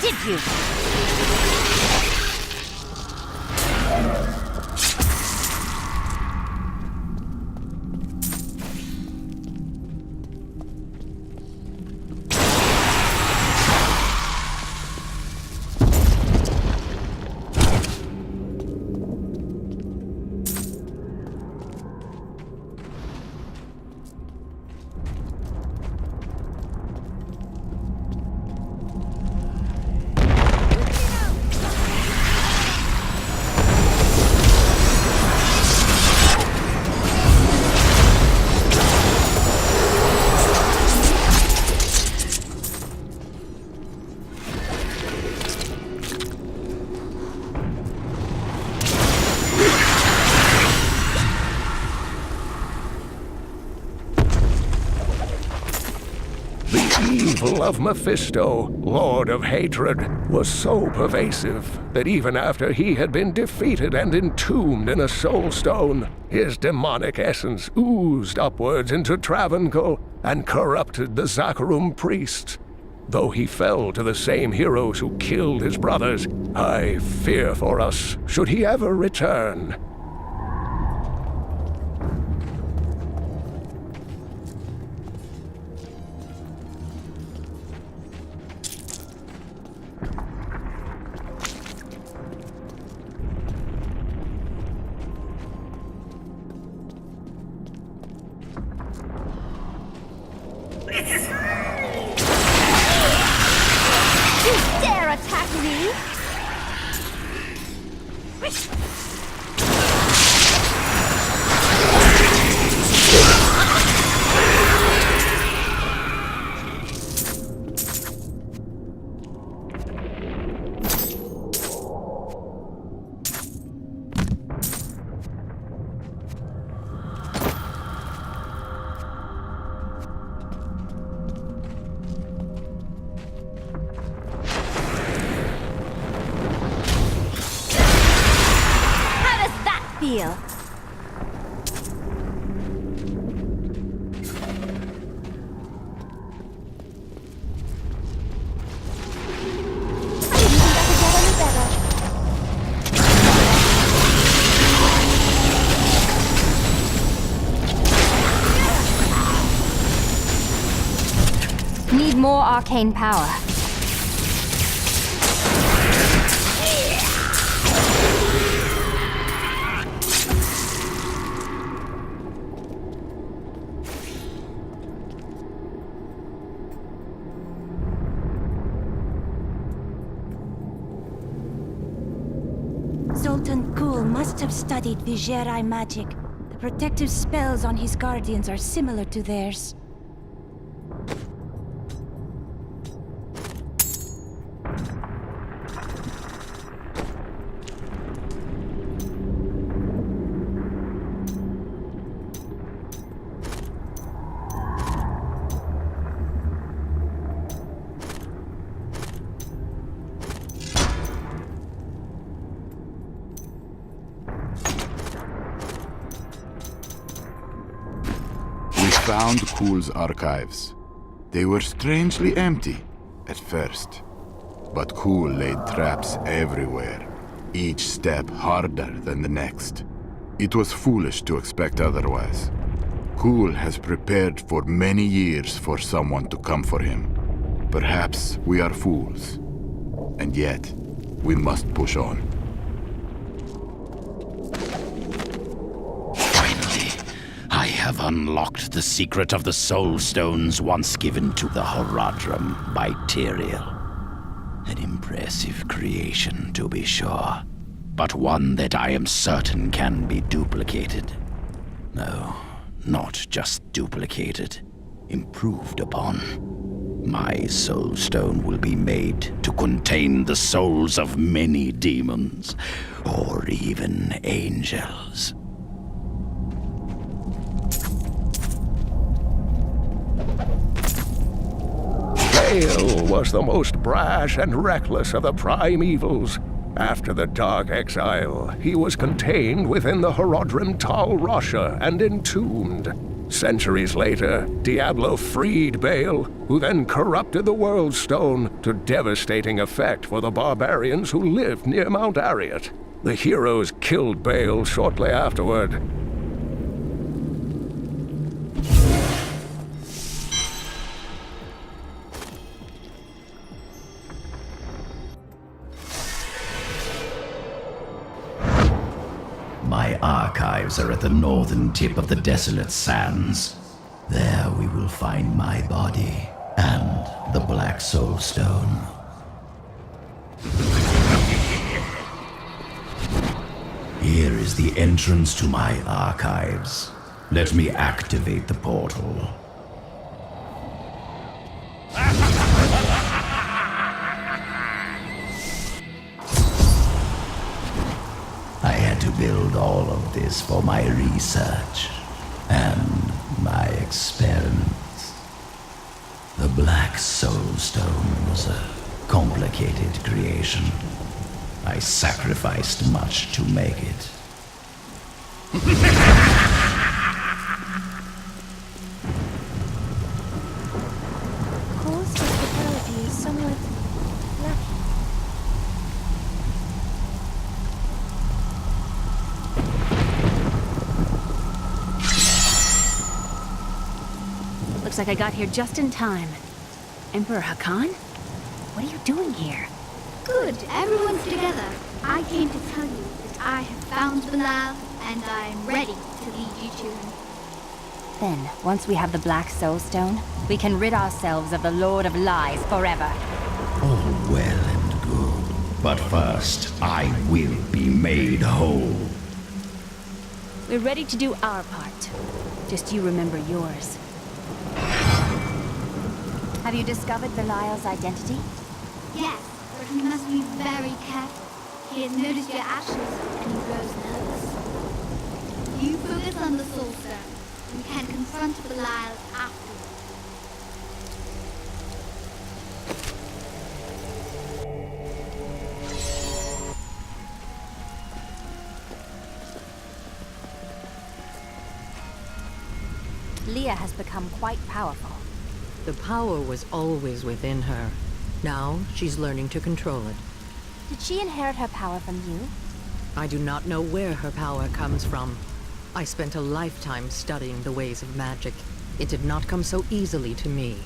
Did you? evil of Mephisto, Lord of Hatred, was so pervasive that even after he had been defeated and entombed in a Soulstone, his demonic essence oozed upwards into Travancore and corrupted the Zakharum priests. Though he fell to the same heroes who killed his brothers, I fear for us should he ever return. deal. Need more arcane power. Zoltan Kuhl must have studied Vigerai magic. The protective spells on his guardians are similar to theirs. Found Kuhl's archives. They were strangely empty at first, but Kuhl laid traps everywhere, each step harder than the next. It was foolish to expect otherwise. Kuhl has prepared for many years for someone to come for him. Perhaps we are fools, and yet we must push on. I have unlocked the secret of the Soulstones once given to the Horadrim by Tyrael. An impressive creation, to be sure, but one that I am certain can be duplicated. No, not just duplicated, improved upon. My Soulstone will be made to contain the souls of many demons, or even angels. Bale was the most brash and reckless of the prime evils. After the Dark Exile, he was contained within the Horadrim Tal Rasha and entombed. Centuries later, Diablo freed Bale, who then corrupted the World Stone to devastating effect for the barbarians who lived near Mount Ariat. The heroes killed Bale shortly afterward. My archives are at the northern tip of the desolate sands. There we will find my body and the Black Soulstone. Here is the entrance to my archives. Let me activate the portal. I had to build all of this for my research and my experiments. The Black Soulstone was a complicated creation. I sacrificed much to make it. Cole's hospitality is somewhat lacking. Looks like I got here just in time. Emperor Hakan? What are you doing here? Good, everyone's together. I came to tell you that I have found Bilal, and I am ready to lead you to him. Then, once we have the Black Soulstone, we can rid ourselves of the Lord of Lies forever. All well and good, but first I will be made whole. We're ready to do our part. Just you remember yours. Have you discovered Belial's identity? Yes, but we must be very careful. He has noticed your actions, and he grows nervous. You focus on the Soulstone. We can confront Belial afterwards. Leah has become quite powerful. The power was always within her. Now, she's learning to control it. Did she inherit her power from you? I do not know where her power comes from. I spent a lifetime studying the ways of magic. It did not come so easily to me.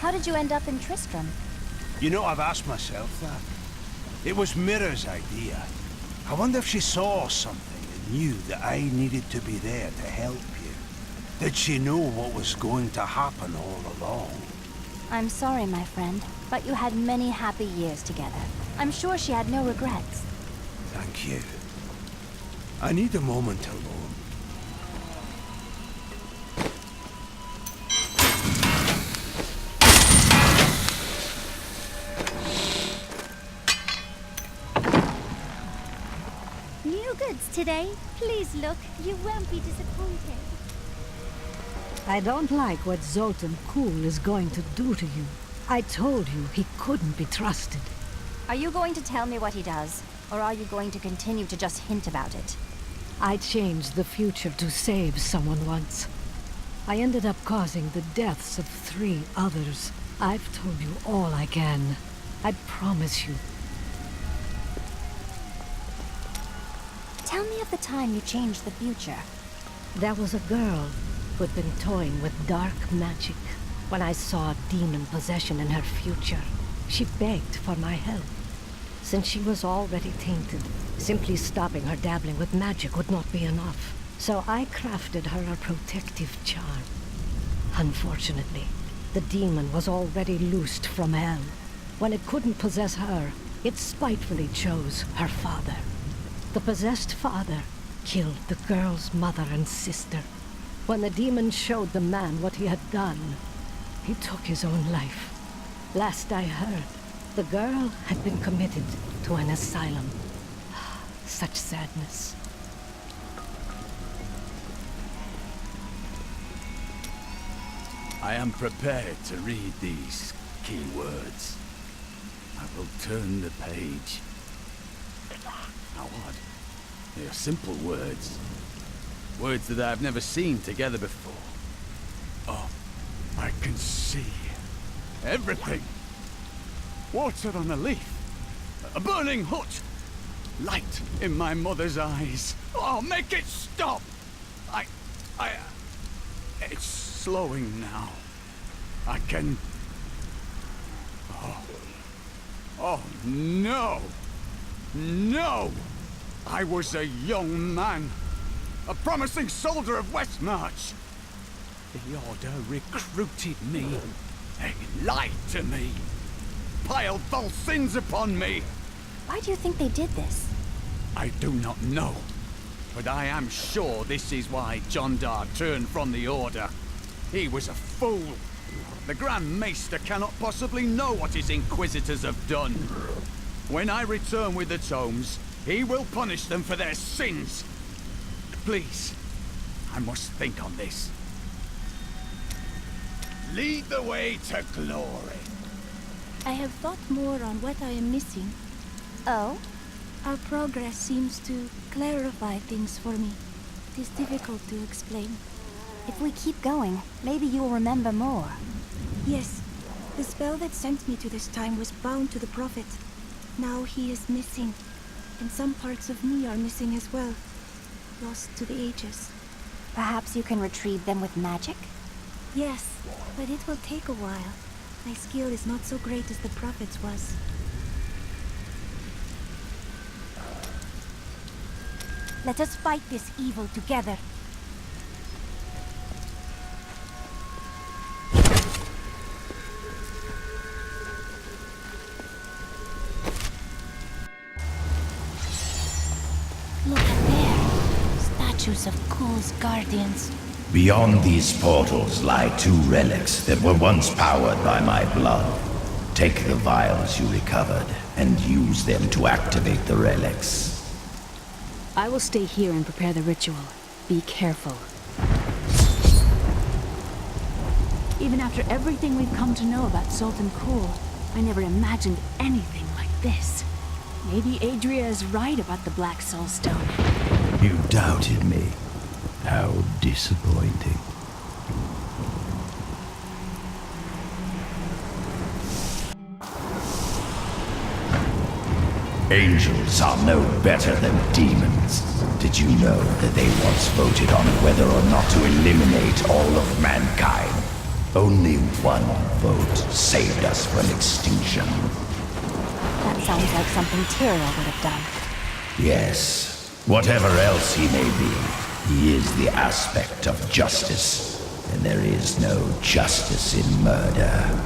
How did you end up in Tristram? You know, I've asked myself that. It was Mira's idea. I wonder if she saw something and knew that I needed to be there to help you. Did she know what was going to happen all along? I'm sorry, my friend, but you had many happy years together. I'm sure she had no regrets. Thank you. I need a moment alone. New goods today. Please look. You won't be disappointed. I don't like what Zoltan Kuhl is going to do to you. I told you he couldn't be trusted. Are you going to tell me what he does? Or are you going to continue to just hint about it? I changed the future to save someone once. I ended up causing the deaths of 3 others. I've told you all I can. I promise you. Tell me of the time you changed the future. There was a girl who'd been toying with dark magic. When I saw demon possession in her future, she begged for my help. Since she was already tainted, simply stopping her dabbling with magic would not be enough. So I crafted her a protective charm. Unfortunately, the demon was already loosed from hell. When it couldn't possess her, it spitefully chose her father. The possessed father killed the girl's mother and sister. When the demon showed the man what he had done, he took his own life. Last I heard, the girl had been committed to an asylum. Such sadness. I am prepared to read these key words. I will turn the page. How odd. They are simple words. Words that I have never seen together before. Oh, I can see everything. Water on a leaf. A burning hut. Light in my mother's eyes. Oh, make it stop! It's slowing now. I can... Oh, no! No! I was a young man. A promising soldier of Westmarch. The Order recruited me. They lied to me. Piled false sins upon me. Why do you think they did this? I do not know. But I am sure this is why John Dar turned from the Order. He was a fool. The Grand Maester cannot possibly know what his Inquisitors have done. When I return with the tomes, he will punish them for their sins. Please, I must think on this. Lead the way to glory. I have thought more on what I am missing. Oh? Our progress seems to clarify things for me. It is difficult to explain. If we keep going, maybe you will remember more. Yes. The spell that sent me to this time was bound to the Prophet. Now he is missing. And some parts of me are missing as well. Lost to the ages. Perhaps you can retrieve them with magic? Yes, but it will take a while. My skill is not so great as the Prophet's was. Let us fight this evil together. Look there. Statues of Kuhl's guardians. Beyond these portals lie 2 relics that were once powered by my blood. Take the vials you recovered and use them to activate the relics. I will stay here and prepare the ritual. Be careful. Even after everything we've come to know about Zoltan Kuhl, I never imagined anything like this. Maybe Adria is right about the Black Soulstone. You doubted me. How disappointing. Angels are no better than demons. Did you know that they once voted on whether or not to eliminate all of mankind? Only one vote saved us from extinction. That sounds like something Tyrael would have done. Yes. Whatever else he may be, he is the aspect of justice. And there is no justice in murder.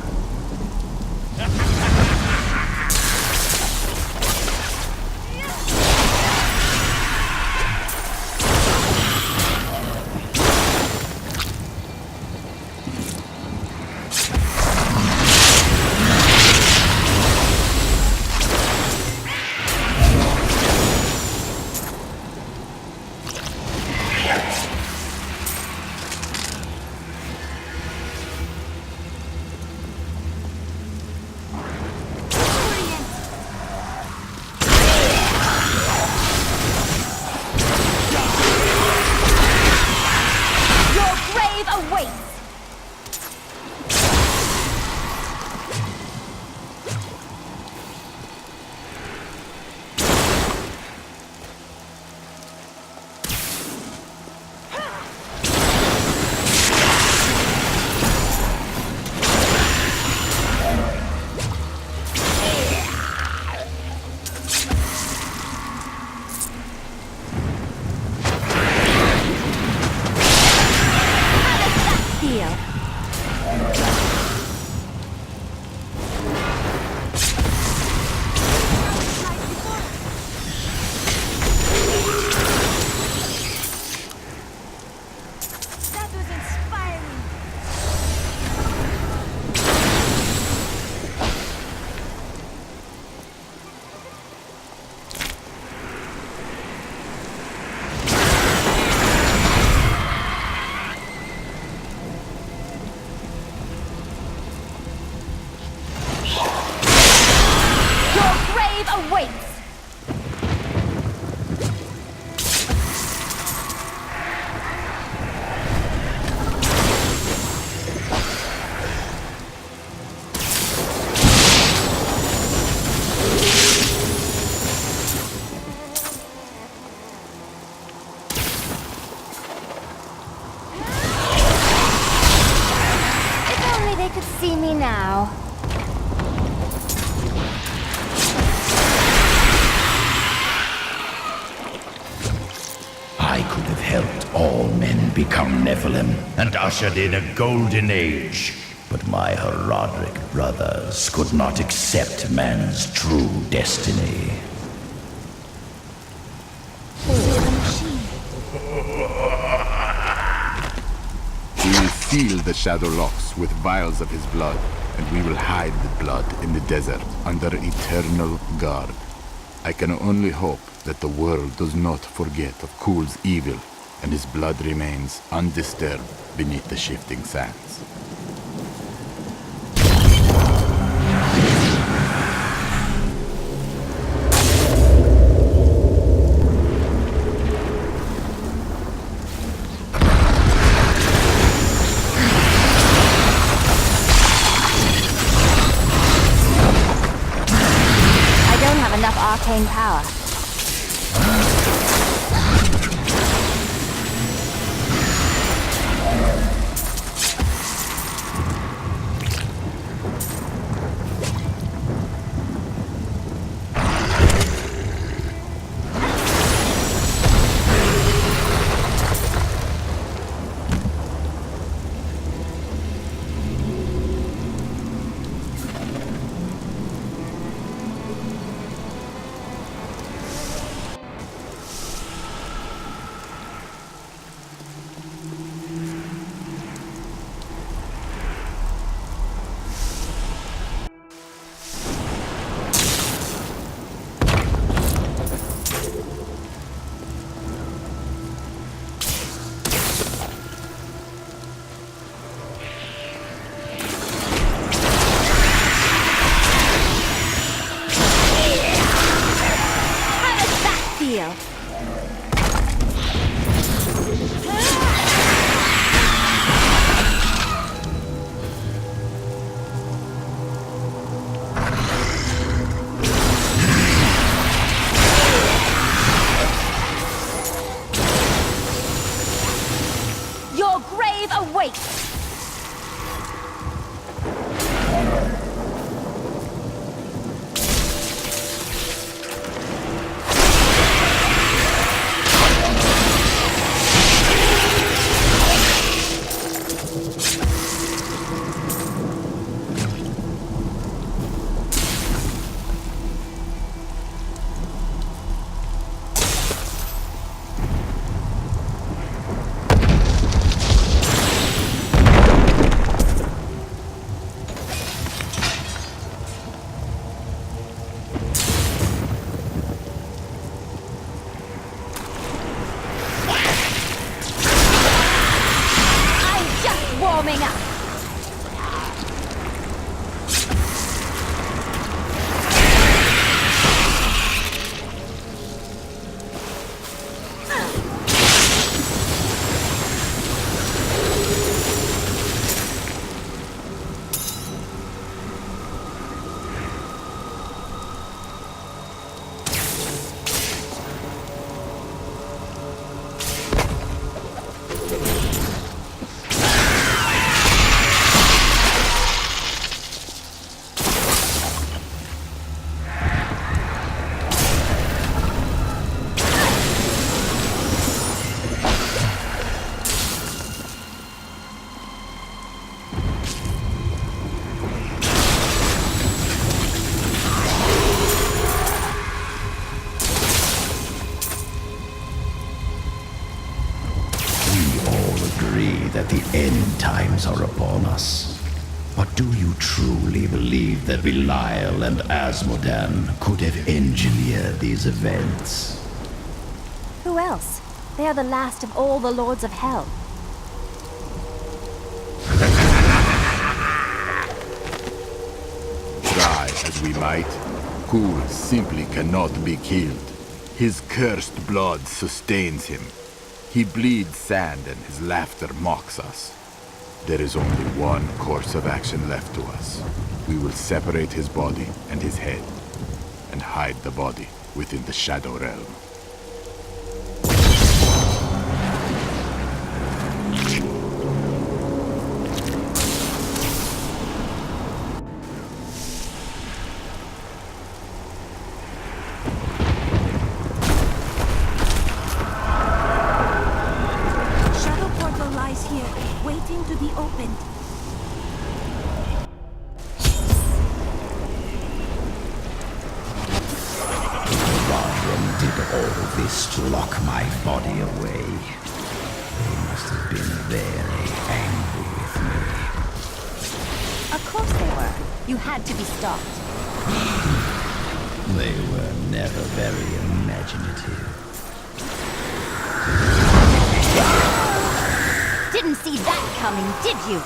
See me now. I could have helped all men become Nephilim and ushered in a golden age. But my Herodic brothers could not accept man's true destiny. We will seal the Shadow Locks with vials of his blood, and we will hide the blood in the desert under eternal guard. I can only hope that the world does not forget of Kul's evil, and his blood remains undisturbed beneath the shifting sands. Arcane power. forming up. That the end times are upon us. But do you truly believe that Belial and Asmodan could have engineered these events? Who else? They are the last of all the Lords of Hell. Try as we might, Kul simply cannot be killed. His cursed blood sustains him. He bleeds sand and his laughter mocks us. There is only one course of action left to us. We will separate his body and his head, and hide the body within the Shadow Realm. To lock my body away. They must have been very angry with me. Of course they were. You had to be stopped. They were never very imaginative. Didn't see that coming, did you?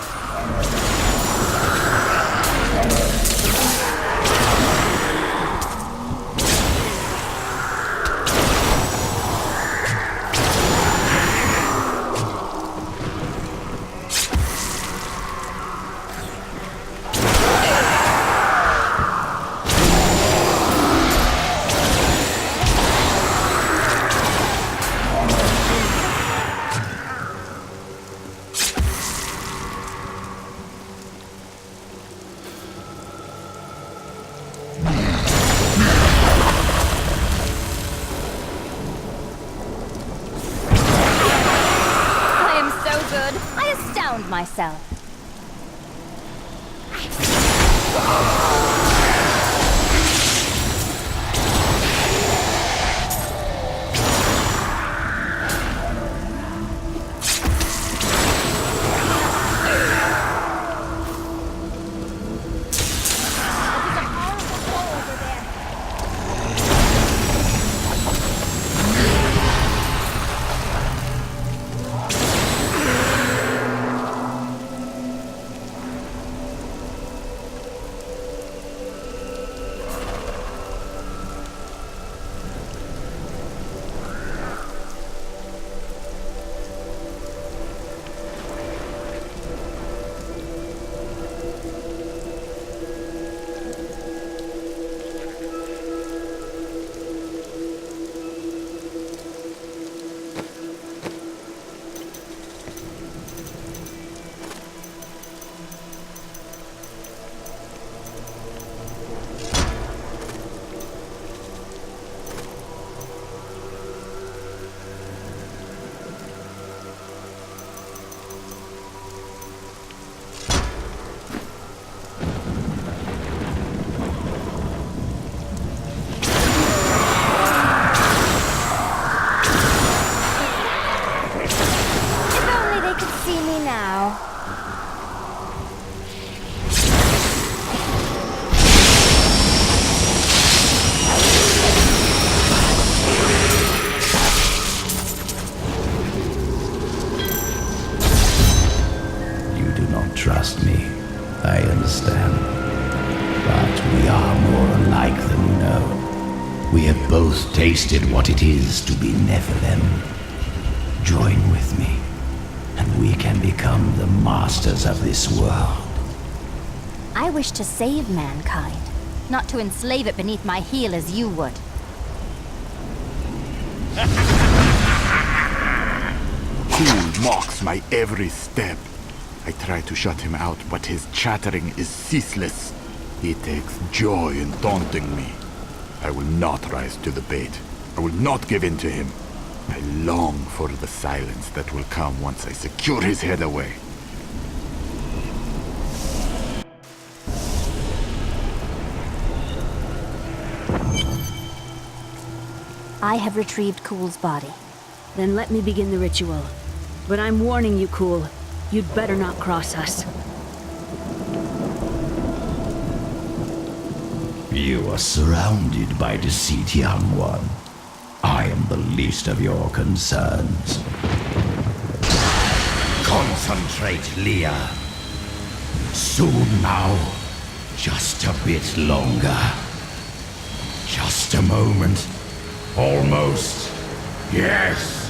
Myself. Trust me, I understand. But we are more alike than you know. We have both tasted what it is to be Nephilim. Join with me, and we can become the masters of this world. I wish to save mankind, not to enslave it beneath my heel as you would. Cool mocks my every step. I try to shut him out, but his chattering is ceaseless. He takes joy in taunting me. I will not rise to the bait. I will not give in to him. I long for the silence that will come once I secure his head away. I have retrieved Cool's body. Then let me begin the ritual. But I'm warning you, Cool. You'd better not cross us. You are surrounded by deceit, young one. I am the least of your concerns. Concentrate, Leah. Soon now. Just a bit longer. Just a moment. Almost. Yes.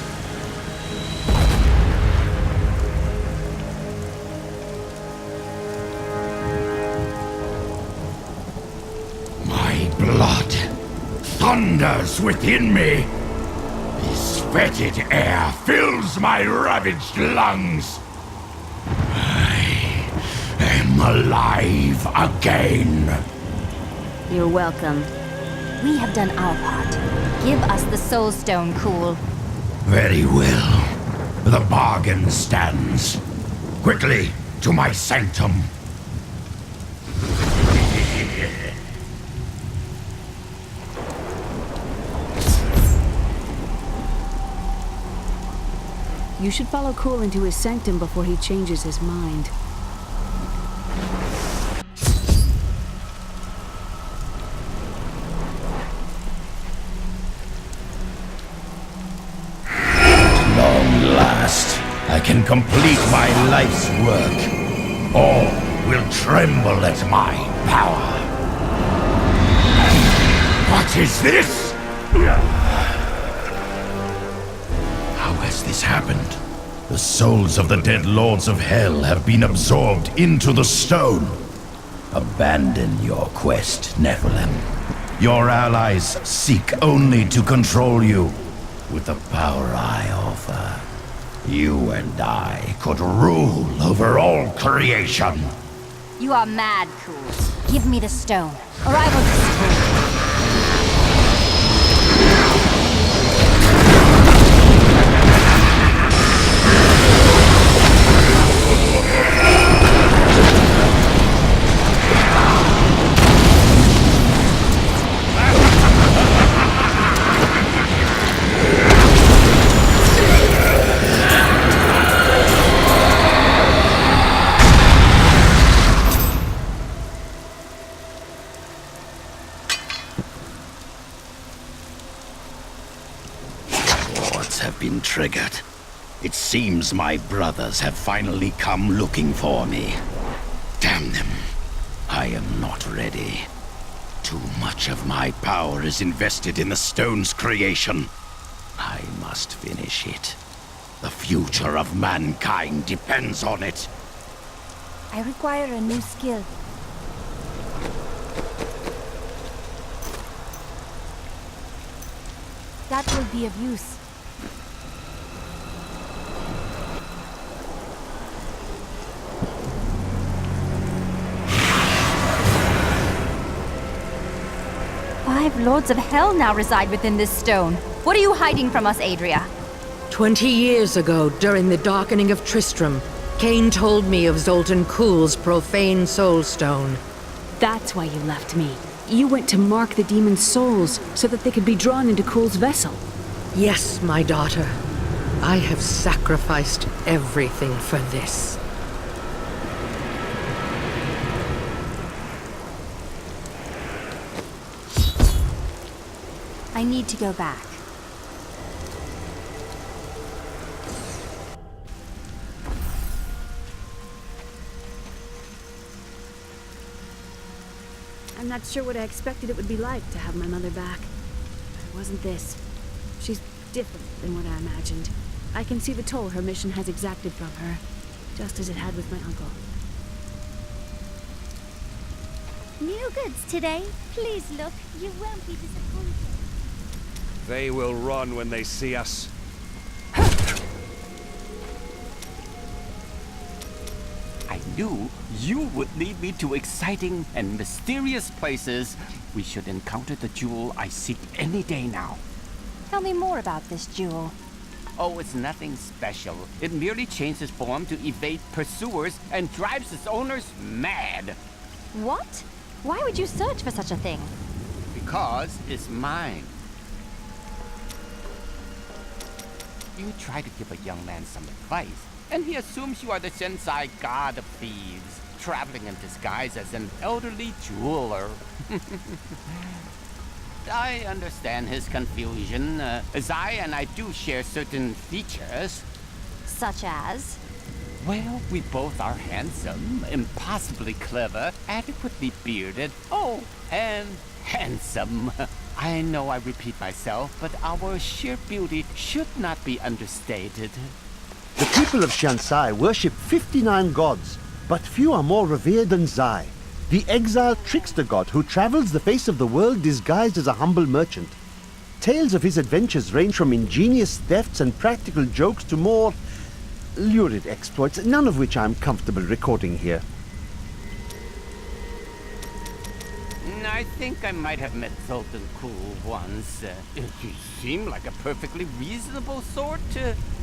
My blood thunders within me. This fetid air fills my ravaged lungs. I am alive again. You're welcome. We have done our part. Give us the Soulstone, Cool. Very well. The bargain stands. Quickly, to my sanctum. You should follow Cool into his sanctum before he changes his mind. I can complete my life's work. All will tremble at my power. What is this? How has this happened? The souls of the dead lords of hell have been absorbed into the stone. Abandon your quest, Nephilim. Your allies seek only to control you. With the power I offer, you and I could rule over all creation. You are mad, Cool. Give me the stone, or I will destroy it. Have been triggered. It seems my brothers have finally come looking for me. Damn them. I am not ready. Too much of my power is invested in the stone's creation. I must finish it. The future of mankind depends on it. I require a new skill. That will be of use. Five lords of hell now reside within this stone. What are you hiding from us, Adria? 20 years ago, during the darkening of Tristram, Cain told me of Zoltan Kuhl's profane Soulstone. That's why you left me. You went to mark the demon's souls so that they could be drawn into Kuhl's vessel. Yes, my daughter. I have sacrificed everything for this. I need to go back. I'm not sure what I expected it would be like to have my mother back. But it wasn't this. She's different than what I imagined. I can see the toll her mission has exacted from her, just as it had with my uncle. New goods today. Please look. You won't be disappointed. They will run when they see us. I knew you would lead me to exciting and mysterious places. We should encounter the jewel I seek any day now. Tell me more about this jewel. Oh, it's nothing special. It merely changes form to evade pursuers and drives its owners mad. What? Why would you search for such a thing? Because it's mine. You try to give a young man some advice, and he assumes you are the Shensai god of thieves, traveling in disguise as an elderly jeweler. I understand his confusion, as I do share certain features. Such as? Well, we both are handsome, impossibly clever, adequately bearded, oh, and handsome. I know I repeat myself, but our sheer beauty should not be understated. The people of Shansai worship 59 gods, but few are more revered than Zai, the exiled trickster god who travels the face of the world disguised as a humble merchant. Tales of his adventures range from ingenious thefts and practical jokes to more lurid exploits, none of which I am comfortable recording here. I think I might have met Sultan Cool once. He seemed like a perfectly reasonable sort,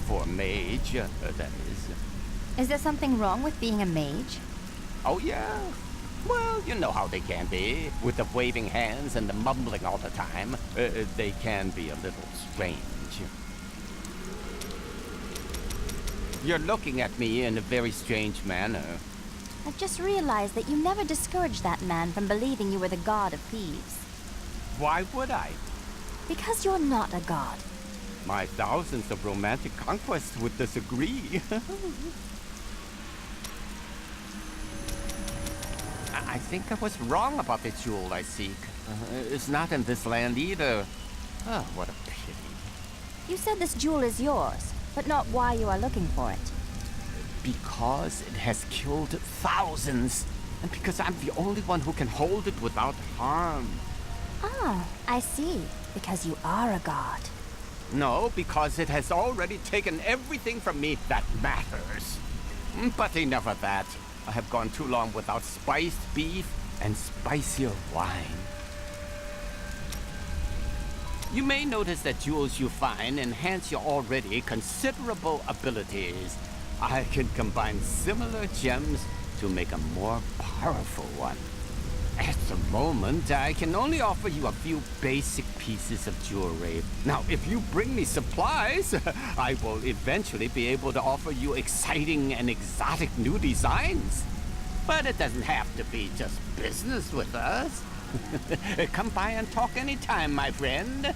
for a mage, that is. Is there something wrong with being a mage? Oh, yeah? Well, you know how they can be. With the waving hands and the mumbling all the time. They can be a little strange. You're looking at me in a very strange manner. I've just realized that you never discouraged that man from believing you were the god of thieves. Why would I? Because you're not a god. My thousands of romantic conquests would disagree. I think I was wrong about the jewel I seek. It's not in this land either. Oh, what a pity. You said this jewel is yours, but not why you are looking for it. Because it has killed thousands, and because I'm the only one who can hold it without harm. Ah, I see. Because you are a god. No, because it has already taken everything from me that matters. But enough of that. I have gone too long without spiced beef and spicier wine. You may notice that jewels you find enhance your already considerable abilities. I can combine similar gems to make a more powerful one. At the moment, I can only offer you a few basic pieces of jewelry. Now, if you bring me supplies, I will eventually be able to offer you exciting and exotic new designs. But it doesn't have to be just business with us. Come by and talk anytime, my friend.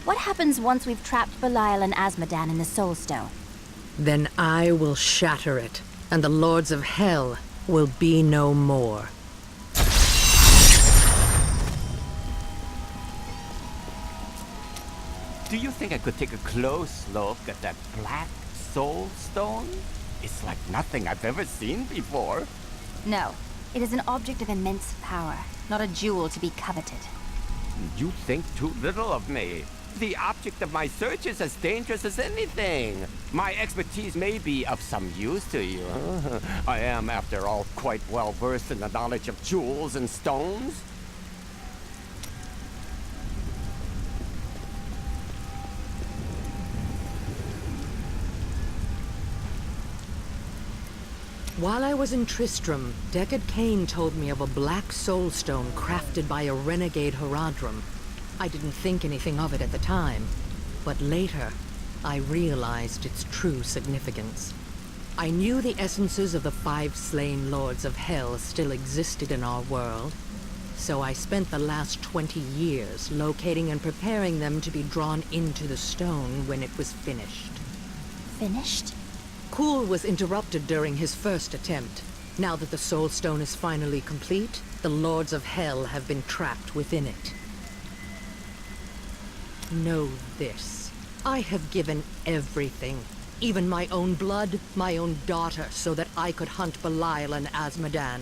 What happens once we've trapped Belial and Asmodan in the Soulstone? Then I will shatter it, and the lords of hell will be no more. Do you think I could take a close look at that black Soulstone? It's like nothing I've ever seen before. No. It is an object of immense power, not a jewel to be coveted. You think too little of me. The object of my search is as dangerous as anything. My expertise may be of some use to you. I am, after all, quite well versed in the knowledge of jewels and stones. While I was in Tristram, Deckard Cain told me of a black soulstone crafted by a renegade Haradrim. I didn't think anything of it at the time, but later, I realized its true significance. I knew the essences of the 5 slain lords of hell still existed in our world, so I spent the last 20 years locating and preparing them to be drawn into the stone when it was finished. Finished? Kuhl was interrupted during his first attempt. Now that the Soulstone is finally complete, the lords of hell have been trapped within it. Know this. I have given everything. Even my own blood, my own daughter, so that I could hunt Belial and Azmodan.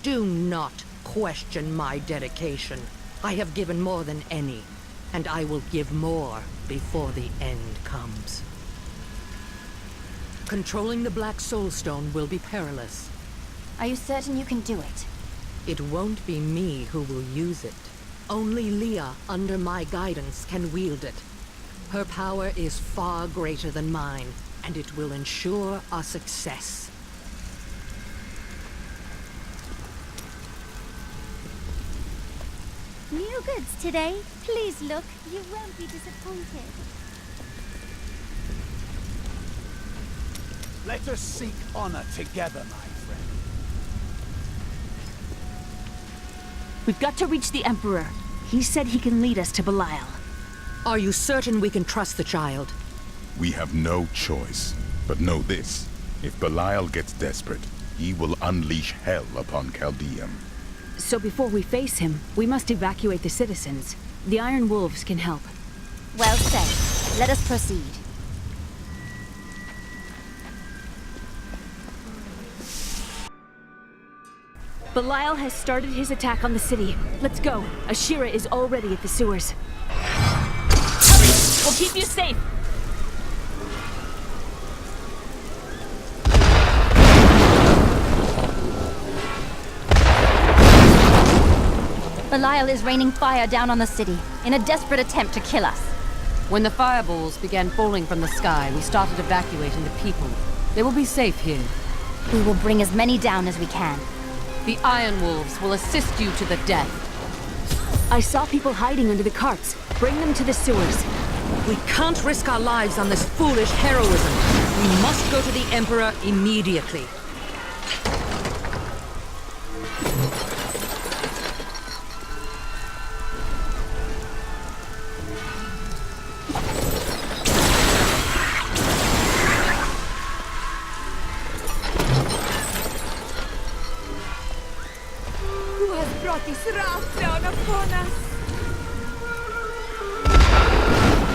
Do not question my dedication. I have given more than any, and I will give more before the end comes. Controlling the Black Soulstone will be perilous. Are you certain you can do it? It won't be me who will use it. Only Leah, under my guidance, can wield it. Her power is far greater than mine, and it will ensure our success. New goods today. Please look. You won't be disappointed. Let us seek honor together, my friend. We've got to reach the Emperor. He said he can lead us to Belial. Are you certain we can trust the child? We have no choice. But know this, if Belial gets desperate, he will unleash hell upon Chaldeum. So before we face him, we must evacuate the citizens. The Iron Wolves can help. Well said. Let us proceed. Belial has started his attack on the city. Let's go. Ashira is already at the sewers. Hurry! We'll keep you safe! Belial is raining fire down on the city in a desperate attempt to kill us. When the fireballs began falling from the sky, we started evacuating the people. They will be safe here. We will bring as many down as we can. The Iron Wolves will assist you to the death. I saw people hiding under the carts. Bring them to the sewers. We can't risk our lives on this foolish heroism. We must go to the Emperor immediately. This wrath down upon us.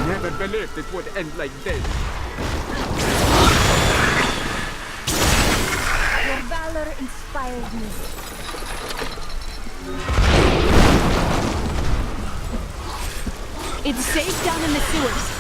Never believed it would end like this. Your valor inspires me. It's safe down in the sewers.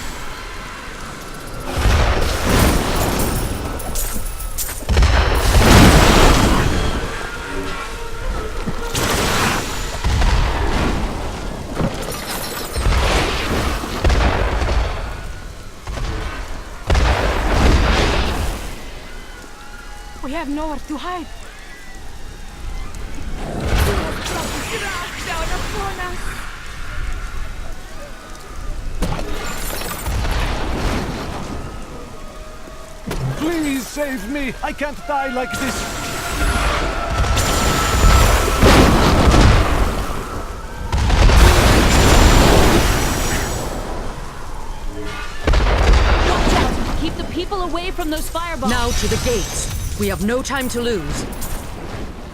We have nowhere to hide. This wrath down upon us. Please save me! I can't die like this! Watch out! Keep the people away from those fireballs! Now to the gates. We have no time to lose.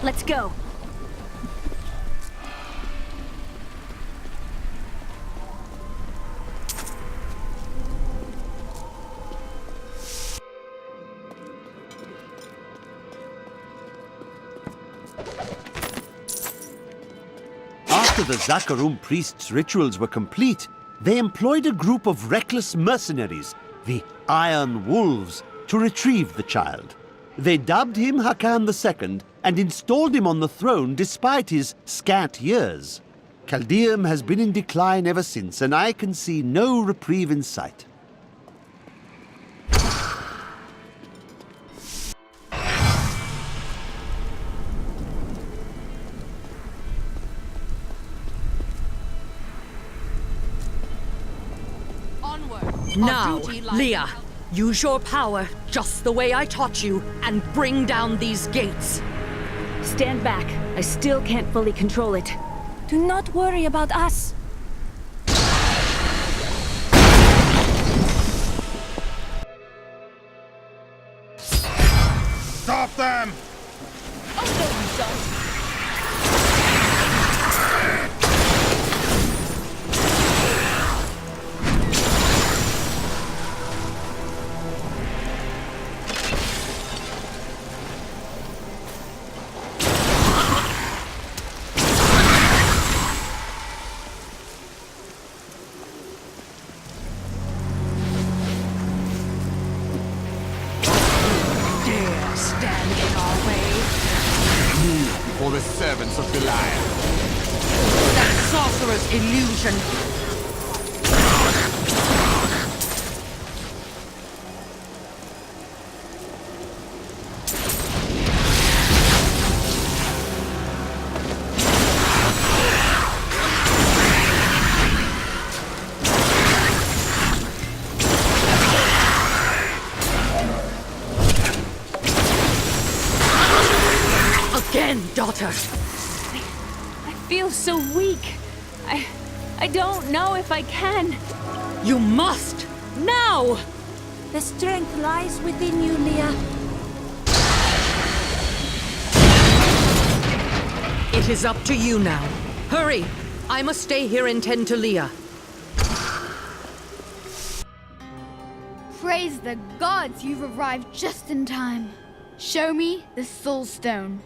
Let's go. After the Zakarum priests' rituals were complete, they employed a group of reckless mercenaries, the Iron Wolves, to retrieve the child. They dubbed him Hakan II and installed him on the throne despite his scant years. Chaldeum has been in decline ever since, and I can see no reprieve in sight. Now, Leah, use your power just the way I taught you and bring down these gates. Stand back. I still can't fully control it. Do not worry about us. Stop them! Oh, no, you don't. For the servants of Belial. That sorcerer's illusion. Again, daughter. I feel so weak. I don't know if I can. You must! Now! The strength lies within you, Leah. It is up to you now. Hurry! I must stay here and tend to Leah. Praise the gods, you've arrived just in time. Show me the Soulstone.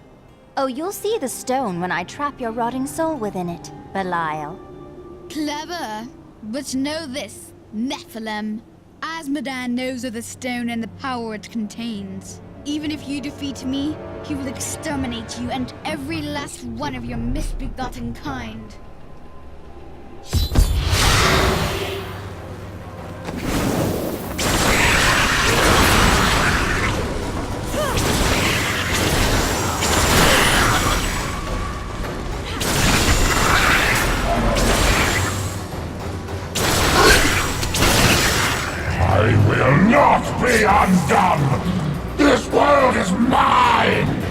Oh, you'll see the stone when I trap your rotting soul within it, Belial. Clever. But know this, Nephilim. Asmodan knows of the stone and the power it contains. Even if you defeat me, he will exterminate you and every last one of your misbegotten kind. I will not be undone! This world is mine!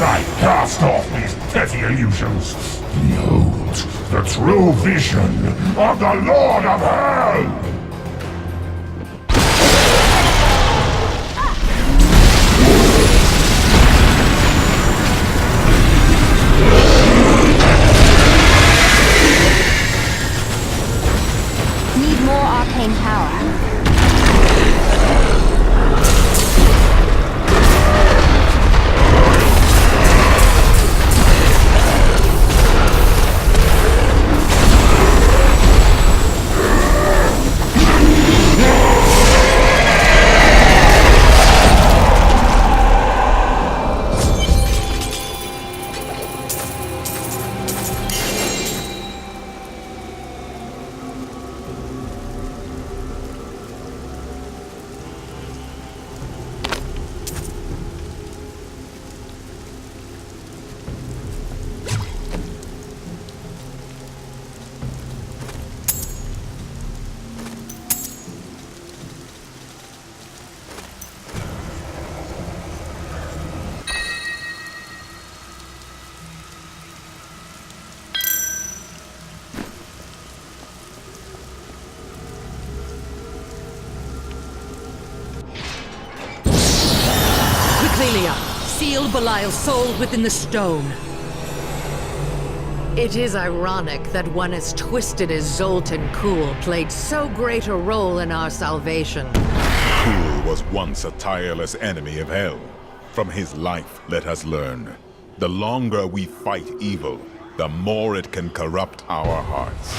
I cast off these petty illusions. Behold, the true vision of the Lord of Hell! Need more arcane power. Leah, seal Belial's soul within the stone. It is ironic that one as twisted as Zoltan Kuhl played so great a role in our salvation. Kuhl was once a tireless enemy of hell. From his life, let us learn. The longer we fight evil, the more it can corrupt our hearts.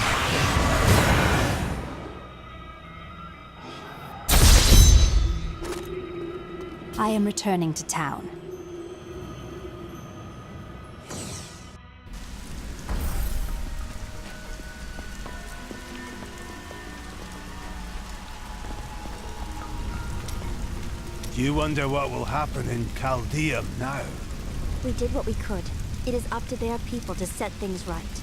I am returning to town. Do you wonder what will happen in Chaldeum now? We did what we could. It is up to their people to set things right.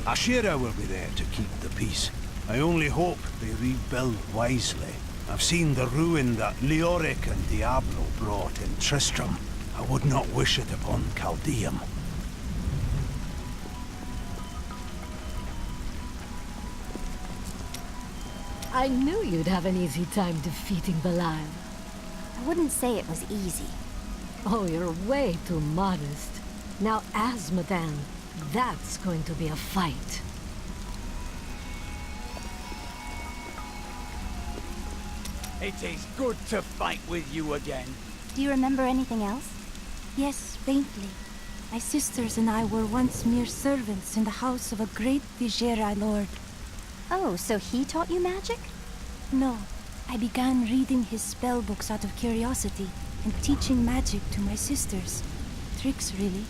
Ashira will be there to keep the peace. I only hope they rebuild wisely. I've seen the ruin that Leoric and Diablo brought in Tristram. I would not wish it upon Caldeum. I knew you'd have an easy time defeating Belial. I wouldn't say it was easy. Oh, you're way too modest. Now, Asmodan, that's going to be a fight. It is good to fight with you again. Do you remember anything else? Yes, faintly. My sisters and I were once mere servants in the house of a great Vigera lord. Oh, so he taught you magic? No. I began reading his spell books out of curiosity and teaching magic to my sisters. Tricks, really.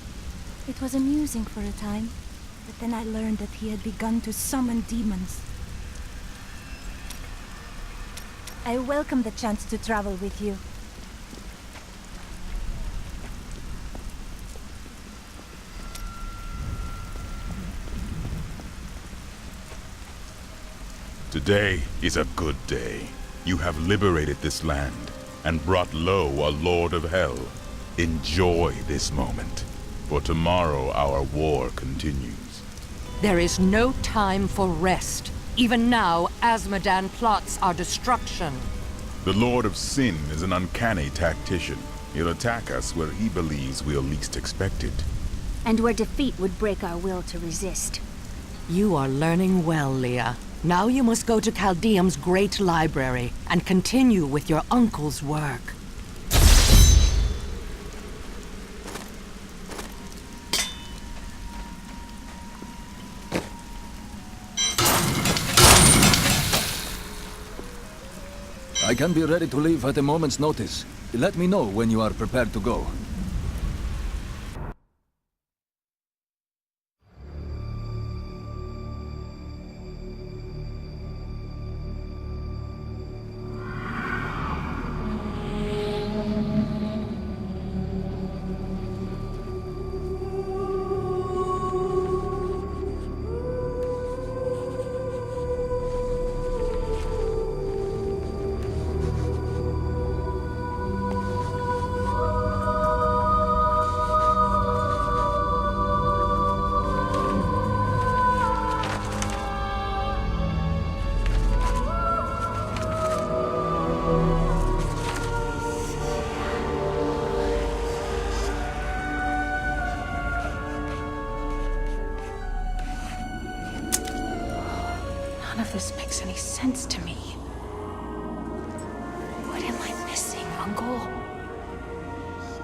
It was amusing for a time, but then I learned that he had begun to summon demons. I welcome the chance to travel with you. Today is a good day. You have liberated this land and brought low a lord of hell. Enjoy this moment, for tomorrow our war continues. There is no time for rest. Even now, Asmodan plots our destruction. The Lord of Sin is an uncanny tactician. He'll attack us where he believes we'll least expect it. And where defeat would break our will to resist. You are learning well, Leah. Now you must go to Caldeum's great library and continue with your uncle's work. I can be ready to leave at a moment's notice. Let me know when you are prepared to go. None of this makes any sense to me. What am I missing, Uncle?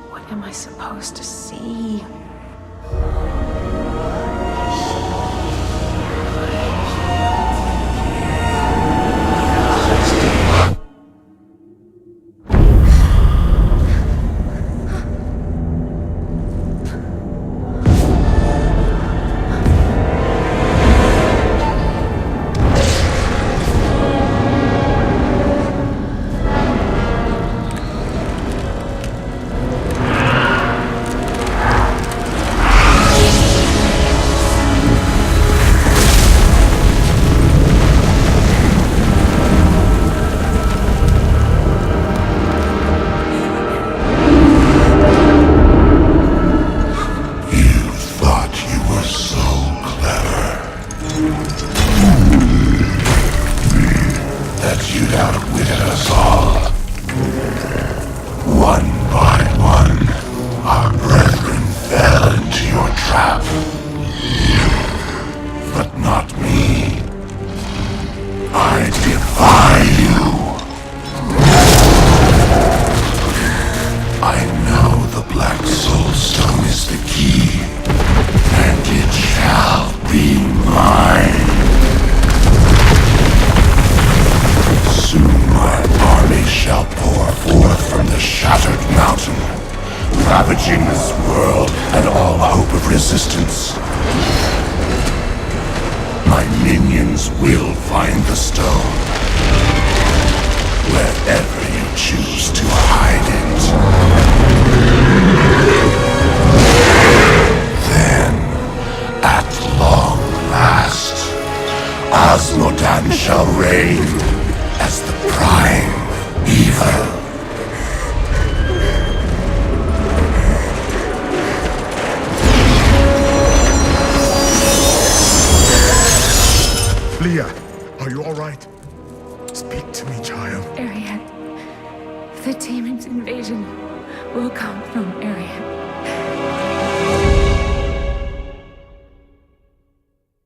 What am I supposed to see? ravaging this world and all hope of resistance. My minions will find the stone, wherever you choose to hide it.